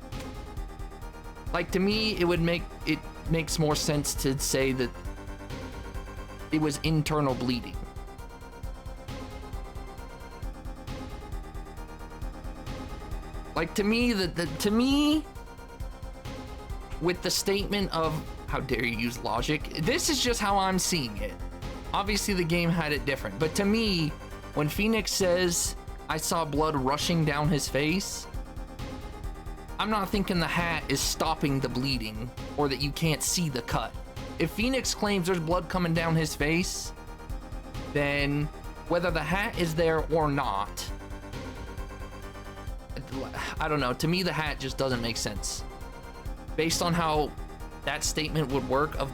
Speaker 1: Like, to me, it makes more sense to say that it was internal bleeding. Like, to me, with the statement of, how dare you use logic? This is just how I'm seeing it. Obviously, the game had it different. But to me, when Phoenix says, I saw blood rushing down his face, I'm not thinking the hat is stopping the bleeding or that you can't see the cut. If Phoenix claims there's blood coming down his face, then whether the hat is there or not, I don't know. To me, the hat just doesn't make sense. Based on how that statement would work of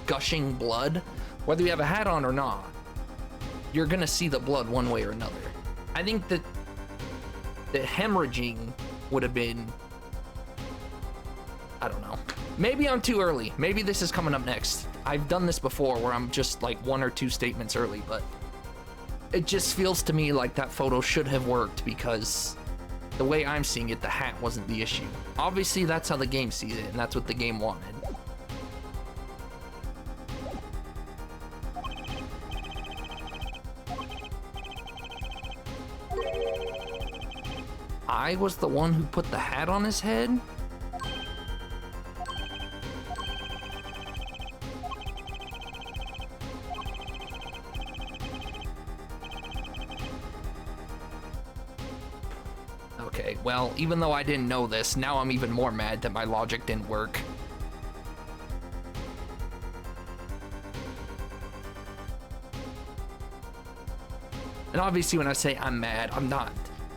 Speaker 1: gushing blood, whether you have a hat on or not, you're gonna see the blood one way or another. I think that the hemorrhaging would have been, I don't know. Maybe I'm too early. Maybe this is coming up next. I've done this before where I'm just like 1 or 2 statements early, but it just feels to me like that photo should have worked because the way I'm seeing it, the hat wasn't the issue. Obviously, that's how the game sees it, and that's what the game wanted. I was the one who put the hat on his head? Okay, well, even though I didn't know this, now I'm even more mad that my logic didn't work. And obviously when I say I'm mad, I'm not.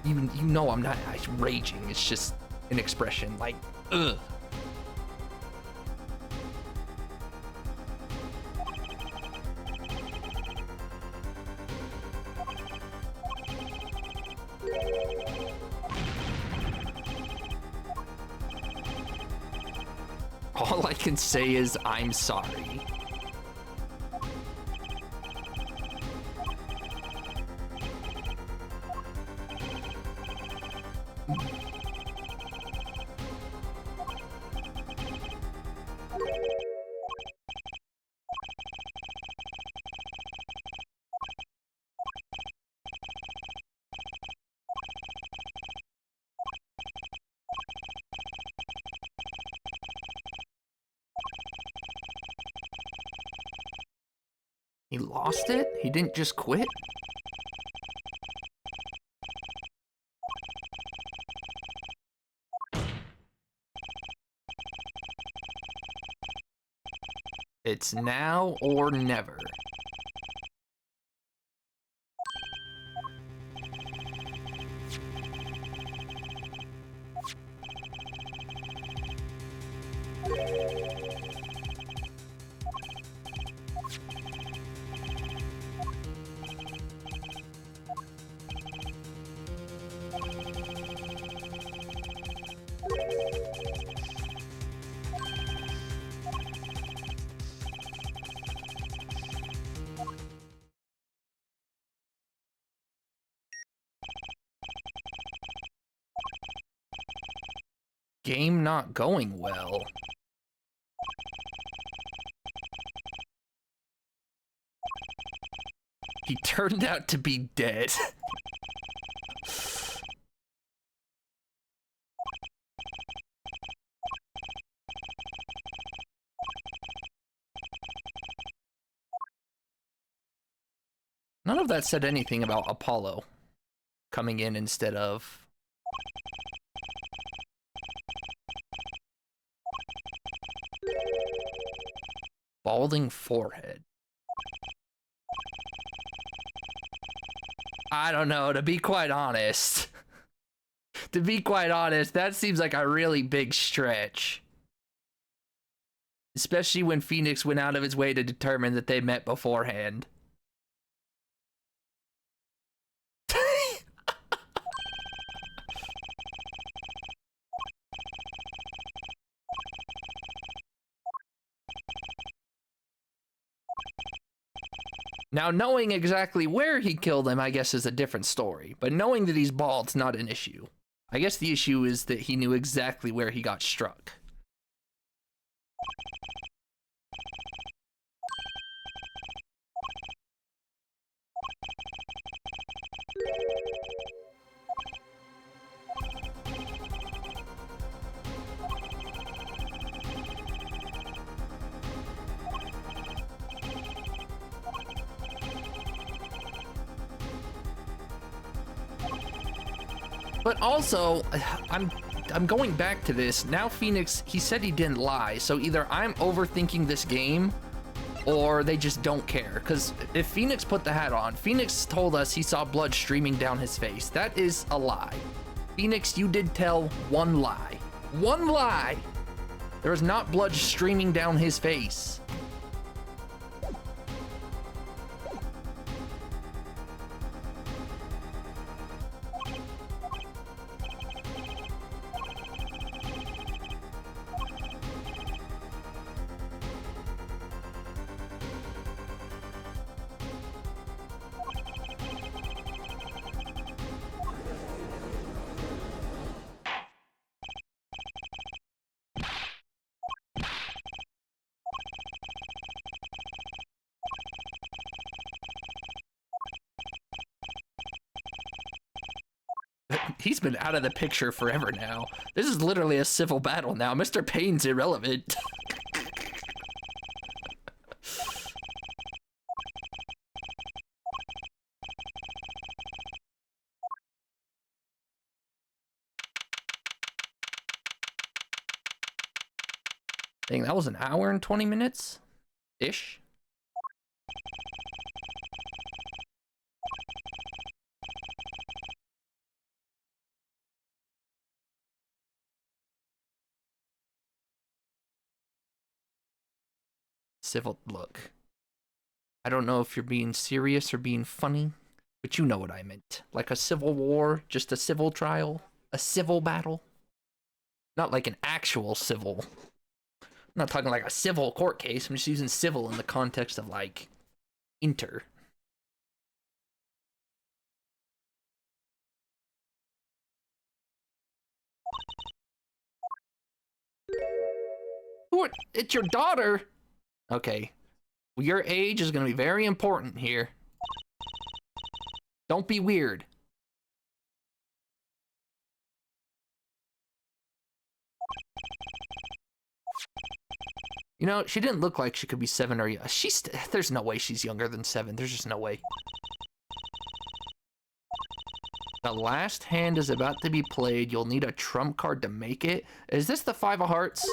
Speaker 1: You know I'm not raging. It's just an expression like, ugh. All I can say is I'm sorry. He lost it? He didn't just quit? It's now or never. Game not going well. He turned out to be dead. None of that said anything about Apollo coming in instead of... Balding forehead. I don't know, to be quite honest. That seems like a really big stretch. Especially when Phoenix went out of his way to determine that they met beforehand. Now, knowing exactly where he killed him, I guess, is a different story. But knowing that he's bald's not an issue. I guess the issue is that he knew exactly where he got struck. But also, I'm going back to this. Now Phoenix, he said he didn't lie, so either I'm overthinking this game or they just don't care. Because if Phoenix put the hat on, Phoenix told us he saw blood streaming down his face. That is a lie. Phoenix, you did tell one lie. One lie! There is not blood streaming down his face. He's been out of the picture forever now. This is literally a civil battle now. Mr. Payne's irrelevant. Dang, that was an hour and 20 minutes-ish. Civil, look. I don't know if you're being serious or being funny, but you know what I meant. Like a civil war, just a civil trial, a civil battle. Not like an actual civil. I'm not talking like a civil court case. I'm just using civil in the context of like inter. It's your daughter. Okay. Well, your age is going to be very important here. Don't be weird. You know, she didn't look like she could be 7 or... there's no way she's younger than 7. There's just no way. The last hand is about to be played. You'll need a trump card to make it. Is this the 5 of hearts?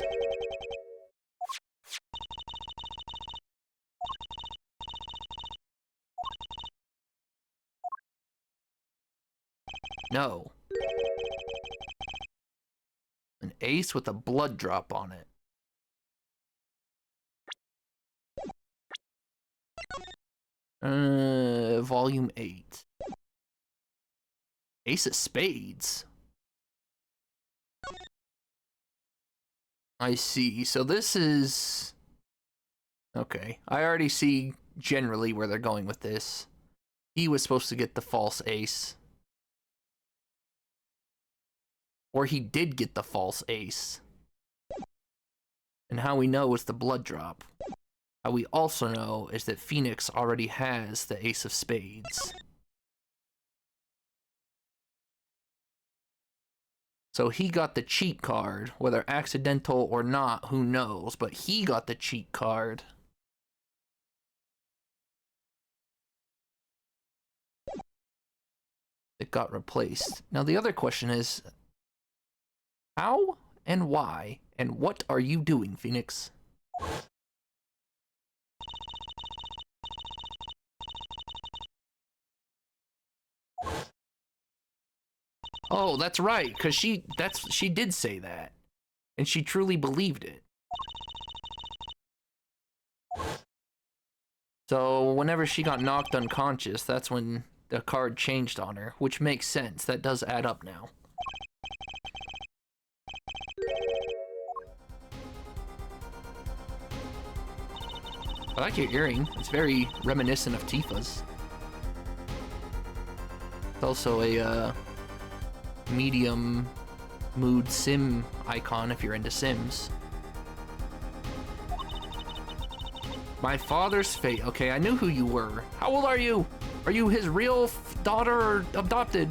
Speaker 1: No. An ace with a blood drop on it. Volume 8. Ace of spades. I see. So this is... Okay. I already see generally where they're going with this. He was supposed to get the false ace. Or he did get the false ace. And how we know is the blood drop. How we also know is that Phoenix already has the ace of spades. So he got the cheat card, whether accidental or not, who knows, but he got the cheat card. It got replaced. Now the other question is, how and why and what are you doing, Phoenix? Oh, that's right, because she did say that. And she truly believed it. So whenever she got knocked unconscious, that's when the card changed on her, which makes sense. That does add up now. I like your earring. It's very reminiscent of Tifa's. It's also a medium mood sim icon if you're into Sims. My father's fate. Okay, I knew who you were. How old are you? Are you his real daughter or adopted?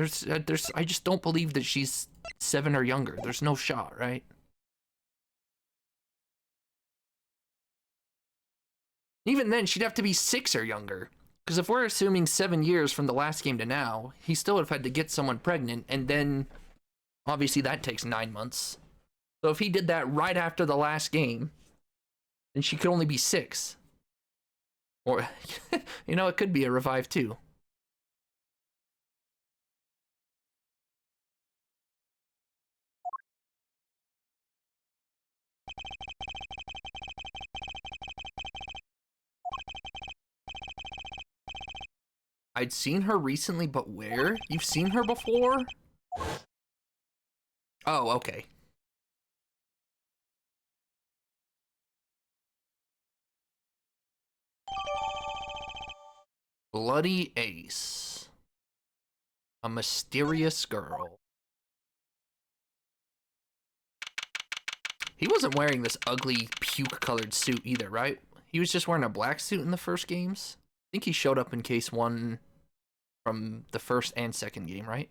Speaker 1: I just don't believe that she's 7 or younger. There's no shot, right? Even then, she'd have to be 6 or younger. Because if we're assuming 7 years from the last game to now, he still would have had to get someone pregnant, and then obviously that takes 9 months. So if he did that right after the last game, then she could only be 6. Or, you know, it could be a revive too. I'd seen her recently, but where? You've seen her before? Oh, okay. Bloody Ace. A mysterious girl. He wasn't wearing this ugly puke-colored suit either, right? He was just wearing a black suit in the first games. I think he showed up in case 1 from the first and second game, right?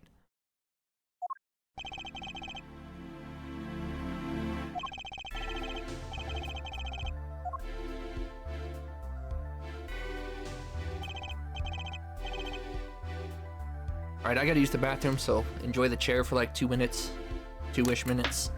Speaker 1: Alright, I gotta use the bathroom, so enjoy the chair for like 2 minutes. 2-ish minutes.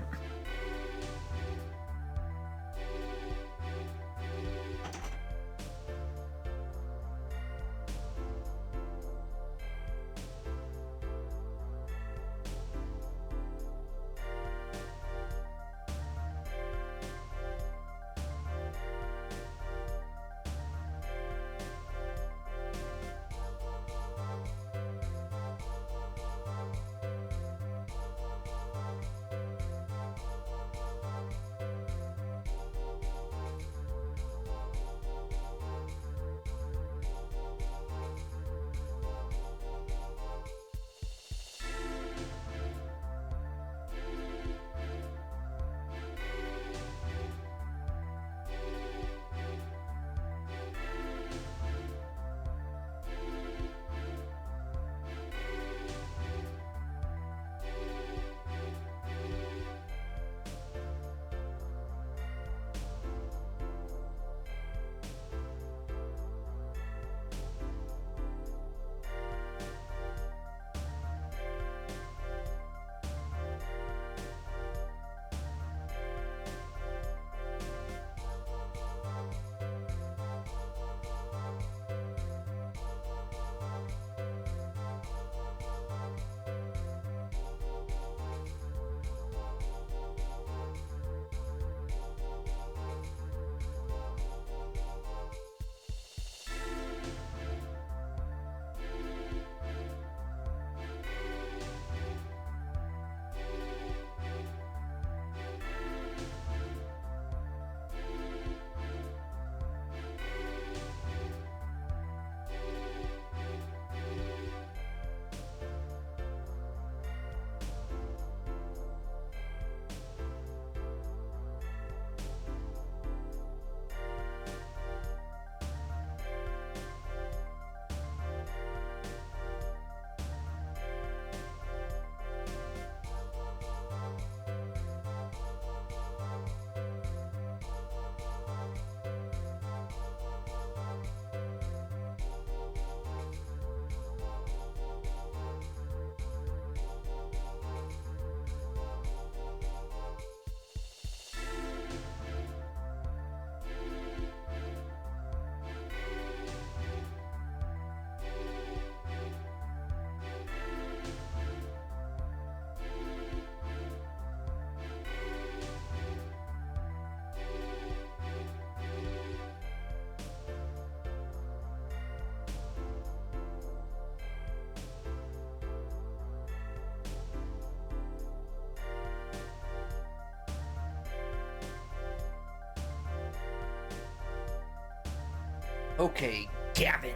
Speaker 1: Okay, Gavin.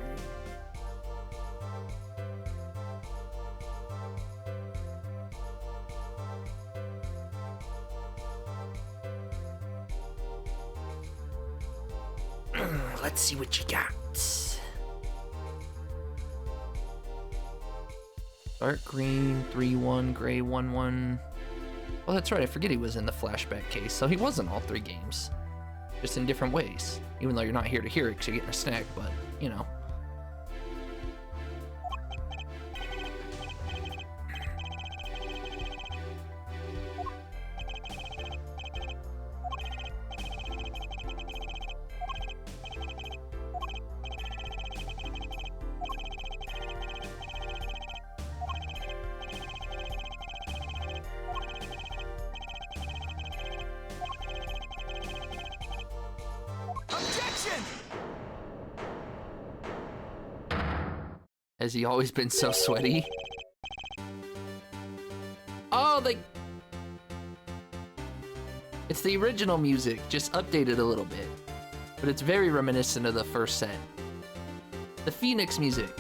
Speaker 1: Let's see what you got. Dark green, 3-1, gray, 1-1. Oh, that's right. I forget he was in the flashback case, so he was in all 3 games. just in different ways. Even though you're not here to hear it because you're getting a snack, but, you know.
Speaker 2: Objection!
Speaker 1: Has he always been so sweaty? Oh, it's the original music, just updated a little bit. But it's very reminiscent of the first set. The Phoenix music.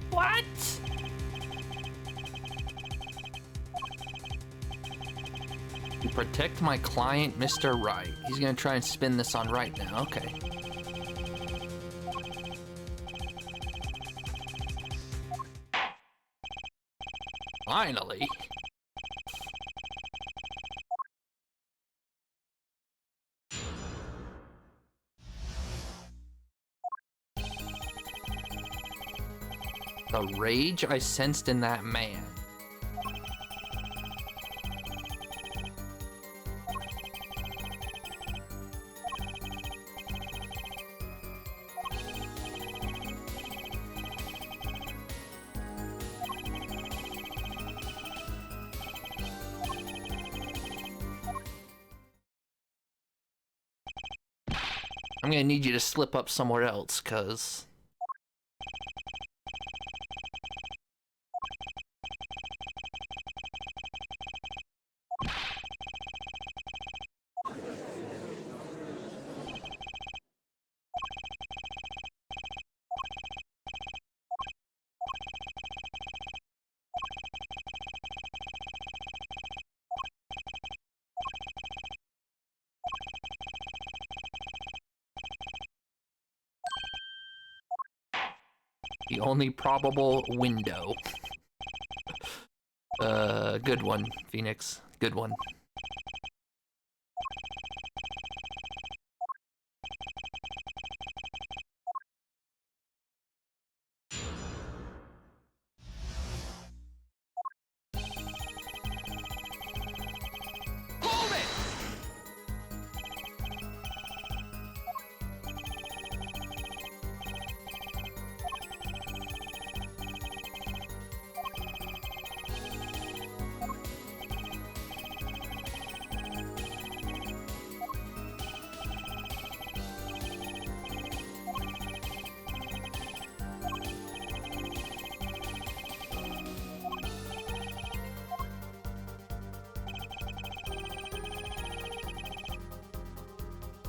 Speaker 1: What? To protect my client, Mr. Wright. He's gonna try and spin this on Wright now. Okay. Finally. The rage I sensed in that man. I'm gonna need you to slip up somewhere else, cause... The only probable window. Good one, Phoenix. Good one.
Speaker 2: Hold it!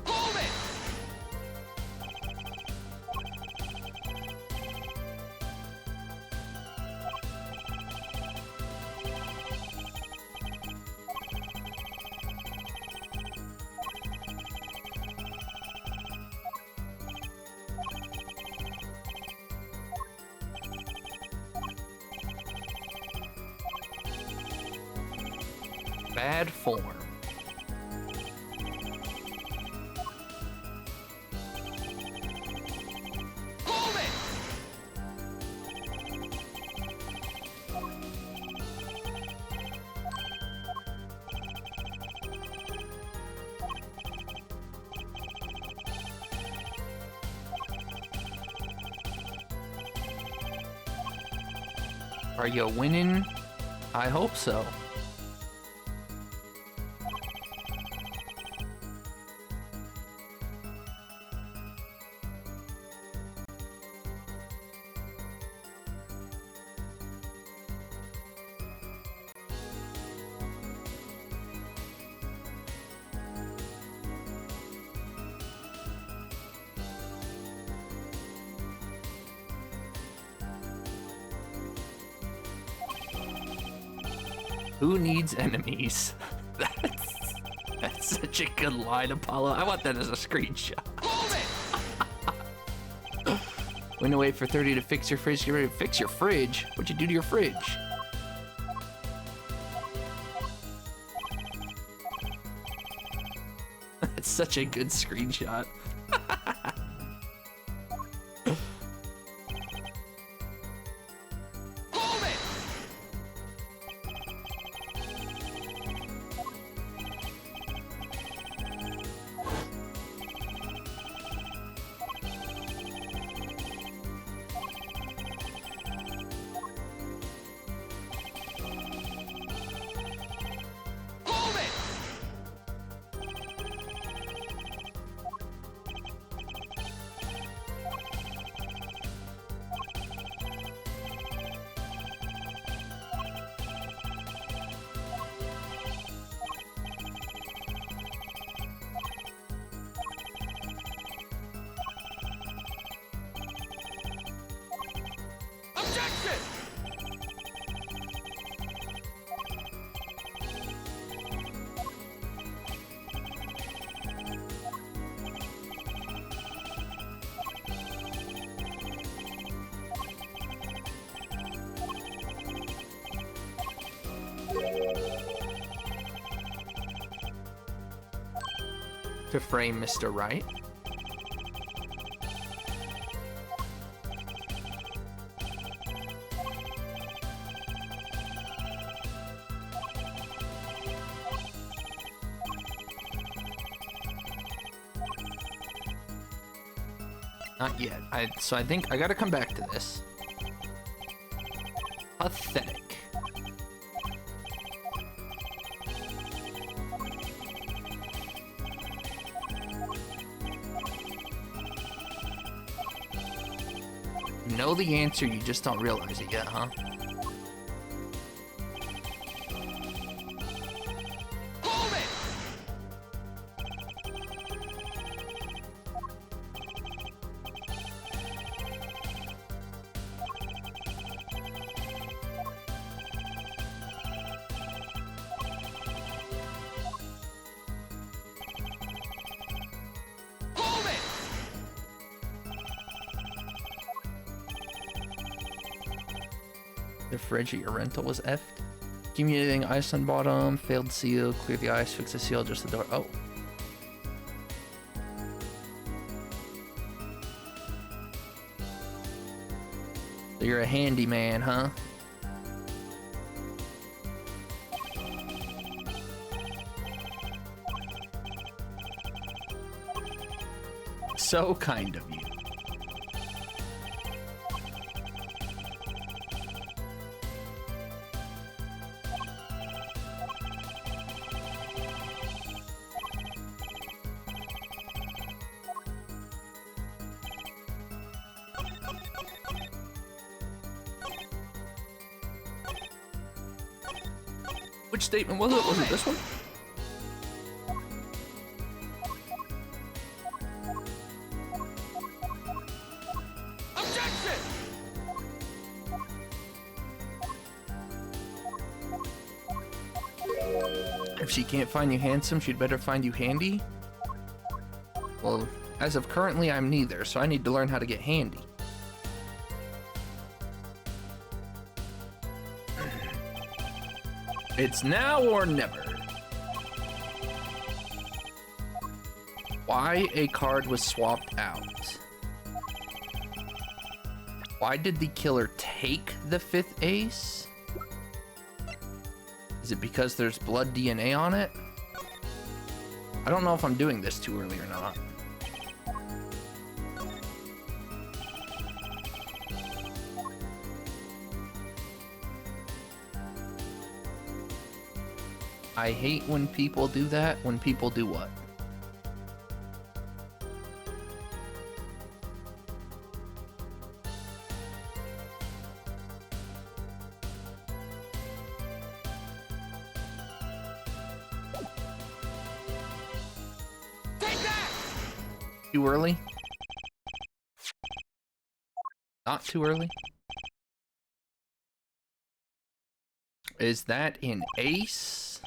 Speaker 2: Hold it!
Speaker 1: Bad form.
Speaker 2: Hold it!
Speaker 1: Are you winning? I hope so. Who needs enemies? That's such a good line, Apollo. I want that as a screenshot.
Speaker 2: Hold it!
Speaker 1: When to wait for 30 to fix your fridge, get ready to fix your fridge. What'd you do to your fridge? That's such a good screenshot.
Speaker 2: Hold it! Hold it! Objection!
Speaker 1: To frame Mr. Right. Not yet. So I think I gotta come back to this. Pathetic. You know the answer, you just don't realize it yet, huh?
Speaker 2: Hold it! Hold it!
Speaker 1: The fridge at your rental was effed. Accumulating ice on bottom, failed seal, clear the ice, fix the seal, just the door. Oh. So you're a handyman, huh? So kind of you. Which statement was it? Was it this one?
Speaker 2: Objection!
Speaker 1: If she can't find you handsome, she'd better find you handy? Well, as of currently, I'm neither, so I need to learn how to get handy. It's now or never. Why a card was swapped out? Why did the killer take the 5th ace? Is it because there's blood DNA on it? I don't know if I'm doing this too early or not. I hate when people do that. When people do what?
Speaker 2: Take that!
Speaker 1: Too early? Not too early? Is that an ace?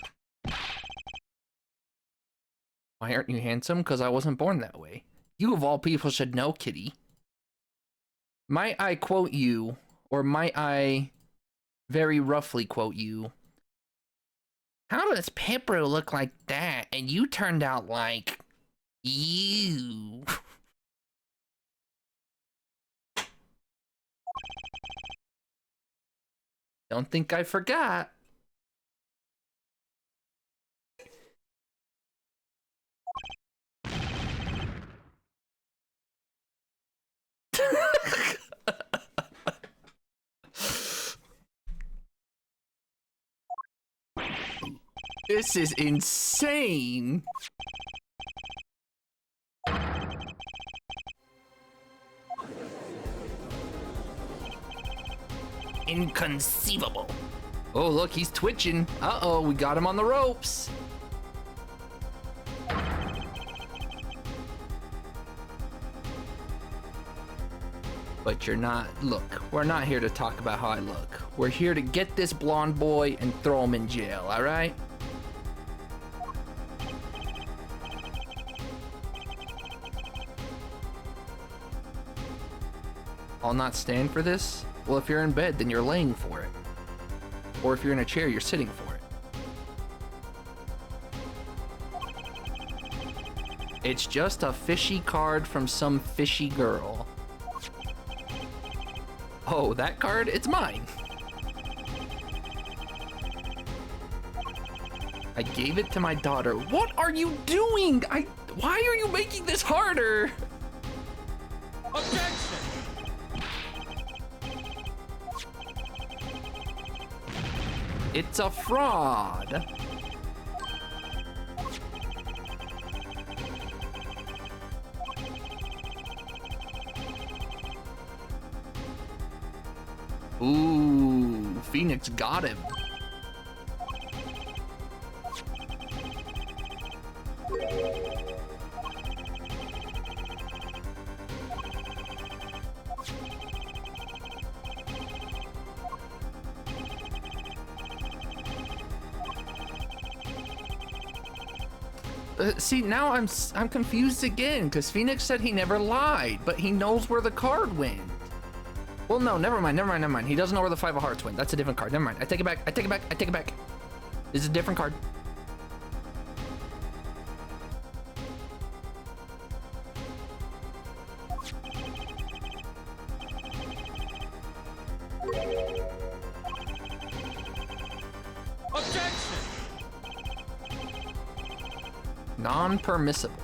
Speaker 1: Why aren't you handsome? Because I wasn't born that way. You of all people should know, kitty. Might I quote you, or might I very roughly quote you? How does Pepper look like that and you turned out like you? Don't think I forgot. This is insane. Inconceivable. Oh, look, he's twitching. Uh-oh, we got him on the ropes. But you're not, look, we're not here to talk about how I look. We're here to get this blonde boy and throw him in jail, all right? I'll not stand for this? Well, if you're in bed, then you're laying for it. Or if you're in a chair, you're sitting for it. It's just a fishy card from some fishy girl. Oh, that card? It's mine. I gave it to my daughter. What are you doing? Why are you making this harder?
Speaker 2: Objection!
Speaker 1: It's a fraud. Ooh, Phoenix got him. See, now I'm confused again, because Phoenix said he never lied, but he knows where the card went. Well, no, never mind. He doesn't know where the Five of Hearts went. That's a different card. Never mind. I take it back. This is a different card.
Speaker 2: Objection!
Speaker 1: Non-permissible.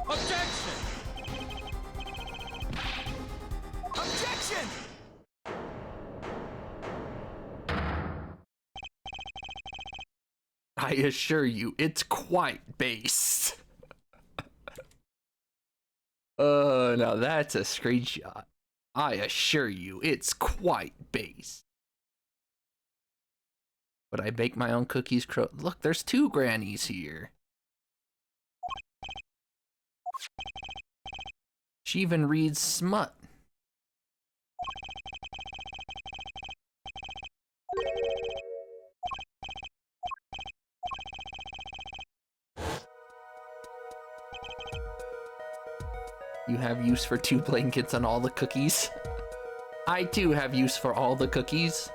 Speaker 2: Objection! Objection!
Speaker 1: I assure you, it's quite based. Now that's a screenshot. I assure you, it's quite based. But I bake my own cookies. Look, there's two grannies here. She even reads smut. You have use for 2 blankets on all the cookies. I too have use for all the cookies.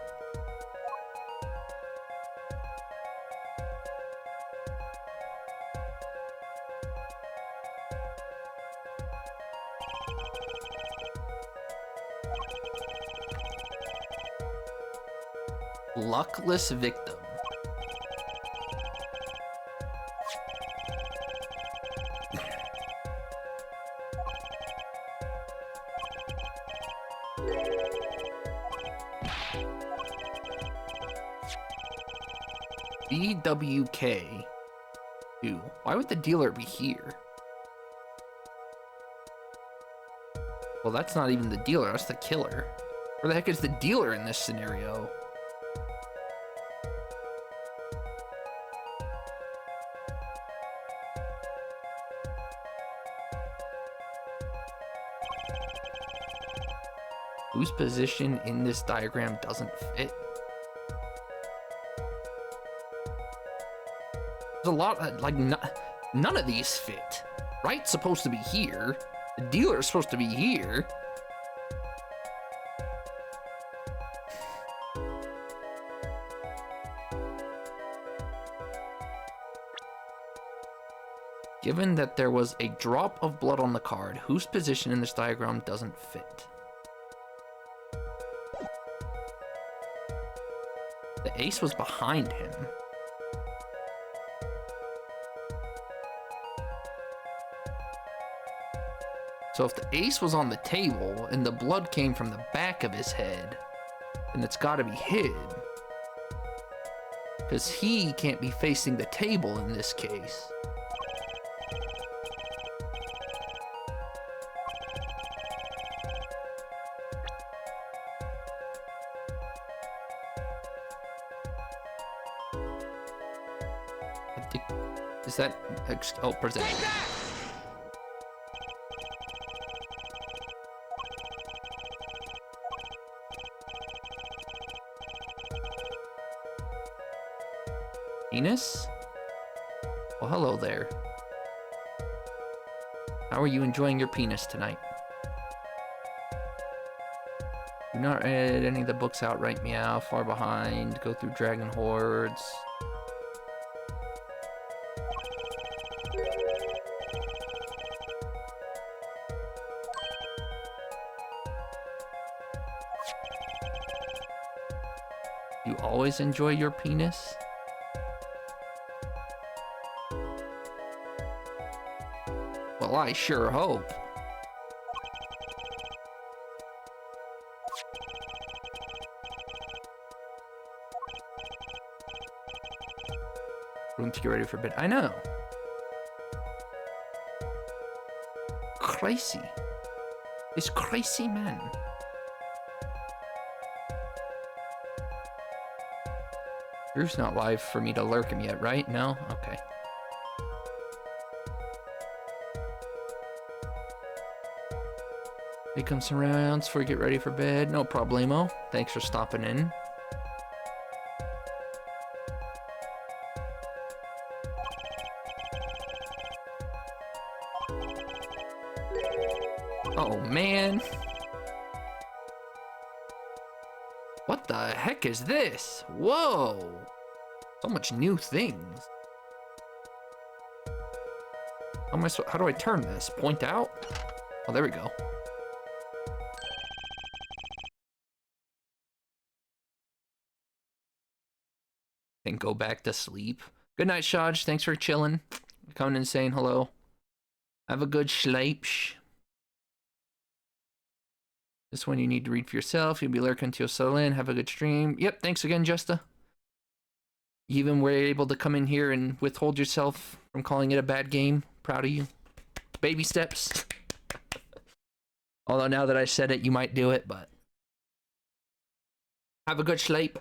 Speaker 1: Luckless victim. BWK. Dude, why would the dealer be here? Well, that's not even the dealer, that's the killer. Where the heck is the dealer in this scenario? Whose position in this diagram doesn't fit? There's a lot, like, none of these fit. Right's supposed to be here. The dealer's supposed to be here. Given that there was a drop of blood on the card, whose position in this diagram doesn't fit? The ace was behind him. So if the ace was on the table and the blood came from the back of his head, then it's got to be hid. Because he can't be facing the table in this case. Is that... Oh, present. Penis? Well, hello there. How are you enjoying your penis tonight? Do not read any of the books outright, meow, far behind, go through dragon hordes. You always enjoy your penis? Well, I sure hope. Room to get ready for bed. I know. Crazy. This crazy man. Drew's not live for me to lurk him yet, right? No? Okay. Make him some rounds before you get ready for bed. No problemo. Thanks for stopping in. Oh, man. What the heck is this? Whoa. So much new things. How do I turn this? Point out? Oh, there we go. Then go back to sleep. Good night, Shaj. Thanks for chilling. Coming and saying hello. Have a good sleep. This one you need to read for yourself. You'll be lurking till you settle in. Have a good stream. Yep, thanks again, Justa. You even were able to come in here and withhold yourself from calling it a bad game. Proud of you. Baby steps. Although now that I said it, you might do it, but... Have a good sleep.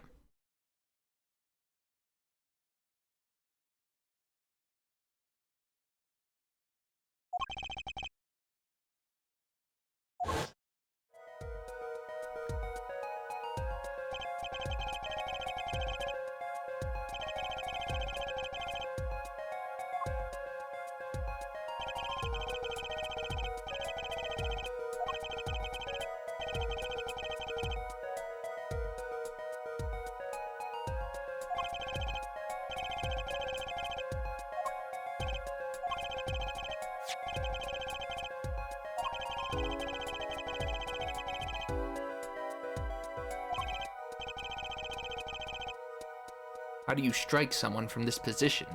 Speaker 1: How do you strike someone from this position?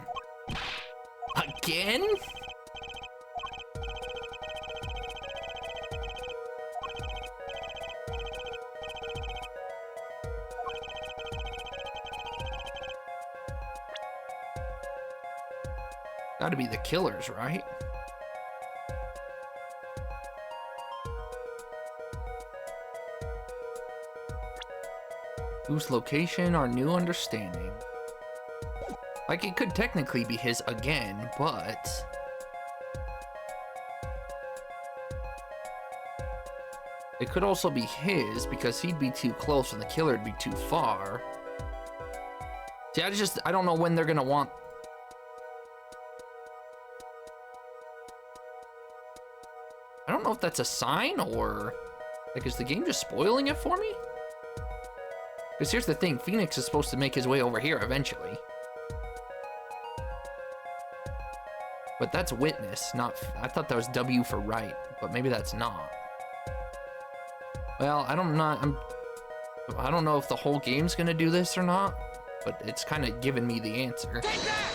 Speaker 1: Again? Gotta be the killers, right? Whose location or new understanding? Like, it could technically be his again, but... it could also be his, because he'd be too close and the killer'd be too far. See, I don't know when they're gonna want... I don't know if that's a sign, or... like, is the game just spoiling it for me? Because here's the thing, Phoenix is supposed to make his way over here eventually. But that's witness, not... I thought that was W for right, but maybe that's not. Well, I don't know if the whole game's gonna do this or not, but it's kind of giving me the answer.
Speaker 2: Take that!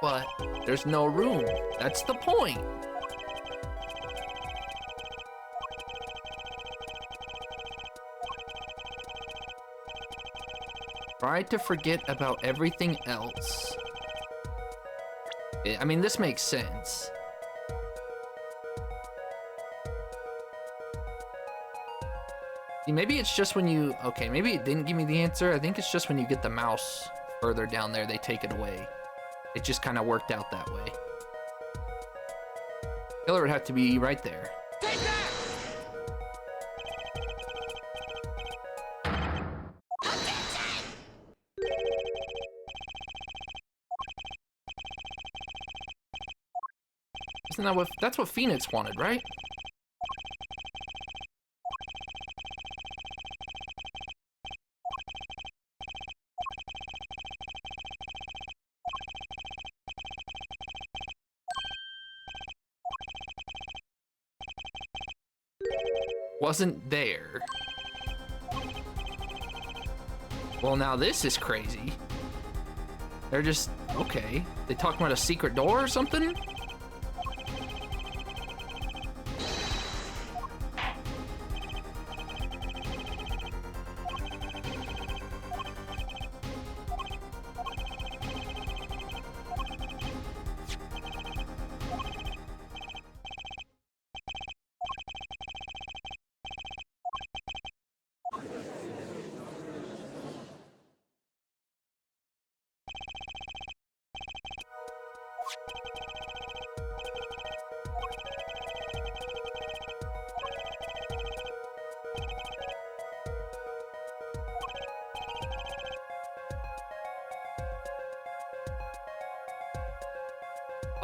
Speaker 1: But there's no room. That's the point. Try to forget about everything else. I mean, this makes sense. See, maybe it's just when you... okay, maybe it didn't give me the answer. I think it's just when you get the mouse further down there, they take it away. It just kind of worked out that way. Killer would have to be right there.
Speaker 2: Take that!
Speaker 1: Isn't that what... that's what Phoenix wanted, right? Wasn't there. Well, now this is crazy. They're just... okay. They talking about a secret door or something?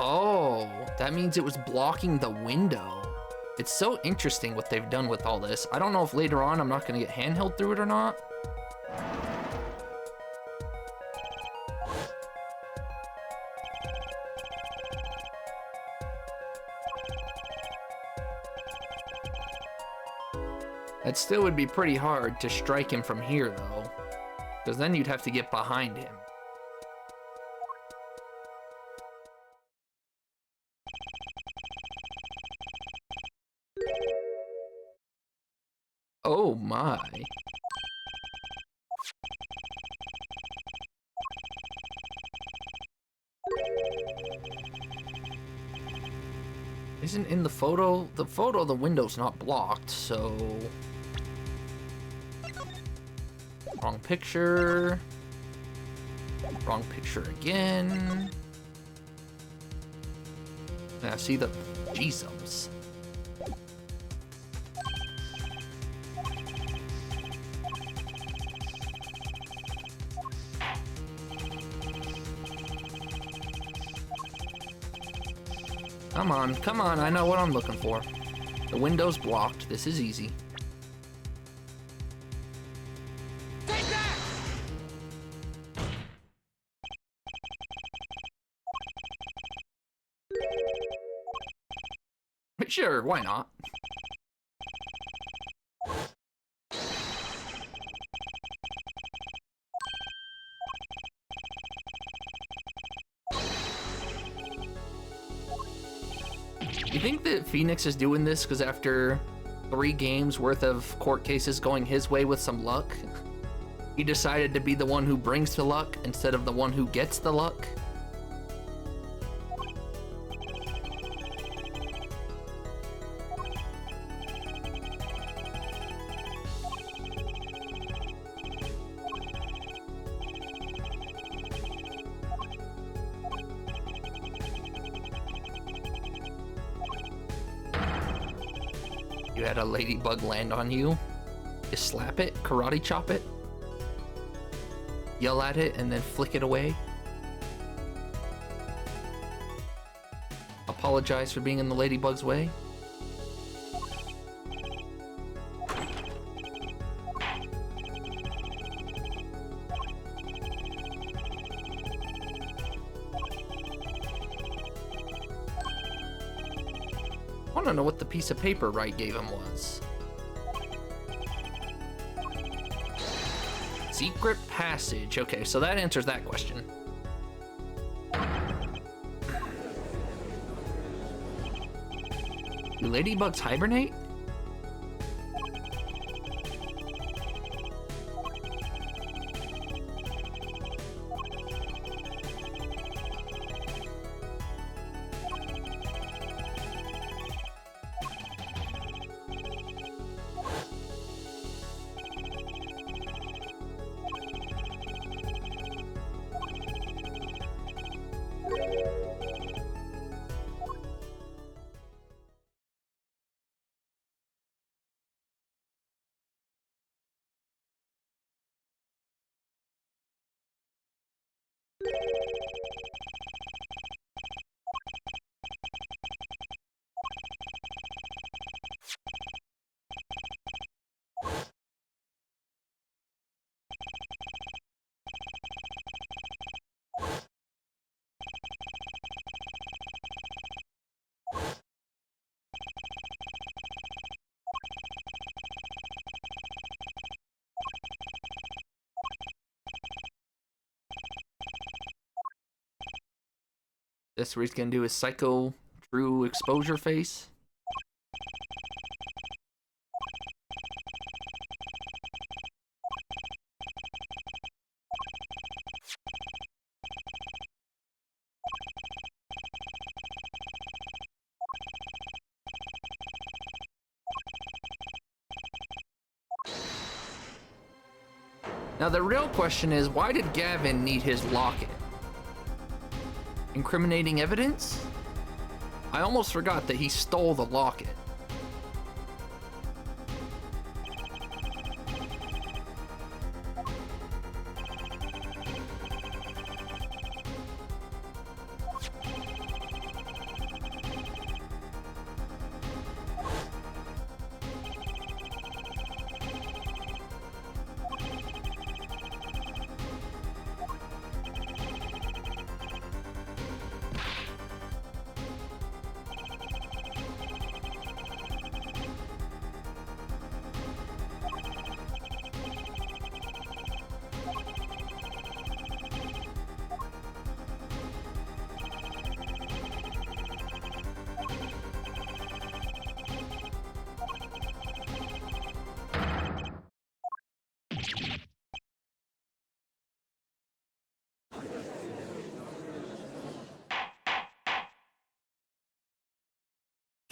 Speaker 1: Oh, that means it was blocking the window. It's so interesting what they've done with all this. I don't know if later on I'm not going to get handheld through it or not. It still would be pretty hard to strike him from here, though, because then you'd have to get behind him. Oh my. Isn't in the photo the window's not blocked, so... wrong picture. Wrong picture again. Now see the... Jesus. Come on, I know what I'm looking for. The window's blocked, this is easy.
Speaker 2: Take that!
Speaker 1: Sure, why not? You think that Phoenix is doing this because after 3 games worth of court cases going his way with some luck, he decided to be the one who brings the luck instead of the one who gets the luck? You had a ladybug land on you, you slap it, karate chop it, yell at it, and then flick it away. Apologize for being in the ladybug's way. I don't know what the piece of paper Wright gave him was. Secret passage. Okay, so that answers that question. Do ladybugs hibernate? That's where he's gonna do his psycho true exposure face. Now the real question is, why did Gavin need his locket? Incriminating evidence? I almost forgot that he stole the locket.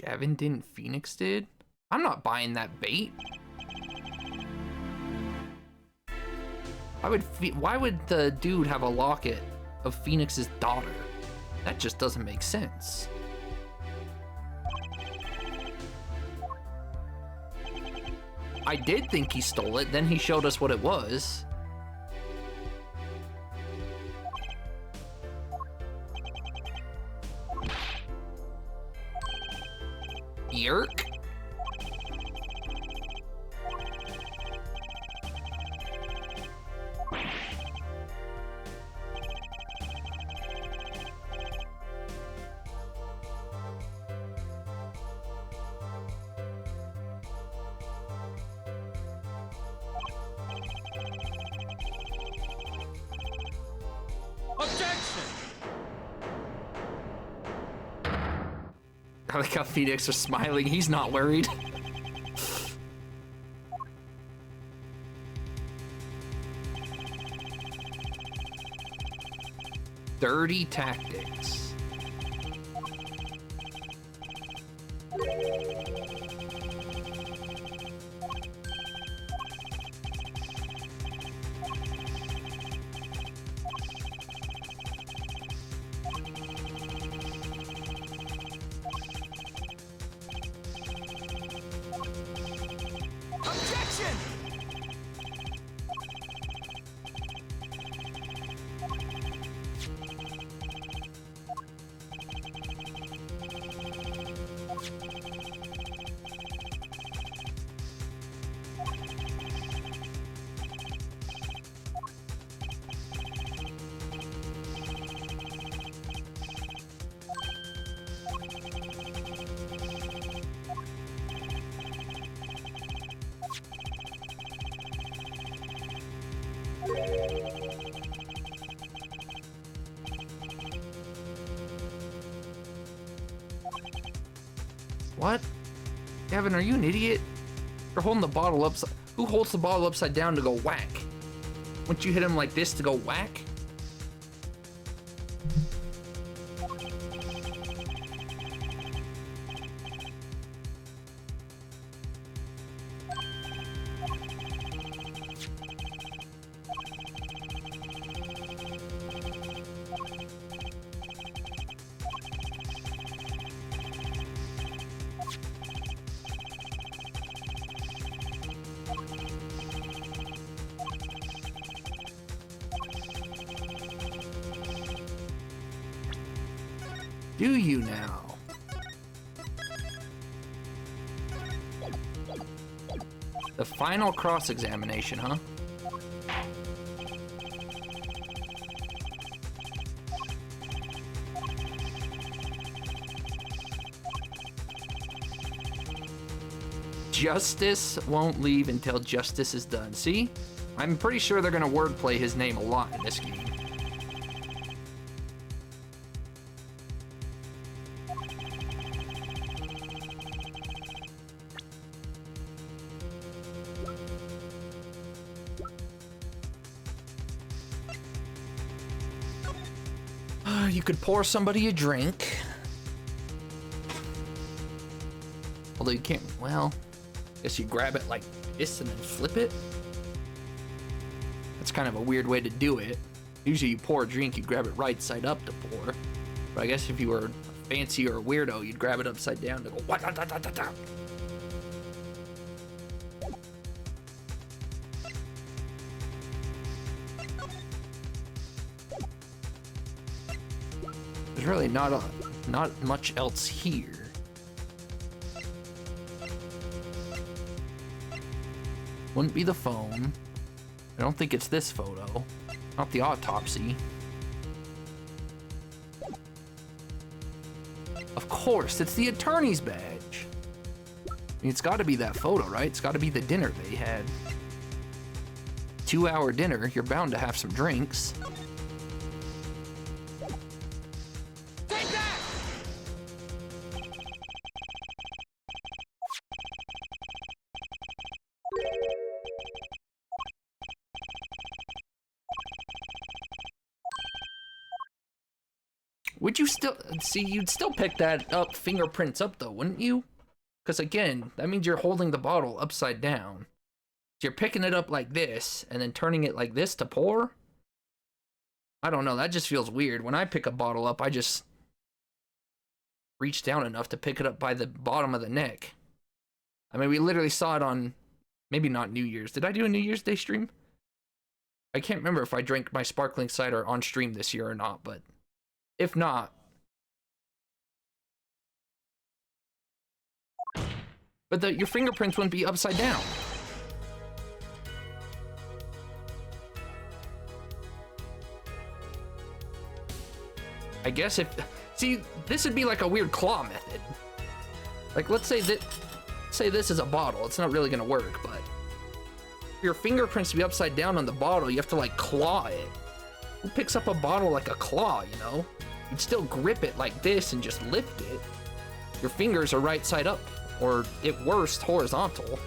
Speaker 1: Gavin didn't, Phoenix did? I'm not buying that bait. Why would the dude have a locket of Phoenix's daughter? That just doesn't make sense. I did think he stole it, then he showed us what it was. Yerk?
Speaker 2: Objection!
Speaker 1: I like how Phoenix is smiling. He's not worried. Dirty tactics.
Speaker 2: Objection!
Speaker 1: What? Gavin, are you an idiot? You're holding the bottle upside... Who holds the bottle upside down to go whack? Wouldn't you hit him like this to go whack? Do you now? The final cross-examination, huh? Justice won't leave until justice is done. See? I'm pretty sure they're gonna wordplay his name a lot in this game. You could pour somebody a drink. Although you can't, well, I guess you grab it like this and then flip it. That's kind of a weird way to do it. Usually you pour a drink, you grab it right side up to pour. But I guess if you were fancy or a weirdo, you'd grab it upside down to go what da da da da da. There's really not much else here. Wouldn't be the phone. I don't think it's this photo. Not the autopsy. Of course, it's the attorney's badge. I mean, it's got to be that photo, right? It's got to be the dinner they had. 2-hour dinner, you're bound to have some drinks.
Speaker 2: Take that!
Speaker 1: Would you still see? You'd still pick that up, fingerprints up, though, wouldn't you? Because again, that means you're holding the bottle upside down. So you're picking it up like this and then turning it like this to pour. I don't know. That just feels weird. When I pick a bottle up, I just reach down enough to pick it up by the bottom of the neck. I mean, we literally saw it on, maybe not New Year's. Did I do a New Year's Day stream? I can't remember if I drank my sparkling cider on stream this year or not, but if not, but your fingerprints wouldn't be upside down. I guess if, see, this would be like a weird claw method. Like, let's say that, say this is a bottle. It's not really gonna work, but for your fingerprints to be upside down on the bottle, you have to like claw it. Who picks up a bottle like a claw, you know? You'd still grip it like this and just lift it. Your fingers are right side up, or at worst, horizontal.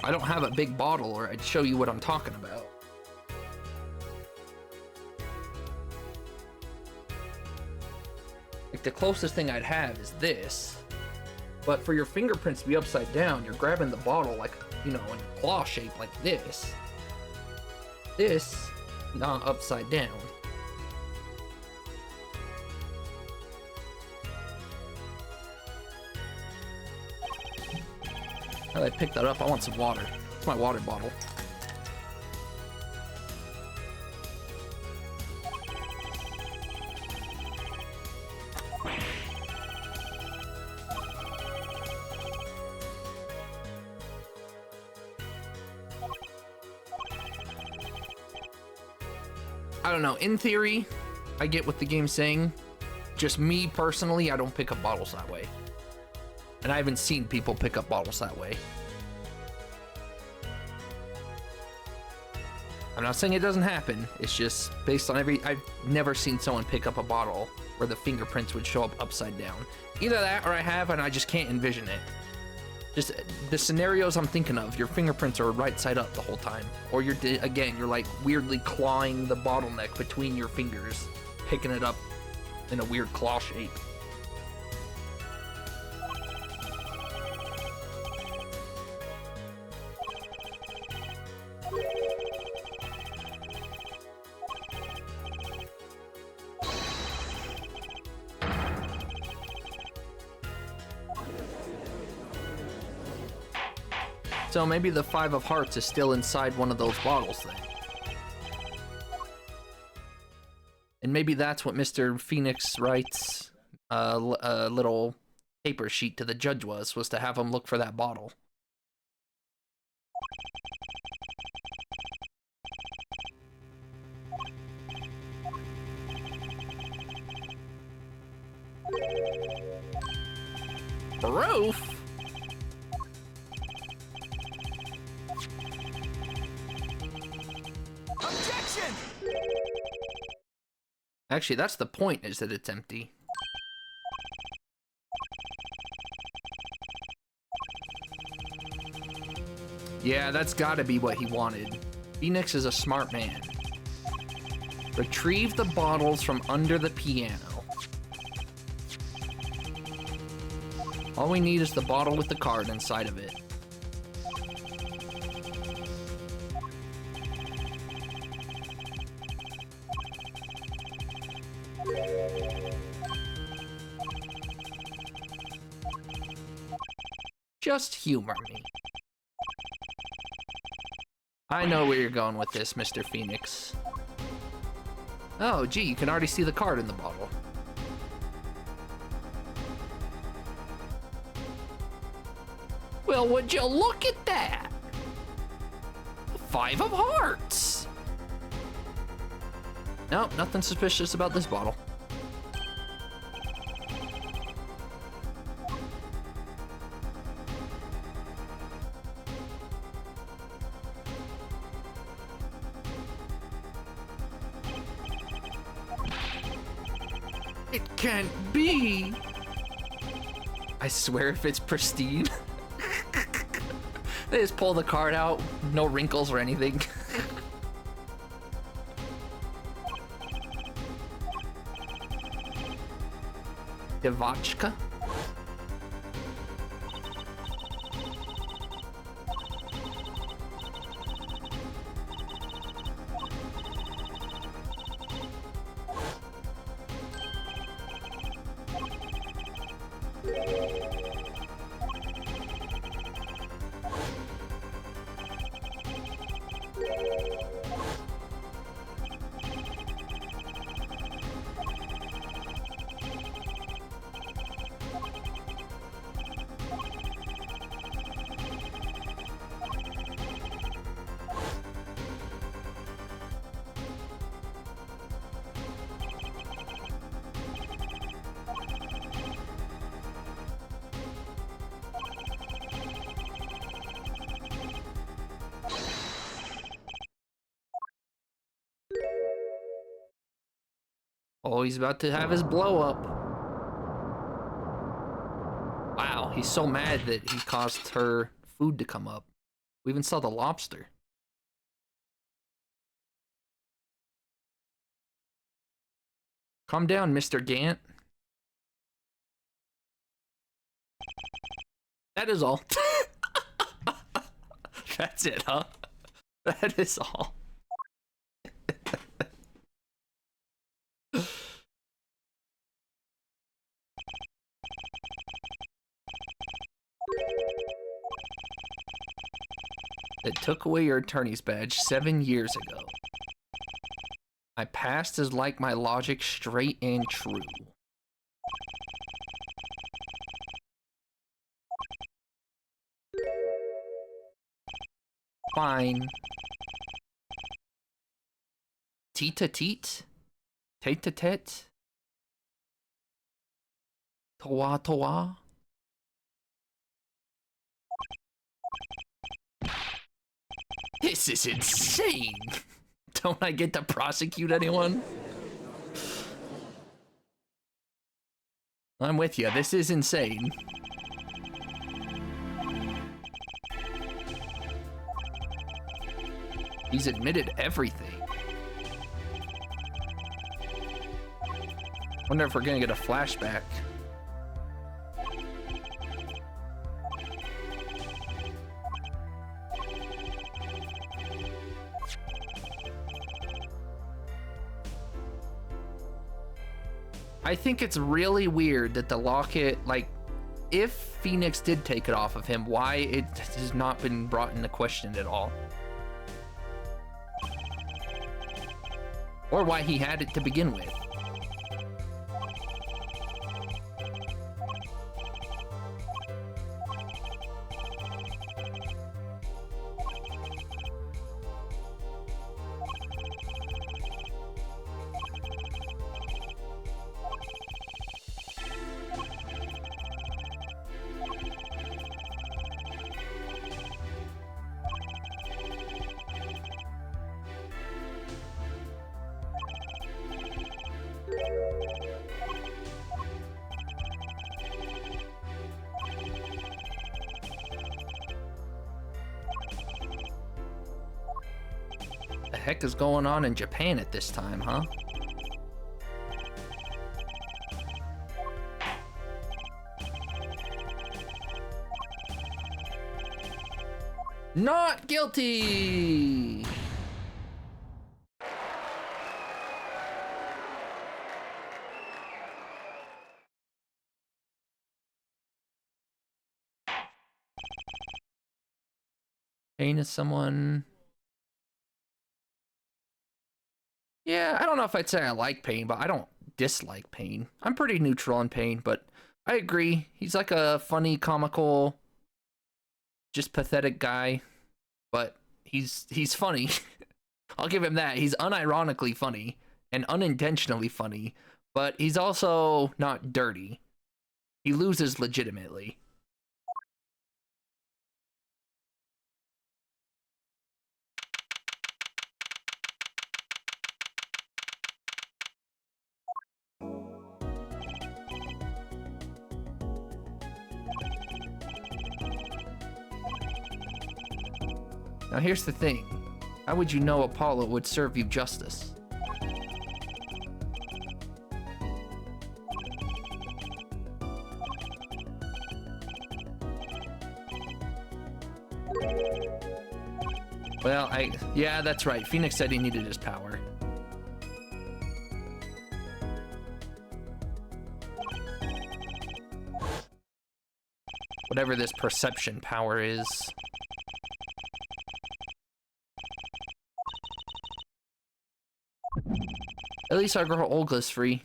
Speaker 1: I don't have a big bottle, or I'd show you what I'm talking about. Like, the closest thing I'd have is this. But for your fingerprints to be upside down, you're grabbing the bottle like, you know, in claw shape like this. This, not upside down. Now that I picked that up, I want some water. It's my water bottle. I don't know, in theory, I get what the game's saying. Just me, personally, I don't pick up bottles that way. And I haven't seen people pick up bottles that way. I'm not saying it doesn't happen, it's just based on I've never seen someone pick up a bottle where the fingerprints would show up upside down. Either that, or I have, and I just can't envision it. Just the scenarios I'm thinking of, your fingerprints are right side up the whole time. Or you're like weirdly clawing the bottleneck between your fingers, picking it up in a weird claw shape. So maybe the Five of Hearts is still inside one of those bottles then. And maybe that's what Mr. Phoenix Wright's little paper sheet to the judge was to have him look for that bottle. Proof?
Speaker 2: Objection!
Speaker 1: Actually, that's the point, is that it's empty. Yeah, that's gotta be what he wanted. Phoenix is a smart man. Retrieve the bottles from under the piano. All we need is the bottle with the card inside of it. Just humor me. I know where you're going with this, Mr. Phoenix. Oh, gee, you can already see the card in the bottle. Well, would you look at that? Five of Hearts! Nope, nothing suspicious about this bottle. It can't be! I swear if it's pristine. They just pull the card out, no wrinkles or anything. Devachka? Oh, he's about to have his blow up. Wow, he's so mad that he caused her food to come up. We even saw the lobster. Calm down, Mr. Gant. That is all. That's it, huh? That is all. It took away your attorney's badge 7 years ago. My past is like my logic, straight and true. Fine. Teet-a-teet? Tate-a-tet? Toa-toa? This is insane! Don't I get to prosecute anyone? I'm with you, this is insane. He's admitted everything. Wonder if we're gonna get a flashback. I think it's really weird that the locket, like, if Phoenix did take it off of him, why it has not been brought into question at all. Or why he had it to begin with. The heck is going on in Japan at this time, huh? Not guilty! Pain is someone... Yeah, I don't know if I'd say I like Pain, but I don't dislike Pain. I'm pretty neutral on Pain, but I agree. He's like a funny, comical, just pathetic guy, but he's funny. I'll give him that. He's unironically funny and unintentionally funny, but he's also not dirty. He loses legitimately. Now here's the thing. How would you know Apollo would serve you justice? Well, yeah, that's right. Phoenix said he needed his power. Whatever this perception power is. At least our girl Olga's free.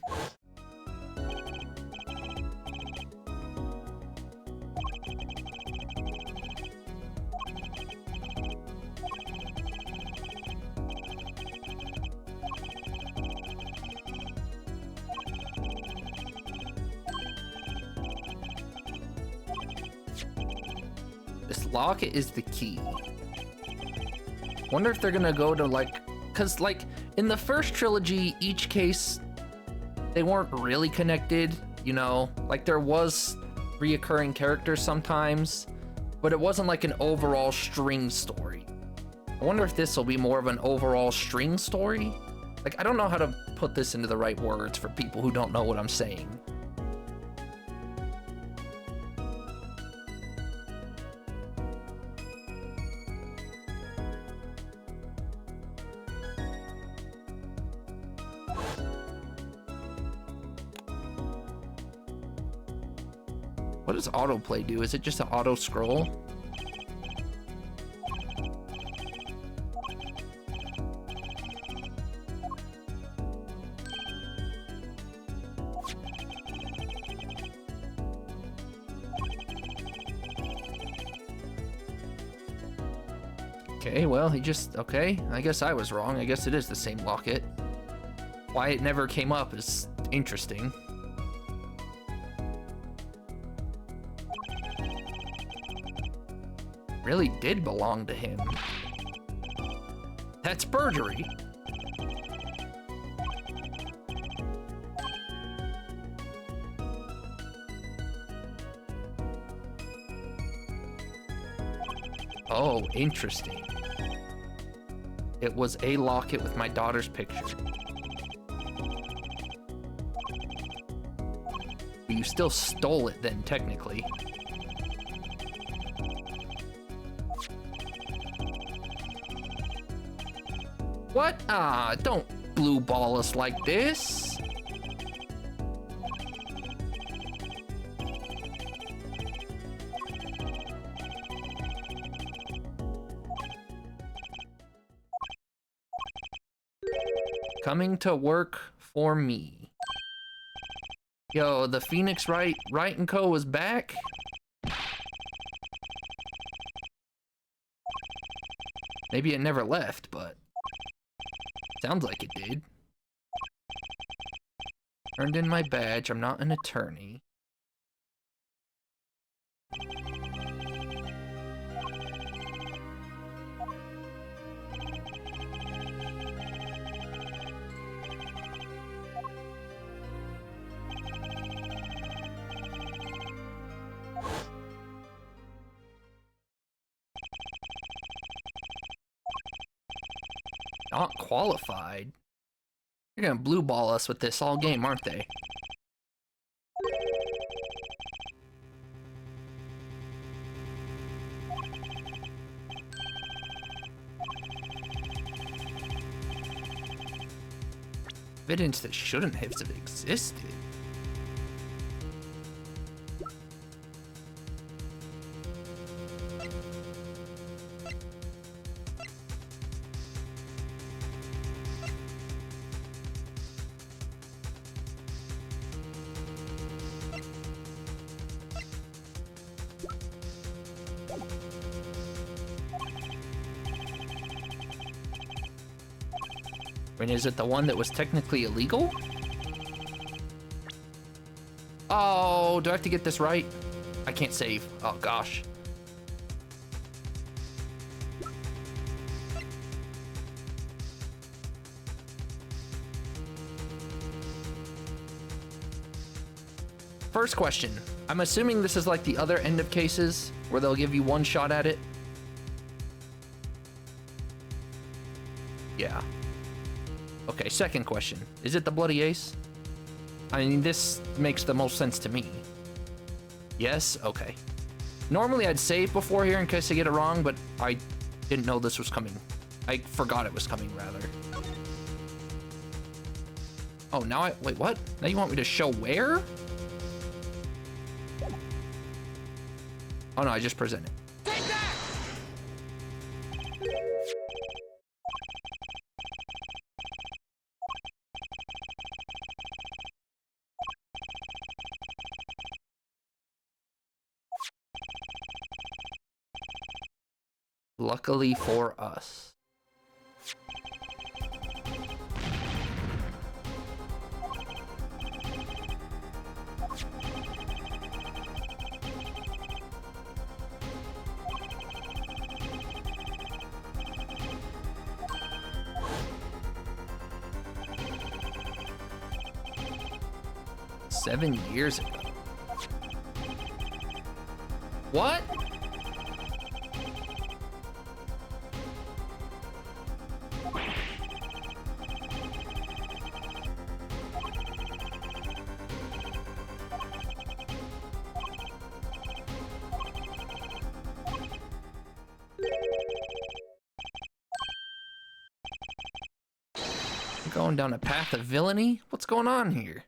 Speaker 1: This locket is the key. Wonder if they're gonna go to like, cause like in the first trilogy, each case they weren't really connected, you know? Like, there was reoccurring characters sometimes, but it wasn't like an overall string story. I wonder if this will be more of an overall string story? Like, I don't know how to put this into the right words for people who don't know what I'm saying. What does autoplay do? Is it just an auto scroll? Okay, well, he just... Okay, I guess I was wrong. I guess it is the same locket. Why it never came up is interesting. Really did belong to him. That's perjury. Oh, interesting. It was a locket with my daughter's picture. You still stole it then, technically. What? Ah, don't blue ball us like this. Coming to work for me. Yo, the Phoenix Wright and Co. was back? Maybe it never left, but sounds like it did. Turned in my badge. I'm not an attorney. Not qualified. They're gonna blue ball us with this all game, aren't they? Evidence that shouldn't have existed. And is it the one that was technically illegal? Oh, do I have to get this right? I can't save. Oh, gosh. First question. I'm assuming this is like the other end of cases where they'll give you one shot at it. Yeah. Okay, second question. Is it the Bloody Ace? I mean, this makes the most sense to me. Yes? Okay. Normally I'd save before here in case I get it wrong, but I didn't know this was coming. I forgot it was coming, rather. Oh, now I... Wait, what? Now you want me to show where? Oh, no, I just present it.
Speaker 2: Take that!
Speaker 1: Luckily for us. 7 years ago. What? Going down a path of villainy? What's going on here?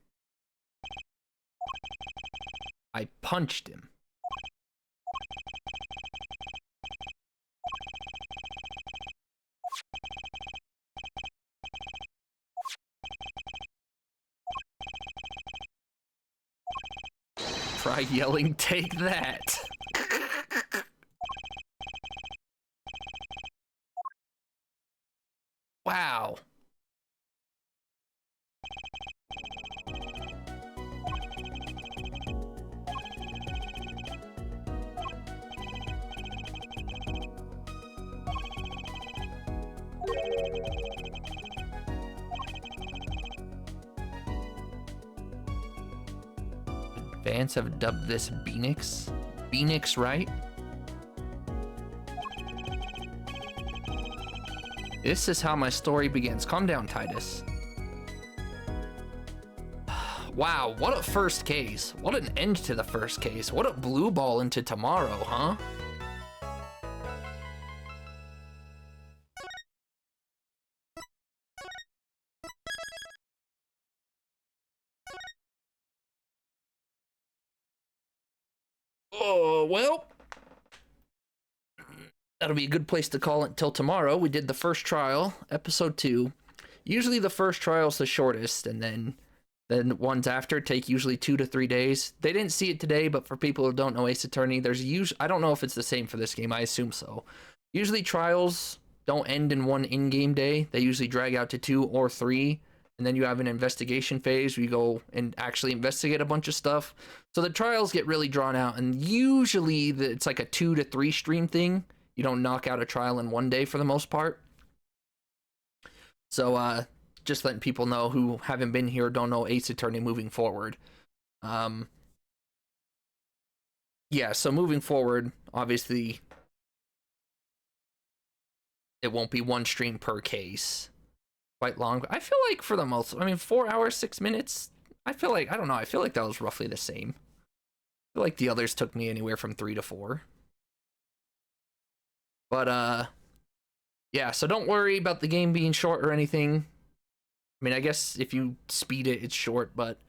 Speaker 1: I punched him. Try yelling, "Take that!" Wow. Fans have dubbed this Beanix. Beanix, right? This is how my story begins. Calm down, Titus. Wow, what a first case. What an end to the first case. What a blue ball into tomorrow, huh? Oh, well, that'll be a good place to call it until tomorrow. We did the first trial, episode 2. Usually the first trial's the shortest, and then the ones after take usually 2 to 3 days. They didn't see it today, but for people who don't know Ace Attorney, I don't know if it's the same for this game. I assume so. Usually trials don't end in one in-game day. They usually drag out to 2 or 3. And then you have an investigation phase where you go and actually investigate a bunch of stuff. So the trials get really drawn out, and usually it's like a 2 to 3 stream thing. You don't knock out a trial in one day for the most part. So just letting people know who haven't been here or don't know Ace Attorney moving forward. Yeah, so moving forward, obviously, it won't be one stream per case. Quite long. I feel like for the most, 4 hours, 6 minutes. I feel like, I don't know, I feel like that was roughly the same. I feel like the others took me anywhere from 3 to 4. But, yeah, so don't worry about the game being short or anything. I guess if you speed it, it's short, but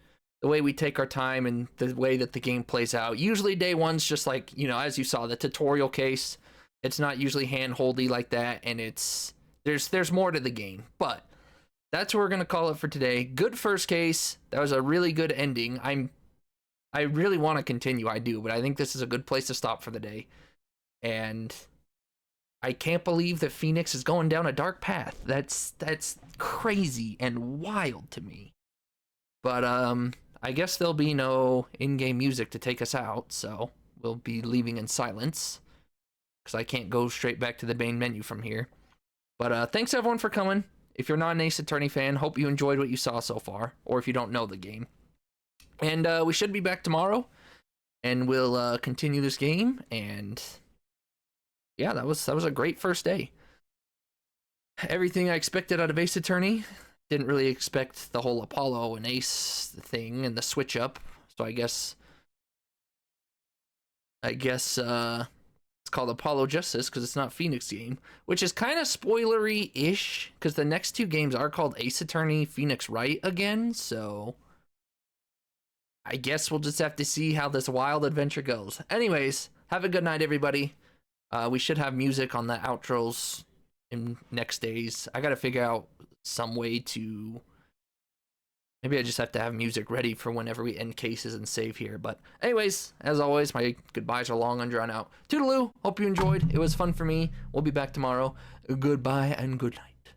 Speaker 1: the way we take our time and the way that the game plays out, usually day one's just like, as you saw, the tutorial case. It's not usually hand-holdy like that, and there's more to the game, but that's what we're gonna call it for today. Good first case. That was a really good ending. I really want to continue. I do, but I think this is a good place to stop for the day. And I can't believe that Phoenix is going down a dark path. That's crazy and wild to me. But I guess there'll be no in-game music to take us out, so we'll be leaving in silence because I can't go straight back to the main menu from here. But thanks everyone for coming. If you're not an Ace Attorney fan, hope you enjoyed what you saw so far, or if you don't know the game. And we should be back tomorrow, and we'll continue this game, and yeah, that was a great first day. Everything I expected out of Ace Attorney. Didn't really expect the whole Apollo and Ace thing and the switch up, so I guess it's called Apollo Justice because it's not Phoenix game, which is kind of spoilery-ish because the next 2 games are called Ace Attorney Phoenix Wright again, so I guess we'll just have to see how this wild adventure goes. Anyways, have a good night, everybody. We should have music on the outros in next days. I gotta figure out some way to... Maybe I just have to have music ready for whenever we end cases and save here. But anyways, as always, my goodbyes are long and drawn out. Toodaloo, hope you enjoyed. It was fun for me. We'll be back tomorrow. Goodbye and good night.